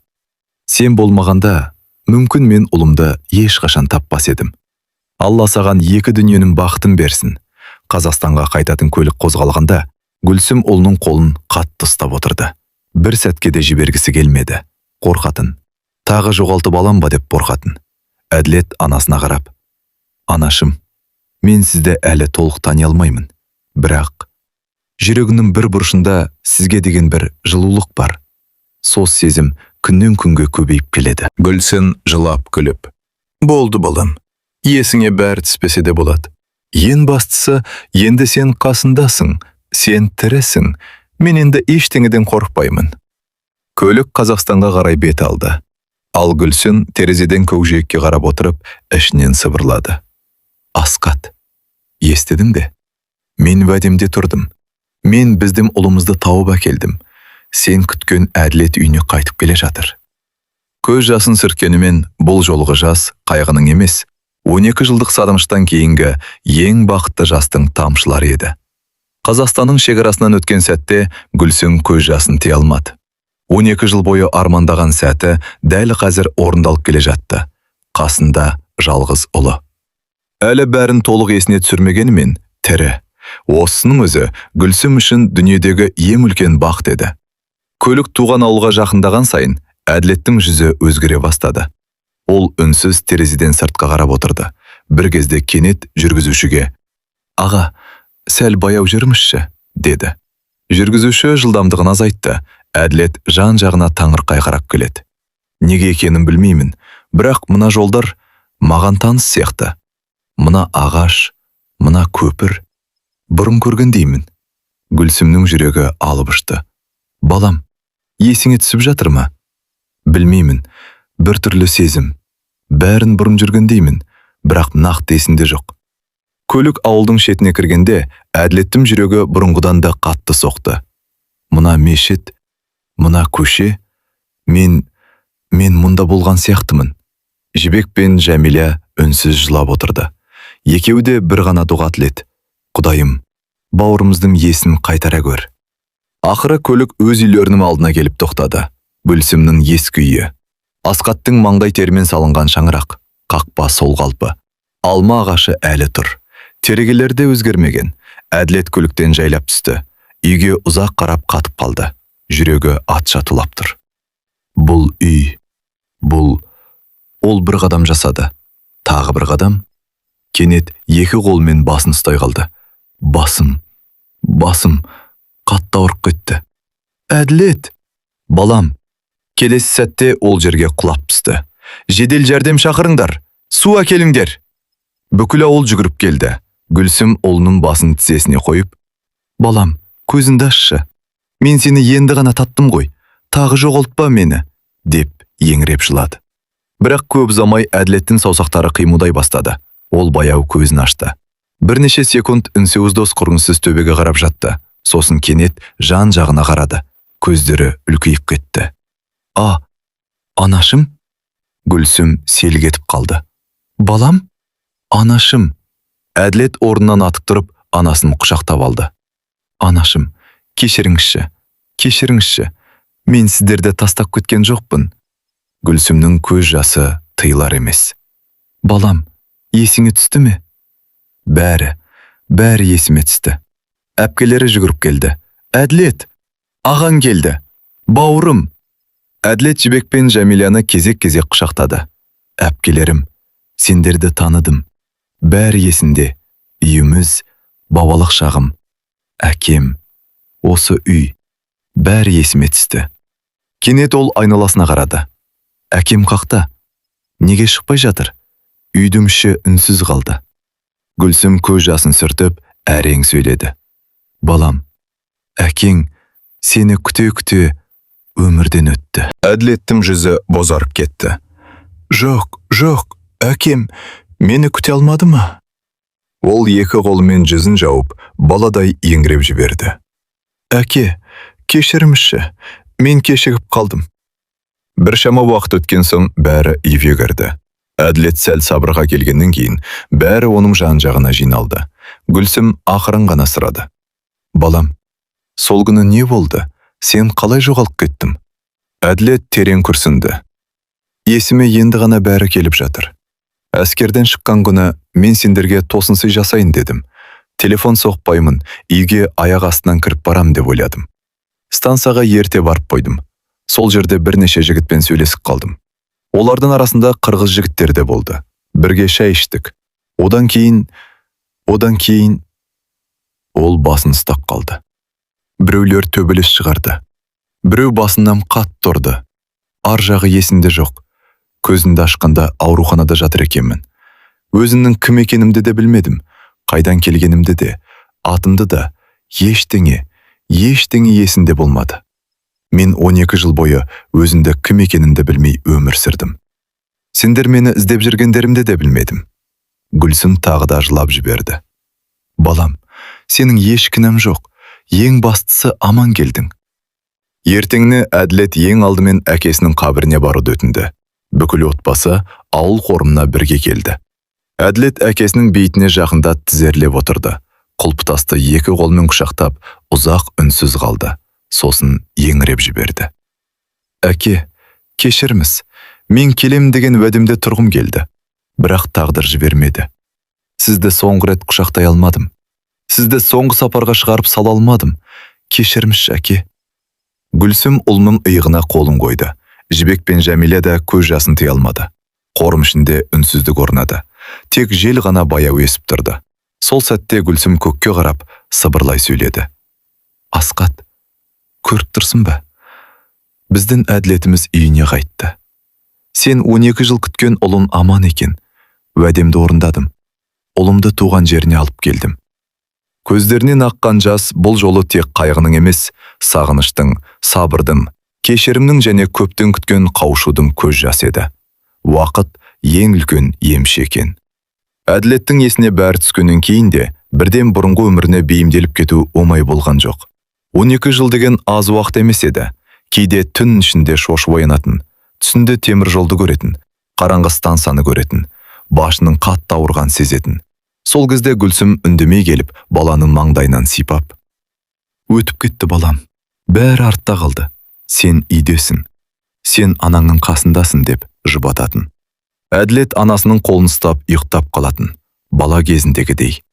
сен болмағанда, мүмкін мен ұлымды ешқашан таппас едім. Алла саған екі дүниенің бақытын берсін. Қазақстанға қайтатын көлік қозғалғанда, Гүлсім ұлының қолын қатты ұстап отырды. Бір сәтке де жібергісі келмеді. Қорқатын. Тағы жоғалтып алам ба деп қорқатын. Әділет анасына қарап, анашым, мен сізді әлі толық тани алмаймын. Бірақ жүрегінің бір бұрышында сізге деген бір жылулық бар. Сол сезім күннен күнге көбейіп келеді. Гүлсім жылап күліп, болды балам. Есіңе бәрі түспесе де болады. Ең бастысы, енді сен қасындасың, сен тірісің. Мен енді ештеңеден қорықпаймын. Көлік Қазақстанға қарай бет алды. Ал Гүлсім терезеден көкжиекке қарап отырып, ішінен сыбырлады. Асқат, естідің бе? Мен уәдемде тұрдым. Мен біздің ұлымызды тауып әкелдім. Сен күткен Әділет үйіне қайтып келе жатыр. Көз жасын сүрткенімен бұл жолғы жас қайғының емес, 12 жылдық сағыныштан кейінгі ең бақытты жастың тамшылары еді. Қазақстанның шекарасынан өткен сәтте Гүлсім көз жасын тия алмады. 12 жыл бойы армандаған сәті дәл қазір орындалып келе жатты. Қасында жалғыз ұлы. Әлі бәрін толық есіне түсірмегенімен, тірі. Осының өзі Гүлсім үшін дүниедегі ең үлкен бақыт еді. Көлік туған ауылға жақындаған сайын Әділеттің жүзі өзгере бастады. Ол үнсіз терезеден сыртқа қарап отырды.
Bir кезде кенет жүргізушіге «Аға, сәл баяу жүрмішші», деді. Жүргізуші жылдамдығын азайтты. Әділет жан-жағына таңырқай қарап келеді. Неге екенін білмеймін, бірақ мына жолдар маған таныс сияқты. Мына ағаш, мына көпір, бұрын көрген деймін. Гүлсімнің жүрегі алып ұшты. «Балам, есіңе түсіп жатыр ма?» «Білмеймін, бір түрлі сезім. Бәрін бұрын жүрген деймін, бірақ нақты есімде жоқ». Көлік ауылдың шетіне кіргенде, Әділеттің жүрегі бұрынғыдан да қатты соқты. Мына мешіт, мына көше, мен мұнда болған сияқтымын. Жібек пен Жәмилә үнсіз жылап отырды. Екеуі де бір ғана дұға тіледі. «Құдайым, бауырымыздың есін қайтара көр». Ақыры көлік өз үйлерінің алдына келіп тоқтады. Гүлсімнің ескі үйі. Асқаттың маңдай термен салынған шаңырақ, қақпа сол қалпы. Алма ағашы әлі тұр. Терезелерде өзгермеген. Әділет көліктен жайлап түсті. Үйге ұзақ қарап қатып қалды. Жүрегі атша тулап тұр. Бұл үй, ол бір қадам жасады. Тағы бір қадам. Кенет екі қолмен басын ұстай қалды. Басым, қатты ауырып кетті. «Әділет, балам!» Келесі сәтте ол жерге құлап түсті. «Жедел жәрдем шақырыңдар, су әкеліңдер!» Бүкіл ауыл жүгіріп келді. Гүлсім ұлының басын тізесіне қойып, «Балам, көзіңді ашшы. Мен сені енді ғана таттым ғой. Тағы жоғалтпа мені», деп еңіреп жылады. Бірақ көп ұзамай Әділеттің саусақтары қимылдай бастады. Ол баяу көзін ашты. Бірнеше секунд үнсіз дос құрғынсыз төбеге қарап жатты. Сосын кенет жан-жағына қарады. Көздері үлкейіп кетті. Анашым?» Гүлсім селк етіп қалды. «Балам? Анашым?» Әділет орнынан атып тұрып, анасын құшақтап алды. «Анашым, кешіріңізші. Мен сіздерді тастап кеткен жоқпын». Гүлсімнің көз жасы тыйылар емес. «Балам, есіңе түсті ме?» Бәрі есіме түсті. Әпкелері жүгіріп келді. «Әділет, ағаң келді. Бауырым!» Әділет Жібек пен Жәмиляны кезек-кезек құшақтады. «Әпкелерім, сендерді таныдым. Бәрі есінде. Үйіміз, бабалық шағым. Әкем, осы үй. Бәрі есіме түсті». Кенет ол айналасына қарады. «Әкем қақта? Неге шықпай жатыр?» Үйдің іші үнсіз қалды. Гүлсім көз жасын сүртіп, әрең сөйледі. «Балам, әкең сені күте-күте өмірден өтті». Әділеттің жүзі бозарып кетті. Жоқ, әкем мені күте алмады ма?» Ол екі қолымен жүзін жауып, баладай еңіреп жіберді. «Әке, кешіріңізші, мен кешігіп қалдым». Біршама уақыт өткен соң бәрі үйге кірді. Әділет сәл сабырға келгеннен кейін бәрі оның жан-жағына жиналды. Гүлсім ақырын ғана сұрады. «Балам, сол күні не болды? Сен қалай жоғалып кеттің?» Әділет терең күрсінді. «Есіме енді ғана бәрі келіп жатыр. Әскерден шыққан күні мен сендерге тосынсый жасайын дедім. Телефон соқпаймын, үйге аяқ астынан кіріп барам деп ойладым. Стансаға ерте барып қойдым. Сол жерде бірнеше жігітпен сөйлесіп қалдым. Олардың арасында қырғыз жігіттер де болды. Бірге шай іштік. Одан кейін ол басын ұстап қалды. Біреулер төбелес шығарды. Біреу басынан қатты ұрды. Ар жағы есінде жоқ. Көзімді ашқанда ауруханада жатыр екенмін. Өзімнің кім екенімді де білмедім. Қайдан келгенімді де, атымды да, ештеңе есінде болмады. Мен 12 жыл бойы өзімді кім екенімді білмей өмір сүрдім. Сендер мені іздеп жүргендерімді де білмедім». Гүлсім тағы да жылап жіберді. «Балам, сенің еш кінәм жоқ. Ең бастысы аман келдің». Ертеңіне Әділет ең алдымен әкесінің қабіріне баруды өтінді. Бүкіл отбасы ауыл қорымына бірге келді. Әділет әкесінің бейітіне жақында тізерлеп отырды. Құлпытасты екі қолмен құшақтап, ұзақ үнсіз қалды. Сосын еңіреп жіберді. «Әке, кешіріңіз. Мен келем деген уәдемде тұрғым келді. Бірақ тағдыр жібермеді. Сізді соңғы рет құшақтай алмадым. Сізді соңғы сапарға шығарып сала алмадым. Кешіріңізші, әке». Гүлсім ұлының иығына қолын қойды. Жібек пен Жәмилә да көз жасын тыя алмады. Қорым ішінде үнсіздік орнады. тек жел ғана баяу есіп тұрды. Сол сәтте Гүлсім көкке қарап сыбырлай сөйледі. Асқат, көріп тұрсың ба? Біздің әділетіміз үйіне қайтты. Сен 12 жыл күткен ұлың аман екен. Уәдемді орындадым. Ұлымды туған жеріне алып келдім. Көздерінен аққан жас бұл жолы тек қайғының емес, сағыныштың, сабырдың, кешірімнің және көптен күткен қауышудың көз жасы еді. Уақыт ең үлкен емші екен. Әділеттің есіне бәрі түскеннен кейін де бірден бұрынғы өміріне бейімделіп кету оңай болған жоқ. 12 жыл деген аз уақыт емес еді. Кейде түн ішінде шошып оянатын, түсінде темір жолды көретін, қараңғы стансаны көретін, башының қатты ауырған сезетін. Сол кезде Гүлсім үндемей келіп, баланың маңдайынан сипап: "Өтіп кетті балам. Бәрі артта қалды. Сен үйдесің. Сен анаңның қасындасың" деп жұбататын. Әділет анасының қолын ұстап ұйықтап қалатын. Бала кезіндегідей.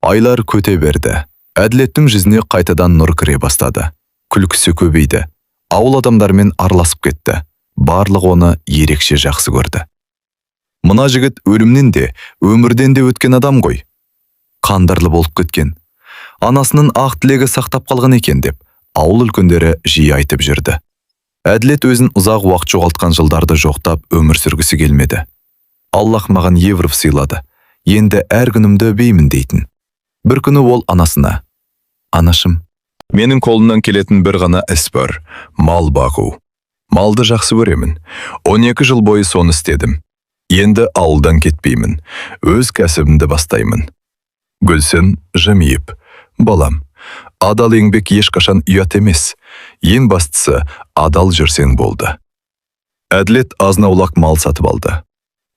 Айлар көте берді. Әділеттің жүзіне қайтадан нұр кіре бастады. Күлкісі көбейді. Ауыл адамдармен араласып кетті. Барлығы оны ерекше жақсы көрді. Мына жігіт өлімнен де, өмірден де өткен адам ғой. Қандарлы болып кеткен. Анасының ақ тілегі сақтап қалған екен деп, ауыл үлкендері жиі айтып жүрді. Әділет өзін ұзақ уақыт жоғалтқан жылдарды жоқтап өмір сүргісі келмеді. Аллах маған евров сыйлады. Енді әр күнімді өбеймін дейтін. Бір күні ол анасына: "Анашым,
Менің қолымнан келетін бір ғана іс бар, мал бағу. Малды жақсы көремін. 12 жыл бойы соны істедім. Енді ауылдан кетпеймін. Өз кәсібімді бастаймын." Гүлсім жымиып: "Балам, адал еңбек ешқашан ұят емес. Ең бастысы адал жүрсең болды." Әділет азнаулақ мал сатып алды.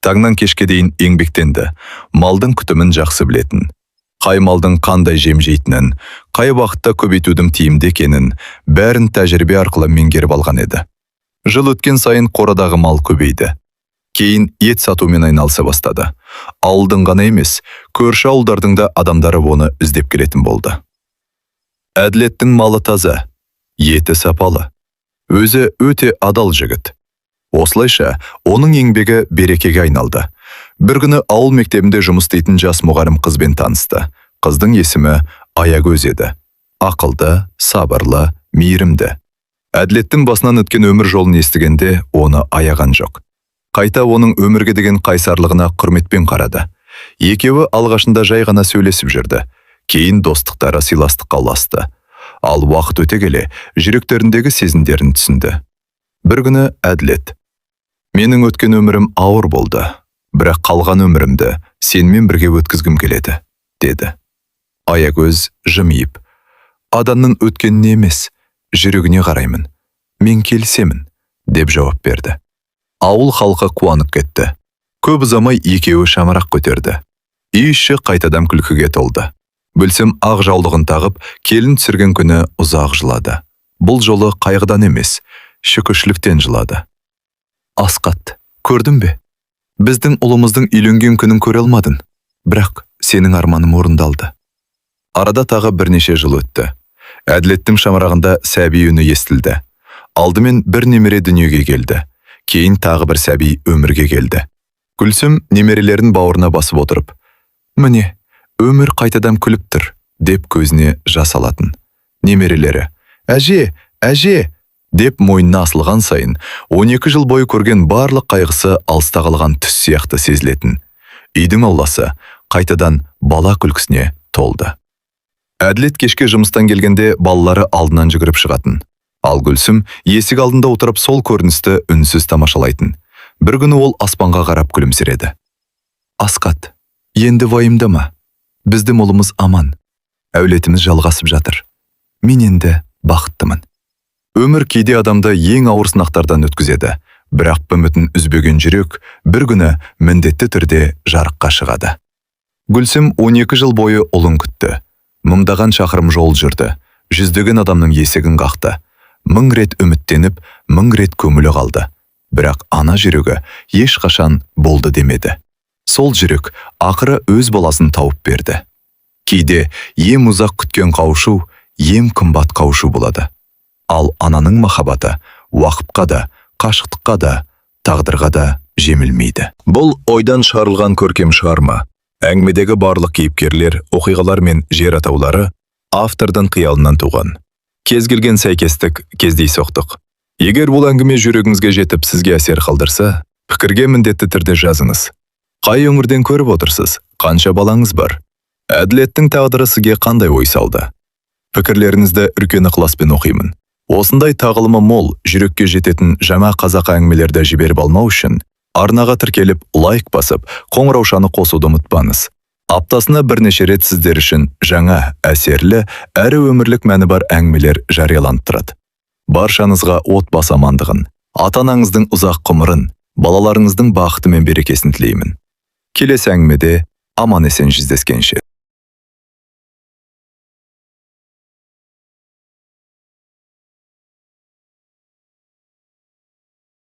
Таңнан кешке дейін еңбектенді. Малдың күтімін жақсы білетін. Қай малдың қандай жем жейтінін, қай уақытта көбейтудің тиімді екенін бәрін тәжірибе арқылы меңгеріп алған еді. Жыл өткен сайын қорадағы мал көбейді. Кейін ет сатумен айналыса бастады. Ауылдың ғана емес, көрші ауылдардың да адамдары оны іздеп келетін болды. Әділеттің малы таза, еті сапалы. Өзі өте адал жігіт. Осылайша оның еңбегі берекеге айналды. Бір күні ауыл мектебінде жұмыс істейтін жас мұғалім қызбен танысты. Қыздың есімі Аягөз еді. Ақылды, сабырлы, мейірімді. Әділеттің басынан өткен өмір жолын естігенде оны аяған жоқ. Қайта оның өмірге деген қайсарлығына құрметпен қарады. Екеуі алғашында жай ғана сөйлесіп жүрді. Кейін достықтары сыйластыққа ұласты. Ал уақыт өте келе жүректеріндегі сезімдерін түсінді. Бір күні Әділет: "Менің өткен өмірім ауыр болды, бірақ қалған өмірімді сенмен бірге өткізгім келеді", деді. Аягөз жымиып: "Адамның өткеніне емес, жүрегіне қараймын. Мен келісемін", деп жауап берді. Ауыл халқы қуанып кетті. Көп ұзамай екеуі шамарақ көтерді. Үй іші қайтадан күлкіге толды. Гүлсім ақ жаулығын тағып, келін түсірген күні ұзақ жылады. Бұл жолы қайғыдан емес, шүкіршіліктен жылады. "Асқат, көрдің бе? Біздің ұлымыздың үйленген күнін көре алмадың, бірақ сенің арманың орындалды." Арада тағы бірнеше жыл өтті. Әділеттің шамырағында сәби үні естілді. Алдымен бір немере дүниеге келді. Кейін тағы бір сәби өмірге келді. Гүлсім немерелерін бауырына басып отырып: "Міне, өмір қайтадан күліп тұр", деп көзіне жас алатын. Немерелері: "Әже, әже!" деп мойнына асылған сайын, 12 жыл бойы көрген барлық қайғысы алыста қалған түс сияқты сезілетін. Үйдің ауласы қайтадан бала күлкісіне толды. Әділет кешке жұмыстан келгенде балалары алдынан жүгіріп шығатын. Ал Гүлсім есік алдында отырып сол көріністі үнсіз тамашалайтын. Бір күні ол аспанға қарап күлімсіреді. "Асқат, енді вайымдама. Біздің ұлымыз аман. Әулетіміз жалғасып жатыр. Мен енді бақыттымын." Өмір кейде адамды ең ауыр сынақтардан өткізеді, бірақ үмітін үзбеген жүрек бір күні міндетті түрде жарыққа шығады. Гүлсім 12 жыл бойы ұлын күтті. Мыңдаған шақырым жол жүрді. Жүздеген адамның есігін қақты. 1000 рет үміттеніп, 1000 рет көңілі қалды. Бірақ ана жүрегі ешқашан болды демеді. Сол жүрек ақыры өз баласын тауып берді. Кейде ең ұзақ күткен қауышу, ең қымбат қауышу болады. Ал ананың махаббаты уақытқа да, қашықтыққа да, тағдырға да
жемілмейді.
Бұл ойдан шығарылған көркем шығарма. Әңгімедегі барлық кейіпкерлер, оқиғалар мен жер атаулары автордың қиялынан туған. Кез келген сәйкестік кездейсоқтық. Егер бұл әңгіме жүрегіңізге жетіп сізге әсер қалдырса, пікірге міндетті түрде жазыңыз. Қай өңірден көріп отырсыз? Қанша балаңыз бар? Әділеттің тағдыры сізге қандай ой салды? Пікірлеріңізді үлкен ықыласпен оқимын. Осындай тағылымы мол, жүрекке жететін жаңа қазақ әңгімелерді жіберіп алмау үшін арнаға тіркеліп, лайк басып, қоңыраушаны қосуды ұмытпаңыз. Аптасына бірнеше рет сіздер үшін жаңа, әсерлі, әрі өмірлік мәні бар әңгімелер жарияланып тұрады. Баршаңызға отбасы амандығын, ата-анаңыздың ұзақ ғұмырын, балаларыңыздың бақыты мен берекесін тілеймін. Келесі әңгімеде аман есен жүздескенше.